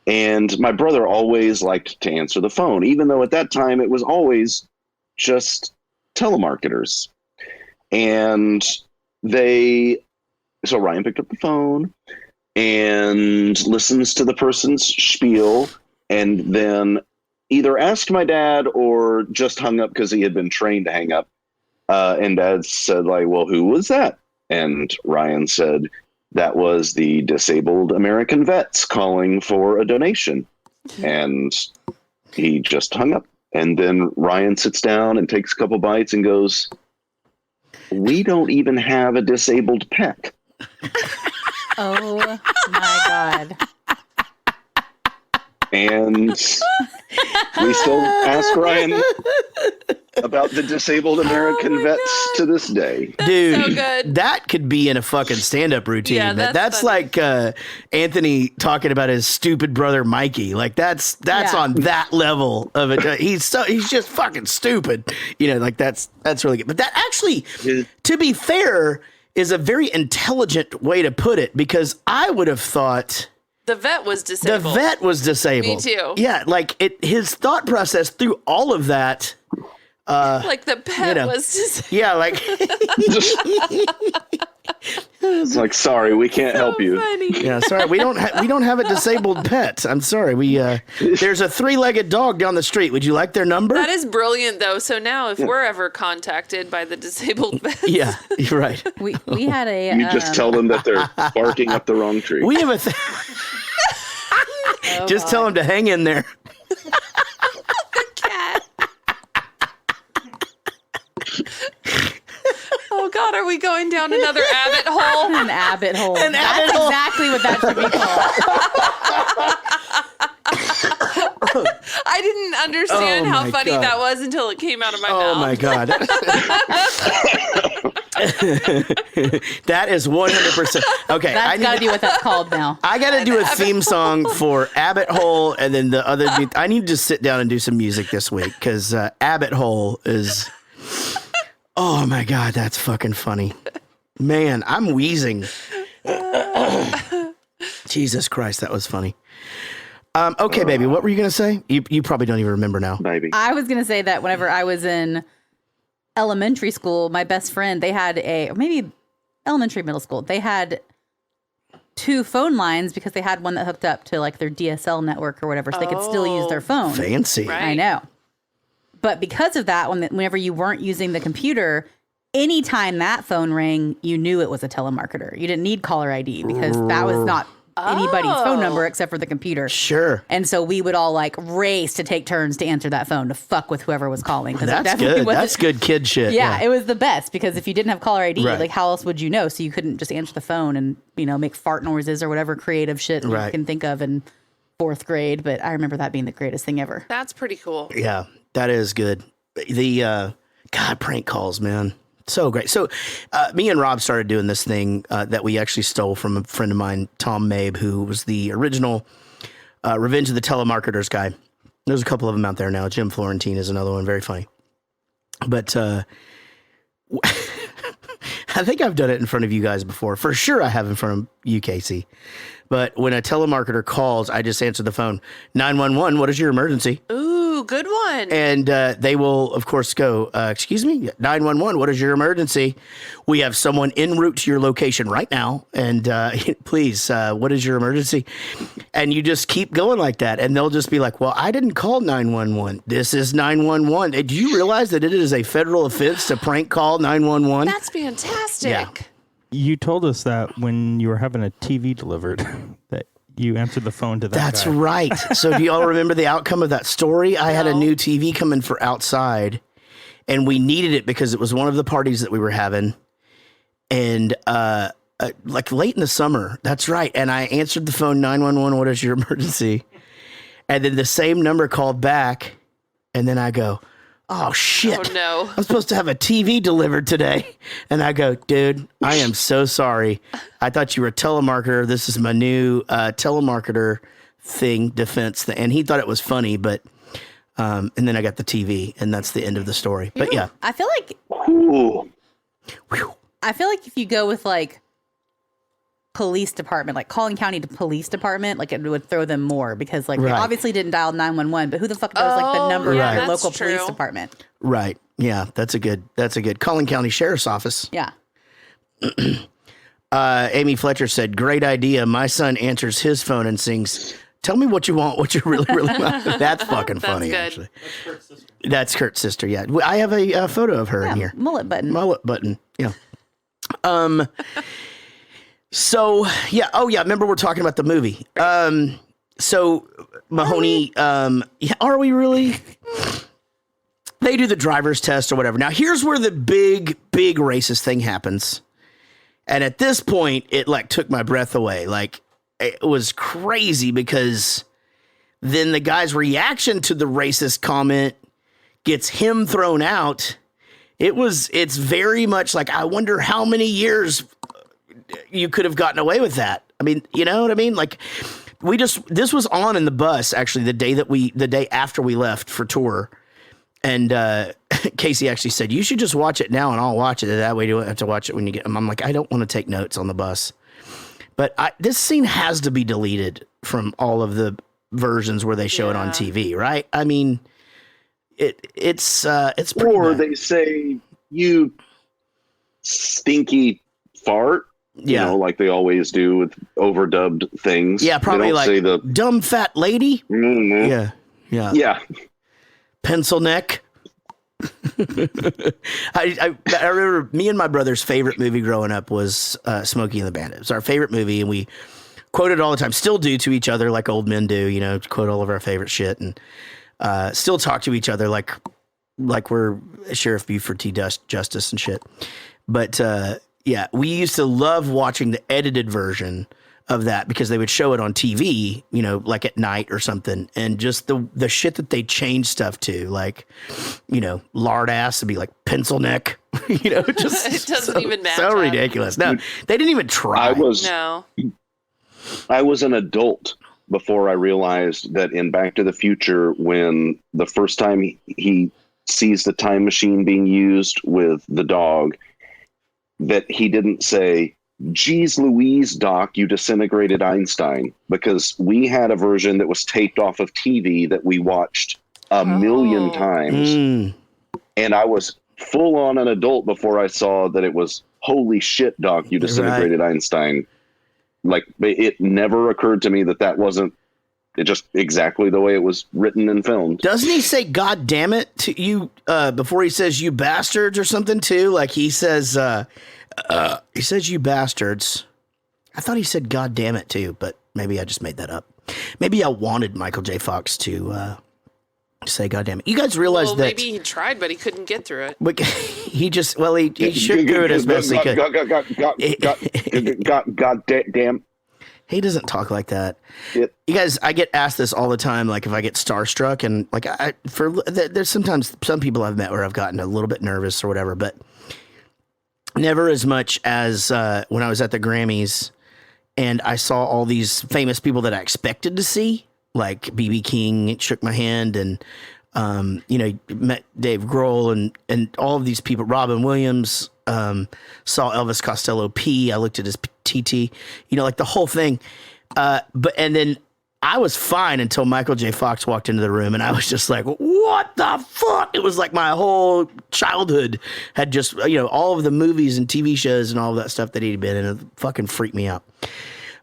And my brother always liked to answer the phone, even though at that time it was always just telemarketers. And so Ryan picked up the phone and listens to the person's spiel, and then either asked my dad or just hung up because he had been trained to hang up. And Dad said, like, "Well, who was that?" And Ryan said, "That was the disabled American vets calling for a donation." And he just hung up. And then Ryan sits down and takes a couple bites and goes, "We don't even have a disabled pet." Oh my God. And We still ask Ryan about the disabled American vets to this day. Dude, so good. That could be in a fucking stand-up routine. Yeah, that's like Anthony talking about his stupid brother Mikey. Like that's on that level of it. He's just fucking stupid. You know, like that's really good. But that actually, to be fair, is a very intelligent way to put it, because I would have thought the vet was disabled. The vet was disabled. Me too. Yeah, like his thought process through all of that. Like the pet was disabled. Yeah, like it's like, sorry, we can't help you. Funny. Yeah, sorry, we don't have a disabled pet. I'm sorry. There's a 3-legged dog down the street. Would you like their number? That is brilliant, though. So now, if we're ever contacted by the disabled vets, yeah, you're right. We had a. You just tell them that they're barking up the wrong tree. We have a. Just tell them to hang in there. The cat. Oh God, are we going down another Abbott hole? An Abbott hole. An That's Abbott hole. exactly what that should be called. I didn't understand how my funny God. that was until it came out of my mouth. Oh my God. That is 100%. Okay. That's got to be what that's called now. I got to do a theme song for Abbott Hole, and then the other. I need to sit down and do some music this week, because Abbott Hole is. Oh my God, that's fucking funny. Man, I'm wheezing. Jesus Christ, that was funny. Okay, baby, what were you going to say? You probably don't even remember now. Baby. I was going to say that whenever I was in elementary school, my best friend, they had or maybe elementary, middle school, they had 2 phone lines because they had one that hooked up to like their DSL network or whatever, so they could still use their phone. Fancy. Right. I know. But because of that, whenever you weren't using the computer, anytime that phone rang, you knew it was a telemarketer. You didn't need caller ID because that was not anybody's phone number except for the computer. Sure. And so we would all like race to take turns to answer that phone to fuck with whoever was calling. That's good. That's good kid shit. Yeah, it was the best because if you didn't have caller ID, Right. like how else would you know? So you couldn't just answer the phone and, make fart noises or whatever creative shit you can think of in 4th grade. But I remember that being the greatest thing ever. That's pretty cool. Yeah, that is good. The God, prank calls, man. So great. So me and Rob started doing this thing that we actually stole from a friend of mine, Tom Mabe, who was the original Revenge of the Telemarketers guy. There's a couple of them out there now. Jim Florentine is another one. Very funny. But I think I've done it in front of you guys before. For sure I have in front of you, Casey. But when a telemarketer calls, I just answer the phone. 911, what is your emergency? Ooh, good one. And they will, of course, go, excuse me, 911, what is your emergency? We have someone en route to your location right now. And please, what is your emergency? And you just keep going like that. And they'll just be like, well, I didn't call 911. This is 911. Do you realize that it is a federal offense to prank call 911? That's fantastic. Yeah. You told us that when you were having a TV delivered, that you answered the phone to that That's guy. right. So do y'all remember the outcome of that story? I had a new TV coming for outside, and we needed it because it was one of the parties that we were having. And like late in the summer, that's right. And I answered the phone, 911, what is your emergency? And then the same number called back, and then I go, oh shit. Oh no. I'm supposed to have a TV delivered today. And I go, dude, I am so sorry. I thought you were a telemarketer. This is my new telemarketer defense thing. And he thought it was funny, but and then I got the TV, and that's the end of the story. But yeah. I feel like if you go with like police department, like Collin County Police Department, like it would throw them more because like they Right. obviously didn't dial 911, but who the fuck knows like the number of yeah, your that's local true. police department? Right. Yeah, that's a good Collin County Sheriff's Office. Yeah. Amy Fletcher said, great idea. My son answers his phone and sings, tell me what you want, what you really, really want. That's fucking funny, good. actually. That's Kurt's sister, yeah. I have a photo of her in here. Mullet button. Mullet button, yeah. So, yeah. Oh, yeah. Remember we're talking about the movie. So, Mahoney, are we really? They do the driver's test or whatever. Now, here's where the big racist thing happens. And at this point, it like took my breath away. Like, it was crazy because then the guy's reaction to the racist comment gets him thrown out. It's very much like, I wonder how many years you could have gotten away with that. I mean, you know what I mean? Like, this was on in the bus, actually, the day after we left for tour. And Casey actually said, you should just watch it now and I'll watch it. That way you don't have to watch it when you get them. I'm like, I don't want to take notes on the bus. But this scene has to be deleted from all of the versions where they show it on TV, right? I mean, it's pretty or bad. They say, you stinky fart. You know, like they always do with overdubbed things. Yeah, probably like say the dumb fat lady. Mm-hmm. Yeah. Pencil neck. I remember me and my brother's favorite movie growing up was Smokey and the Bandit. It was our favorite movie, and we quoted it all the time. Still do to each other like old men do, you know, quote all of our favorite shit, and still talk to each other like we're Sheriff Buford T. Justice and shit. But yeah, we used to love watching the edited version of that because they would show it on TV, you know, like at night or something. And just the shit that they changed stuff to, like, you know, lard ass would be like pencil neck, you know, just it doesn't even match. So ridiculous. No, they didn't even try. I was an adult before I realized that in Back to the Future, when the first time he sees the time machine being used with the dog, that he didn't say, "Geez Louise, Doc, you disintegrated Einstein," because we had a version that was taped off of TV that we watched a million times. And I was full on an adult before I saw that it was, "Holy shit, Doc, you disintegrated Einstein." Like, it never occurred to me that wasn't just exactly the way it was written and filmed. Doesn't he say, "God damn it," to you before he says, "You bastards," or something too? Like he says, "You bastards." I thought he said, "God damn it," too, but maybe I just made that up. Maybe I wanted Michael J. Fox to say, "God damn it." You guys realize that maybe he tried, but he couldn't get through it. But he just, he should do it as best he could. God damn. He doesn't talk like that. You guys, I get asked this all the time, like if I get starstruck, and like there's sometimes some people I've met where I've gotten a little bit nervous or whatever, but never as much as when I was at the Grammys and I saw all these famous people that I expected to see, like B.B. King shook my hand, and you know, met Dave Grohl and all of these people, Robin Williams, saw Elvis Costello P. I looked at his TT, you know, like the whole thing. And then I was fine until Michael J. Fox walked into the room, and I was just like, what the fuck? It was like my whole childhood had just, you know, all of the movies and TV shows and all of that stuff that he'd been in. It fucking freaked me out.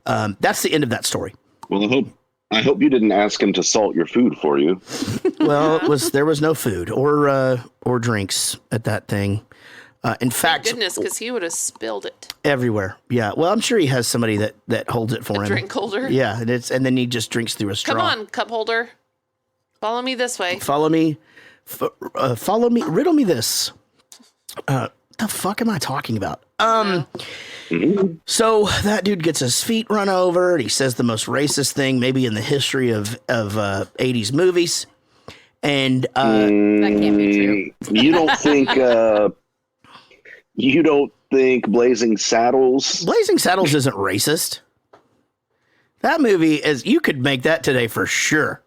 That's the end of that story. Well, I hope you didn't ask him to salt your food for you. Well, there was no food or drinks at that thing. In fact, Thank goodness, because he would have spilled it everywhere. Yeah. Well, I'm sure he has somebody that holds it for him. Drink holder. Yeah, and then he just drinks through a straw. Come on, cup holder. Follow me this way. Follow me. Follow me. Riddle me this. The fuck am I talking about? So that dude gets his feet run over, and he says the most racist thing maybe in the history of 80s movies. And that can't be true. You don't think Blazing Saddles isn't racist? That movie is, you could make that today for sure.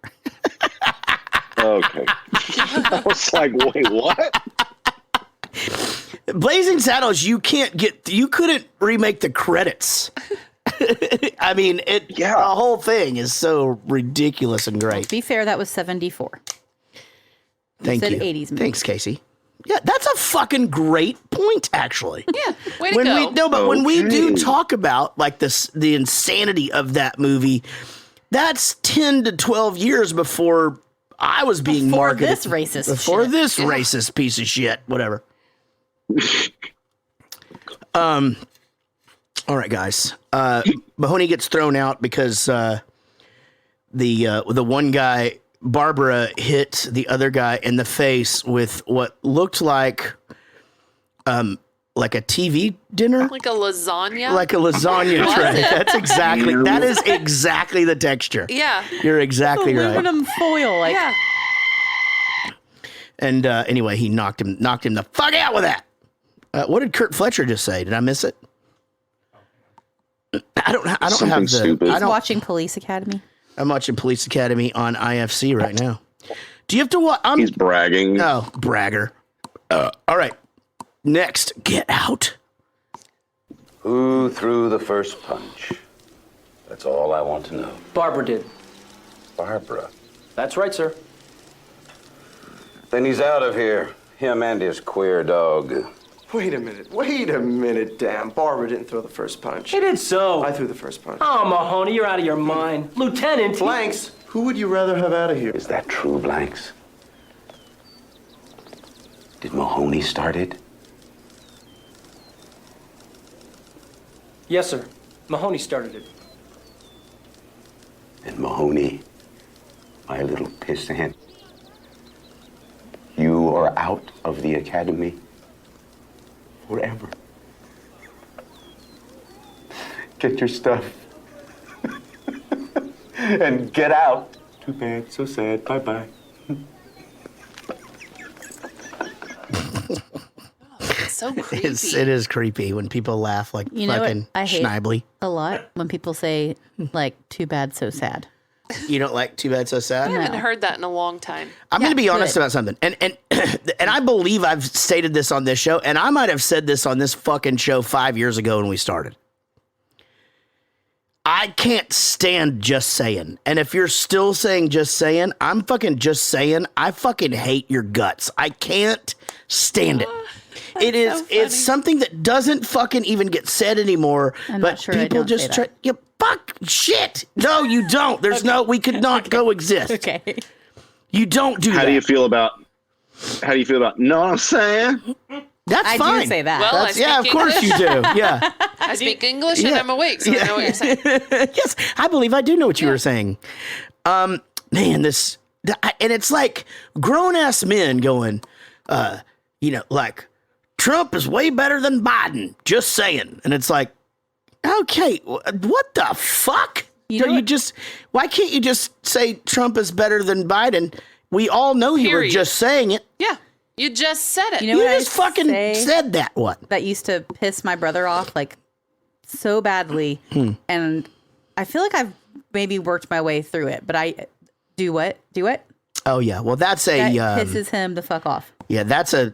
Okay. I was like, wait, what? Blazing Saddles, you couldn't remake the credits. I mean, the whole thing is so ridiculous and great. To be fair, that was 74. Thank you. 80s movie. Thanks, Casey. Yeah, that's a fucking great point, actually. Yeah, way to go. When we do talk about like the insanity of that movie, that's 10 to 12 years before I was being marketed. This racist Racist piece of shit, whatever. All right, guys. Mahoney gets thrown out because the one guy, Barbara, hit the other guy in the face with what looked like like a TV dinner, like a lasagna. like a lasagna tray. That's exactly. That is exactly the texture. Yeah, you're exactly right. Aluminum foil. Like, yeah. And anyway, he knocked him the fuck out with that. What did Kurt Fletcher just say? Did I miss it? I don't Something have the. stupid. I don't, watching Police Academy. I'm watching Police Academy on IFC right now. Do you have to watch? He's bragging. Oh, bragger. All right. Next, Get Out. Who threw the first punch? That's all I want to know. Barbara did. Barbara. That's right, sir. Then he's out of here. Him and his queer dog. Wait a minute, damn. Barbara didn't throw the first punch. He did so. I threw the first punch. Oh, Mahoney, you're out of your mind. Lieutenant. Blanks, who would you rather have out of here? Is that true, Blanks? Did Mahoney start it? Yes, sir. Mahoney started it. And Mahoney, my little pissant, you are out of the academy forever. Get your stuff and get out. Too bad, so sad. Bye-bye. So creepy. It is creepy when people laugh like You know what fucking I hate Schneibly. a lot? When people say, like, too bad, so sad. You don't like Too Bad So Sad? I haven't heard that in a long time. I'm going to be honest about something. And I believe I've stated this on this show, and I might have said this on this fucking show 5 years ago when we started. I can't stand Just Saying. And if you're still saying Just Saying, I'm fucking just saying I fucking hate your guts. I can't stand it. It's something that doesn't fucking even get said anymore. I'm but not sure I people don't just say try. that. You fuck shit. No, you don't. There's we could not coexist. Okay. You don't do that. How do you feel about? Know what I'm saying? That's I fine. do say that. Well, Yeah, of course you do. Yeah. I speak English and I'm awake, so I know what you're saying. Yes, I believe I do know what you were saying. Man, and it's like grown ass men going, like Trump is way better than Biden. Just saying, and it's like, okay, what the fuck? Why can't you just say Trump is better than Biden? We all know you were just saying it. Yeah. You just said it. You know what I just fucking said that one. That used to piss my brother off like so badly. And I feel like I've maybe worked my way through it, but I do what? Oh yeah. Well, that pisses him the fuck off. Yeah, that's a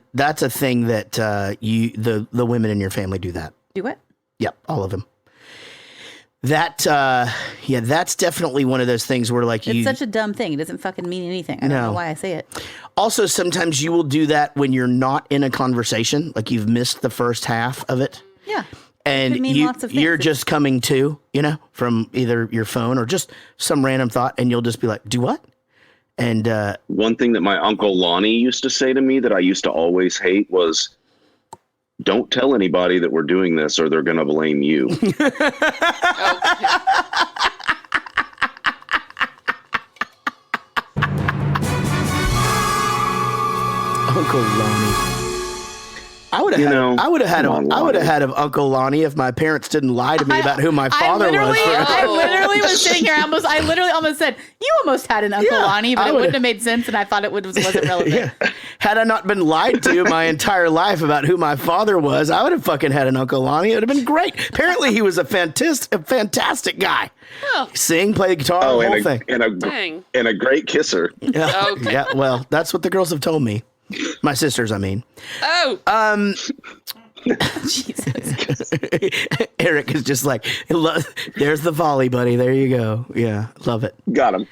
thing that the women in your family do that. Do what? Yep, all of them. That's definitely one of those things where like It's such a dumb thing. It doesn't fucking mean anything. I don't know why I say it. Also, sometimes you will do that when you're not in a conversation, like you've missed the first half of it. Yeah. And could mean lots of things. you're just coming to, from either your phone or just some random thought, and you'll just be like, do what? And one thing that my Uncle Lonnie used to say to me that I used to always hate was, don't tell anybody that we're doing this or they're going to blame you. Uncle Lonnie. I would have had of Uncle Lonnie if my parents didn't lie to me about who my father was. I literally was sitting here. I literally almost said, "You almost had an Uncle Lonnie," but it wouldn't have made sense, and I thought it wasn't relevant. Yeah. Had I not been lied to my entire life about who my father was, I would have fucking had an Uncle Lonnie. It would have been great. Apparently, he was a fantastic guy. Oh. Sing, play the guitar, the whole thing, and a great kisser. Yeah. Okay. Yeah. Well, that's what the girls have told me. My sisters, I mean. Oh. Jesus. Eric is just like, there's the volley, buddy. There you go. Yeah, love it. Got him.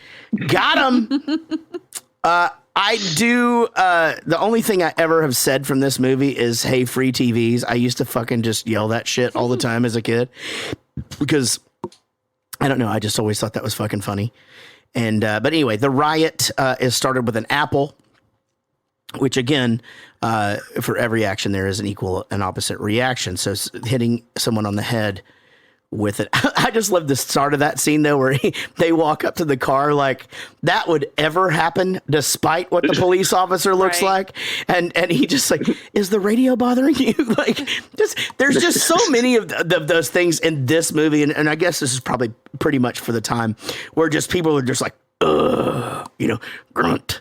I do. The only thing I ever have said from this movie is, "Hey, free TVs." I used to fucking just yell that shit all the time as a kid because I don't know. I just always thought that was fucking funny. And but anyway, the riot is started with an apple. Which again, for every action there is an equal and opposite reaction. So hitting someone on the head with it. I just love the start of that scene though, where they walk up to the car like that would ever happen, despite what the police officer looks like, and he just like, is the radio bothering you? Like, there's just so many of those things in this movie, and I guess this is probably pretty much for the time where just people are just like, grunt,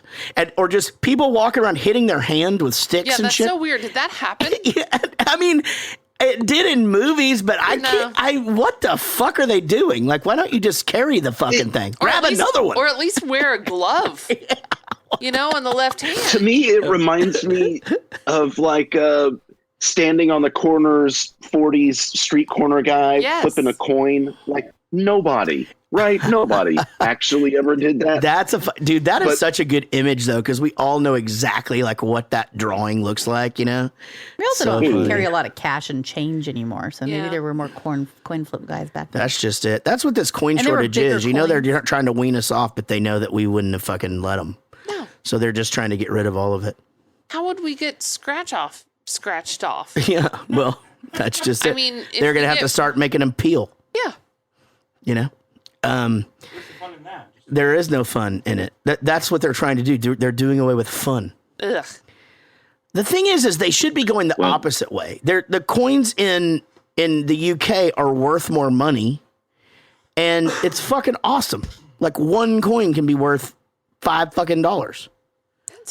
or just people walking around hitting their hand with sticks and shit. Yeah, that's so weird. Did that happen? Yeah, I mean, it did in movies, but I can't. What the fuck are they doing? Like, why don't you just carry the fucking thing? Grab another one, or at least wear a glove. On the left hand. To me, it reminds me of like standing on the corners, 40s street corner guy flipping a coin. Like nobody. Right, nobody actually ever did that. That's dude. That is such a good image, though, because we all know exactly like what that drawing looks like. We also don't carry a lot of cash and change anymore, so maybe there were more coin flip guys back then. That's just it. That's what this coin shortage is. They're not trying to wean us off, but they know that we wouldn't have fucking let them. No. So they're just trying to get rid of all of it. How would we get scratched off? Yeah, well, that's just it. I mean, they're gonna have to start making them peel. Yeah. There is no fun in it. That's what they're trying to do. They're doing away with fun. Ugh. The thing is they should be going the opposite way. The coins in the UK are worth more money, and it's fucking awesome. Like one coin can be worth $5 fucking. That's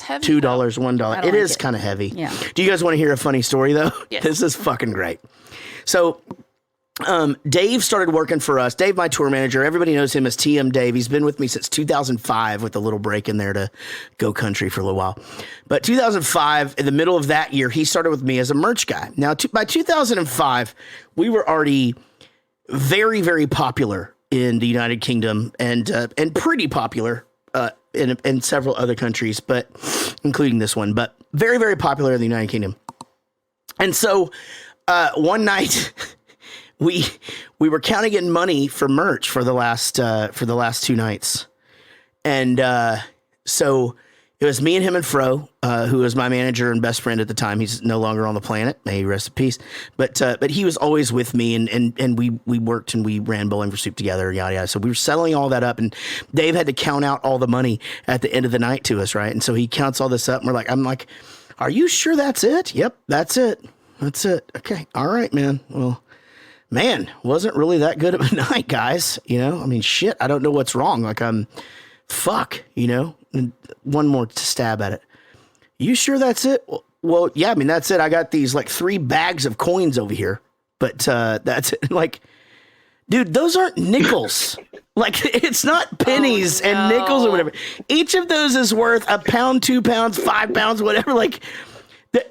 heavy. $2, $1. It is kind of heavy. Yeah. Do you guys want to hear a funny story though? Yes. This is fucking great. So. Dave started working for us. Dave, my tour manager, everybody knows him as TM Dave. He's been with me since 2005 with a little break in there to go country for a little while. But 2005, in the middle of that year, he started with me as a merch guy. Now, by 2005, we were already very, very popular in the United Kingdom and pretty popular in several other countries, but including this one, but very, very popular in the United Kingdom. And so one night... We were counting in money for merch for the last 2 nights, and so it was me and him and Fro, who was my manager and best friend at the time. He's no longer on the planet, may he rest in peace. But he was always with me, and we worked and we ran Bowling for Soup together, yada yada. So we were settling all that up, and Dave had to count out all the money at the end of the night to us, right? And so he counts all this up, and I'm like, "Are you sure that's it?" "Yep, that's it. That's it." "Okay, all right, man. Well." Man, wasn't really that good of a night, guys. I mean, shit, I don't know what's wrong. Like, fuck, And one more stab at it. "You sure that's it?" Well, yeah, I mean, that's it. I got these, 3 bags of coins over here. But that's it. Like, dude, those aren't nickels. It's not pennies and nickels or whatever. Each of those is worth £1, £2, £5, whatever.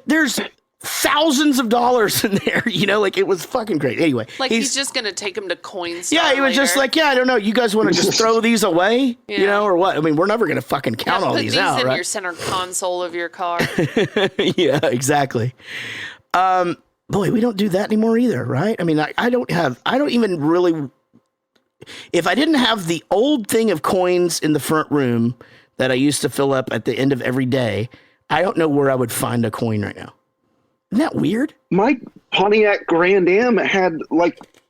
There's... thousands of dollars in there, it was fucking great. Anyway, he's just gonna take them to Coinstar. Yeah, he was just like, I don't know, you guys want to just throw these away, or what? I mean, we're never gonna fucking count all these out, in right? Your center console of your car. Yeah, exactly. Boy, we don't do that anymore either, right? I mean, I don't even really. If I didn't have the old thing of coins in the front room that I used to fill up at the end of every day, I don't know where I would find a coin right now. Isn't that weird? My Pontiac Grand Am had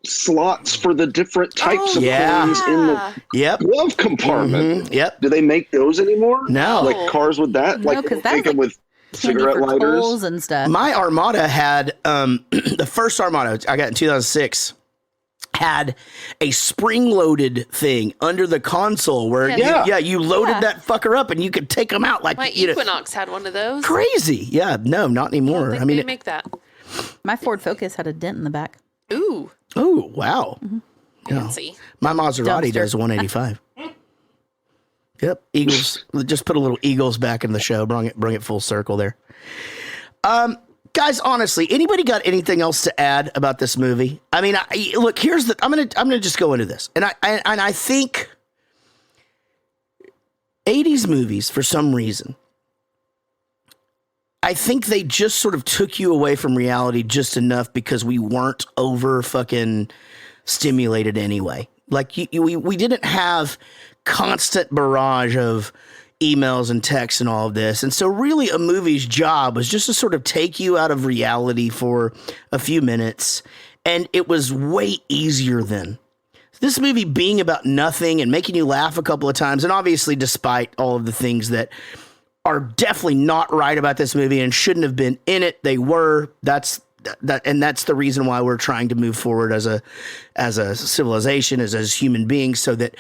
slots for the different types of coins in the glove compartment. Mm-hmm. Yep. Do they make those anymore? No. Cars with that? No, because that's with cigarette lighters and stuff. My Armada had the first Armada I got in 2006 had a spring-loaded thing under the console where you loaded that fucker up and you could take them out my Equinox had one of those. Crazy. Yeah, no, not anymore. I mean, they make that. My Ford Focus had a dent in the back. Ooh. Oh, wow. Mm-hmm. Fancy. My Maserati does 185. Yep, Eagles. Just put a little Eagles back in the show. Bring it full circle there. Guys, honestly, anybody got anything else to add about this movie? I mean, look, I'm gonna just go into this, and I think 80s movies, for some reason, I think they just sort of took you away from reality just enough because we weren't over fucking stimulated anyway. We didn't have constant barrage of emails and texts and all of this. And so really a movie's job was just to sort of take you out of reality for a few minutes And it was way easier then. This movie being about nothing and making you laugh a couple of times, and obviously despite all of the things that are definitely not right about this movie and shouldn't have been in it, they were. That's the reason why we're trying to move forward as a civilization, as human beings, so that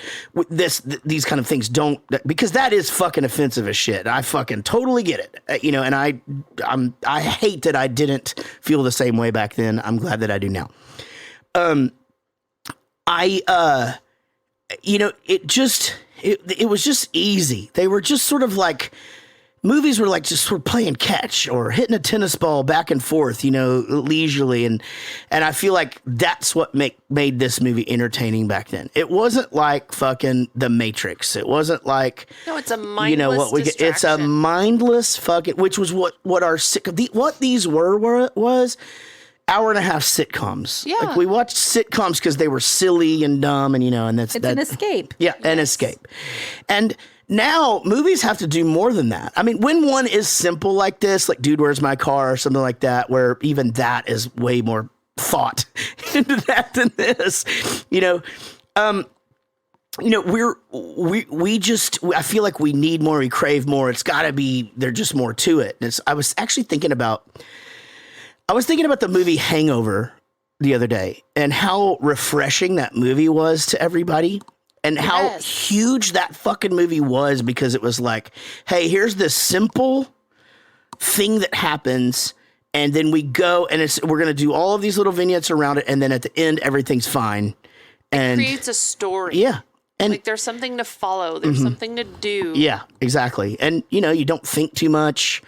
these kind of things don't, because that is fucking offensive as shit. I fucking totally get it, and I hate that I didn't feel the same way back then. I'm glad that I do now. It was just easy. They were just sort of like, movies were like just sort of playing catch or hitting a tennis ball back and forth, leisurely. And I feel like that's what made this movie entertaining back then. It wasn't like fucking The Matrix. It wasn't like, no, it's a mindless distraction. It's a mindless fucking, which was what these was hour and a half sitcoms. Yeah. Like we watched sitcoms because they were silly and dumb and, and it's an escape. Yeah. Yes. An escape. And now movies have to do more than that. I mean, when one is simple like this, like Dude, Where's My Car or something like that, where even that is way more thought into that than this, I feel like we need more, we crave more. It's gotta be, there's just more to it. I was thinking about the movie Hangover the other day and how refreshing that movie was to everybody. And how huge that fucking movie was, because it was like, hey, here's this simple thing that happens, and then we go and we're going to do all of these little vignettes around it, and then at the end, everything's fine. And it creates a story. Yeah. And like there's something to follow. There's something to do. Yeah, exactly. And, you don't think too much.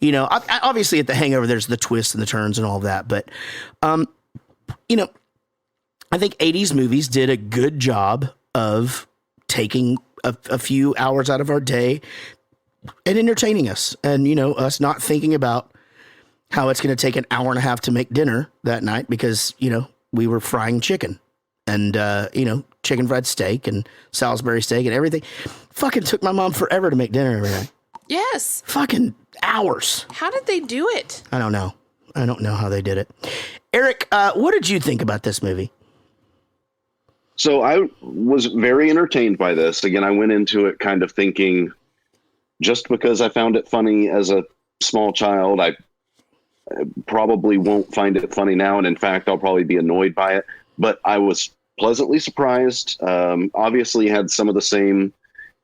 Obviously at the Hangover, there's the twists and the turns and all of that. But, I think 80s movies did a good job of taking a few hours out of our day and entertaining us, and us not thinking about how it's going to take an hour and a half to make dinner that night because we were frying chicken and chicken fried steak and Salisbury steak and everything. Fucking took my mom forever to make dinner every night. Yes. Fucking hours. How did they do it? I don't know how they did it. Eric, what did you think about this movie? So I was very entertained by this. Again, I went into it kind of thinking, just because I found it funny as a small child, I probably won't find it funny now. And in fact, I'll probably be annoyed by it. But I was pleasantly surprised. Obviously had some of the same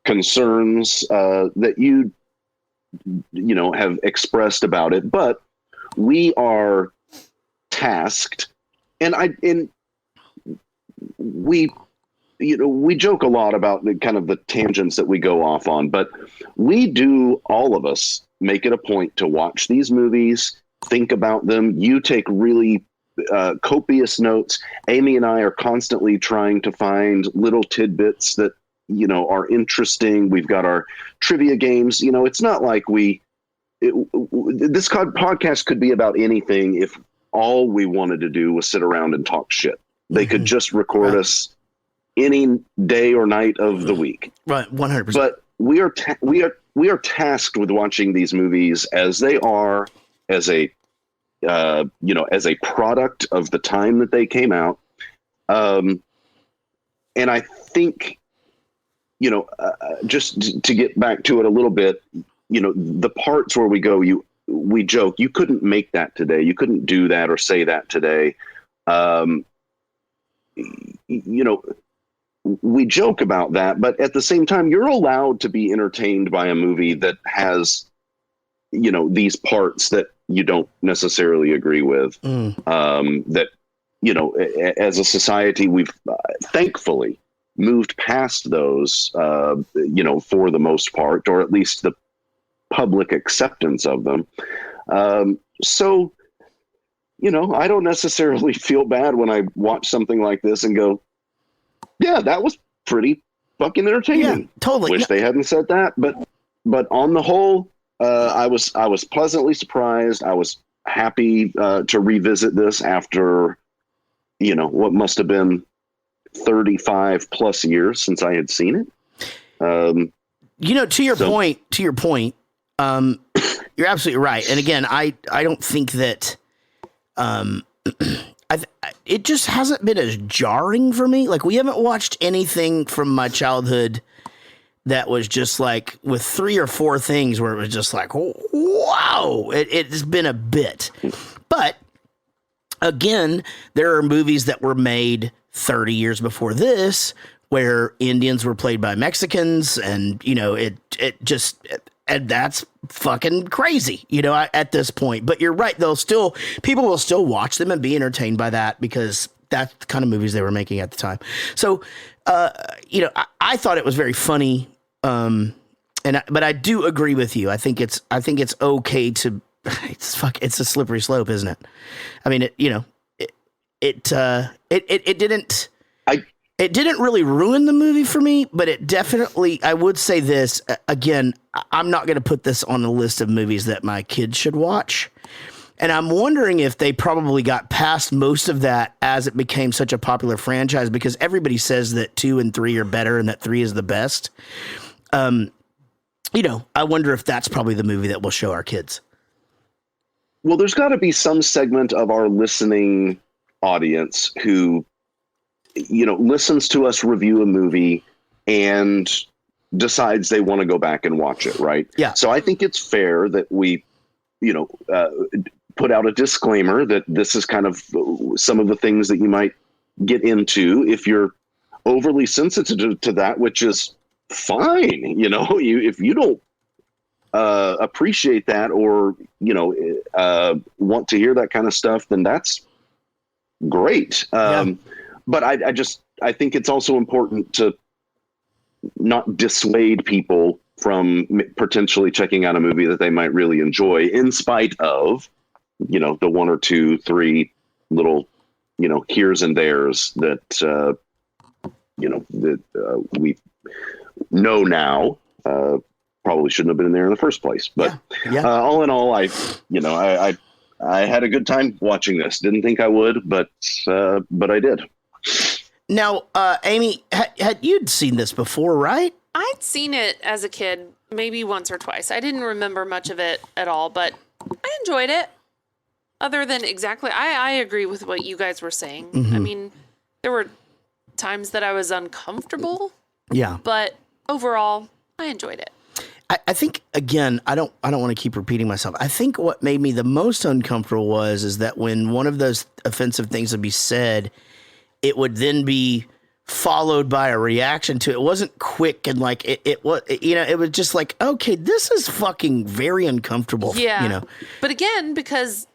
concerns that you have expressed about it. But we are tasked, and we joke a lot about the kind of the tangents that we go off on, but all of us make it a point to watch these movies, think about them. You take really copious notes. Amy and I are constantly trying to find little tidbits that, are interesting. We've got our trivia games. It's not like this podcast could be about anything if all we wanted to do was sit around and talk shit. They could just record us any day or night of the week. Right, 100%. But we are tasked with watching these movies as they are, as a product of the time that they came out. And I think, just to get back to it a little bit, the parts where we joke, you couldn't make that today. You couldn't do that or say that today. We joke about that, but at the same time, you're allowed to be entertained by a movie that has, these parts that you don't necessarily agree with. That, as a society, we've thankfully moved past those, for the most part, or at least the public acceptance of them. So, I don't necessarily feel bad when I watch something like this and go, yeah, that was pretty fucking entertaining. Yeah, totally. Wish they hadn't said that, but on the whole, I was pleasantly surprised. I was happy to revisit this after, what must have been 35 plus years since I had seen it. To your point, you're absolutely right. And again, I don't think that, it just hasn't been as jarring for me. Like, we haven't watched anything from my childhood that was just like with 3 or 4 things where it was just like, wow, it's been a bit. But again, there are movies that were made 30 years before this where Indians were played by Mexicans, and, you know, and that's fucking crazy, you know, at this point. But you're right, people will still watch them and be entertained by that because that's the kind of movies they were making at the time. So, you know, I thought it was very funny. But I do agree with you. I think it's okay to, it's a slippery slope, isn't it? I mean, it didn't really ruin the movie for me, but it definitely, I would say this again, I'm not going to put this on the list of movies that my kids should watch. And I'm wondering if they probably got past most of that as it became such a popular franchise, because everybody says that 2 and 3 are better and that 3 is the best. You know, I wonder if that's probably the movie that we'll show our kids. Well, there's got to be some segment of our listening audience who, you know, listens to us review a movie and decides they want to go back and watch it, right? Yeah. So I think it's fair that we, you know, put out a disclaimer that this is kind of some of the things that you might get into if you're overly sensitive to that, which is fine. You know, if you don't appreciate that or, you know, want to hear that kind of stuff, then that's great. But I think it's also important to not dissuade people from potentially checking out a movie that they might really enjoy, in spite of, you know, the 1 or 2, 3 little, you know, here's and there's that, you know, that we know now probably shouldn't have been in there in the first place. But all in all, I had a good time watching this. Didn't think I would, but I did. Now, Amy, had you'd seen this before, right? I'd seen it as a kid, maybe once or twice. I didn't remember much of it at all, but I enjoyed it. Other than exactly, I agree with what you guys were saying. Mm-hmm. I mean, there were times that I was uncomfortable. Yeah. But overall, I enjoyed it. I think, again, I don't want to keep repeating myself. I think what made me the most uncomfortable is that when one of those offensive things would be said, it would then be followed by a reaction to it. It wasn't quick and like it was, you know, it was just like, okay, this is fucking very uncomfortable. Yeah. You know, but again, because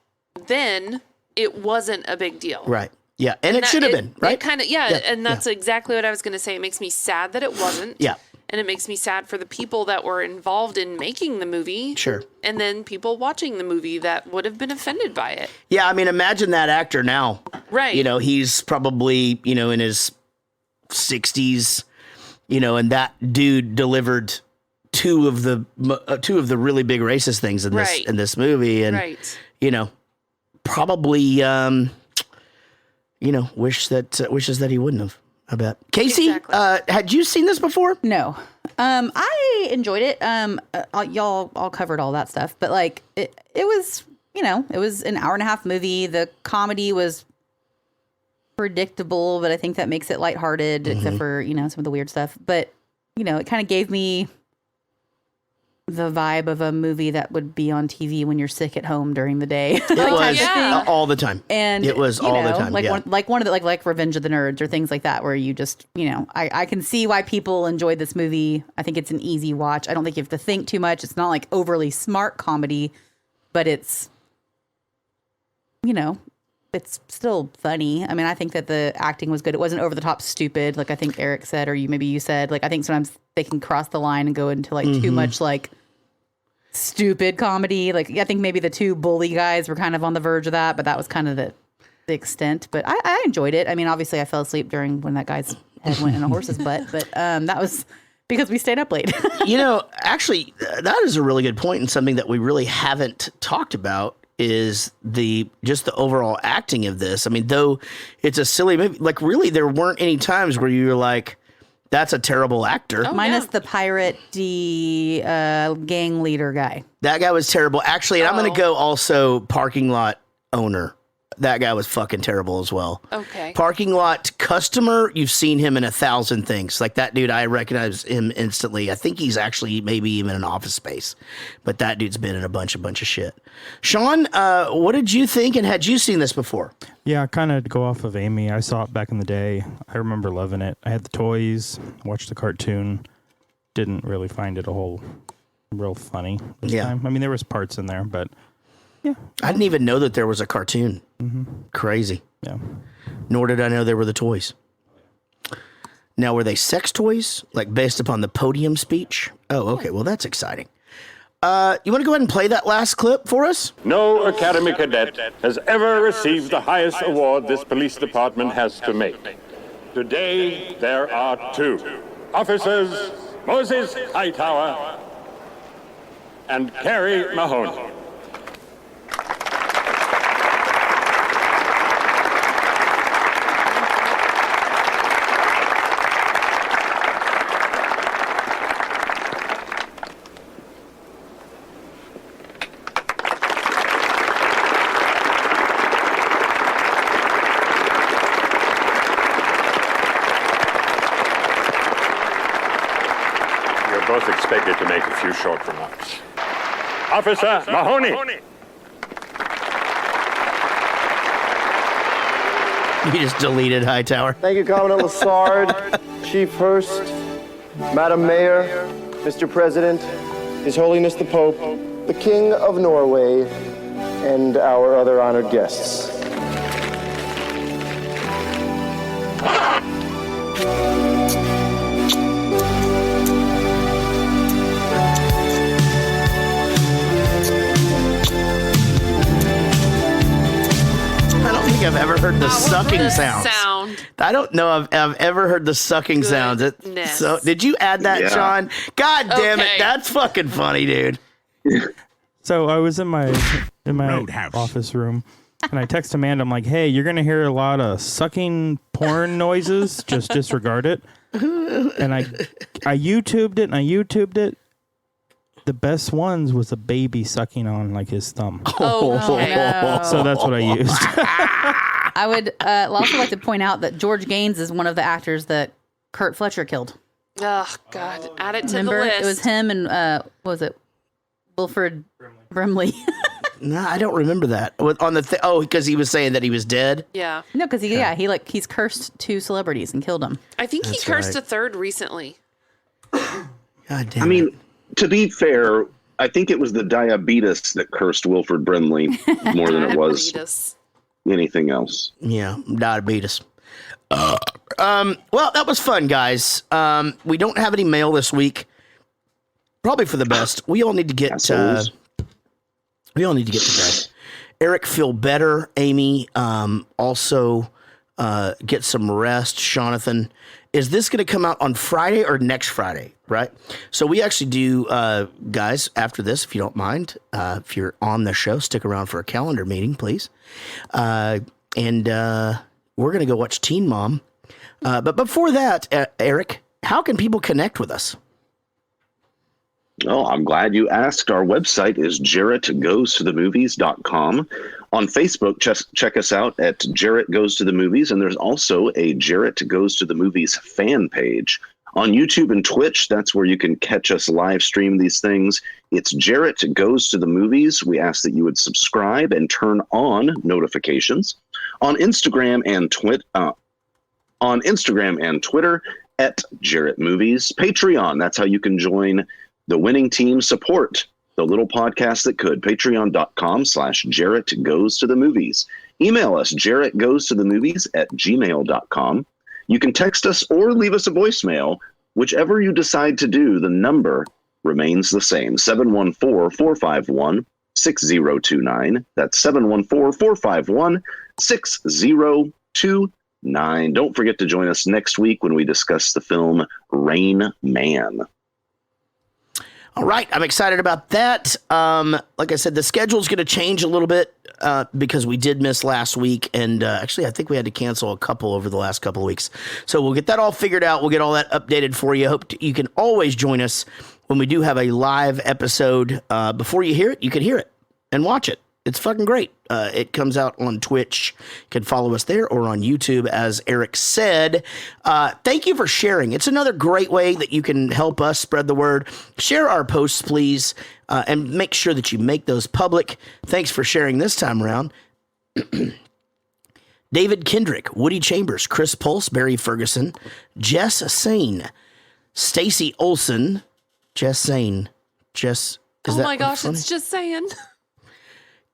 then it wasn't a big deal. right. Yeah. And it should have been, right? It kind of, and that's exactly what I was going to say. It makes me sad that it wasn't. Yeah. And it makes me sad for the people that were involved in making the movie. Sure. And then people watching the movie that would have been offended by it. Yeah. I mean, imagine that actor now. Right. You know, he's probably, you know, in his 60s, you know, and that dude delivered two of the really big racist things in this movie. And, you know, probably, you know, wishes that he wouldn't have. I bet. Casey, had you seen this before? No. I enjoyed it. Y'all all covered all that stuff, but like it was, you know, it was an 1.5-hour movie. The comedy was predictable, but I think that makes it lighthearted, except for, you know, some of the weird stuff. But, you know, it kind of gave me the vibe of a movie that would be on TV when you're sick at home during the day. It was all the time. And it was all the time. Like one of the like Revenge of the Nerds or things like that, where you just, you know, I can see why people enjoyed this movie. I think it's an easy watch. I don't think you have to think too much. It's not like overly smart comedy, but it's, you know, it's still funny. I mean, I think that the acting was good. It wasn't over the top stupid, like I think Eric said, or you said. Like, I think sometimes they can cross the line and go into like too much like stupid comedy. Like, I think maybe the 2 bully guys were kind of on the verge of that, but that was kind of the extent. But I enjoyed it. I mean, obviously I fell asleep during when that guy's head went in a horse's butt, but that was because we stayed up late. You know, actually, that is a really good point, and something that we really haven't talked about is the overall acting of this. I mean, though it's a silly movie, like really there weren't any times where you were like, that's a terrible actor. Minus the pirate gang leader guy. That guy was terrible. Actually, and I'm going to go also parking lot owner. That guy was fucking terrible as well. Okay. Parking lot customer, you've seen him in 1,000 things. Like that dude, I recognize him instantly. I think he's actually maybe even in Office Space. But that dude's been in a bunch of shit. Sean, what did you think, and had you seen this before? Yeah, kind of to go off of Amy. I saw it back in the day. I remember loving it. I had the toys, watched the cartoon. Didn't really find it real funny this time. I mean, there was parts in there, but yeah. I didn't even know that there was a cartoon. Mm-hmm. Crazy. Yeah. Nor did I know there were the toys. Now, were they sex toys? Like based upon the podium speech? Oh, okay. Well, that's exciting. You want to go ahead and play that last clip for us? No Academy cadet has ever received the highest award this police department has to make. Today, there are 2. Officers Moses Hightower and Carrie Mahoney. Both expected to make a few short remarks. Officer Mahoney. You just deleted Hightower. Thank you, Commandant Lassard, Chief Hurst, Madam Mayor, Mr. President, His Holiness the Pope, the King of Norway, and our other honored guests. I've ever heard the sucking sound. I don't know if I've ever heard the sucking sound. So, did you add that, Sean? God damn it, that's fucking funny, dude. So I was in my office room, and I text Amanda. I'm like, "Hey, you're gonna hear a lot of sucking porn noises. Just disregard it." And I YouTubed it. The best ones was a baby sucking on like his thumb. Oh, no. So that's what I used. I would also like to point out that George Gaines is one of the actors that Kurt Fletcher killed. Oh, God. Add it to Remember? the list. It was him and, what was it? Wilford Brimley. No, I don't remember that. On the because he was saying that he was dead? Yeah. No, because he's cursed 2 celebrities and killed them. I think he cursed a third recently. God damn I mean, to be fair, I think it was the diabetes that cursed Wilford Brimley more than it was anything else. Yeah, diabetes. Well, that was fun, guys. We don't have any mail this week. Probably for the best. We all need to get to bed. Eric, feel better. Amy, also get some rest. Jonathan, is this going to come out on Friday or next Friday? Right. So we actually do, guys, after this, if you don't mind, if you're on the show, stick around for a calendar meeting, please. And we're going to go watch Teen Mom. But before that, Eric, how can people connect with us? Oh, I'm glad you asked. Our website is jarrettgoestothemovies.com. On Facebook, check us out at Jarrett Goes to the Movies, and there's also a Jarrett Goes to the Movies fan page. On YouTube and Twitch, that's where you can catch us live stream these things. It's Jarrett Goes to the Movies. We ask that you would subscribe and turn on notifications. On Instagram and Twitter at Jarrett Movies. Patreon, that's how you can join the winning team. Support the little podcast that could. Patreon.com/Jarrett Goes to the Movies. Email us, jarrettgoestothemovies@gmail.com. You can text us or leave us a voicemail. Whichever you decide to do, the number remains the same, 714-451-6029. That's 714-451-6029. Don't forget to join us next week when we discuss the film Rain Man. All right, I'm excited about that. Like I said, the schedule's going to change a little bit because we did miss last week, and actually, I think we had to cancel a couple over the last couple of weeks. So we'll get that all figured out. We'll get all that updated for you. Hope you can always join us when we do have a live episode. Before you hear it, you can hear it and watch it It's fucking great. It comes out on Twitch. You can follow us there or on YouTube, as Eric said. Thank you for sharing. It's another great way that you can help us spread the word. Share our posts, please, and make sure that you make those public. Thanks for sharing this time around. David Kendrick, Woody Chambers, Chris Pulse, Barry Ferguson, Jess Sane, Stacy Olson, Jess Sane, Jess. Oh my gosh, funny? It's just saying.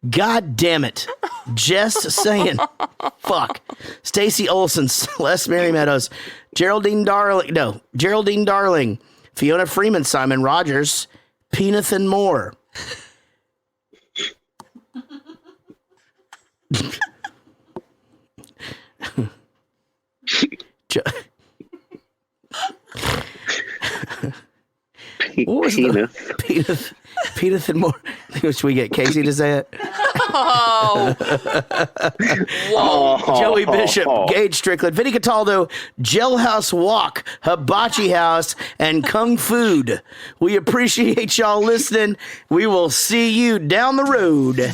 God damn it. Just saying. Fuck. Stacy Olson, Celeste Mary Meadows, Geraldine Darling, Fiona Freeman, Simon Rogers, Penathan Moore. What was Penathan Moore? Should we get Casey to say it? Oh. Whoa. Joey Bishop, Gage Stricklin, Vinny Cataldo, Jailhouse Walk, Hibachi House, and Kung Food. We appreciate y'all listening. We will see you down the road.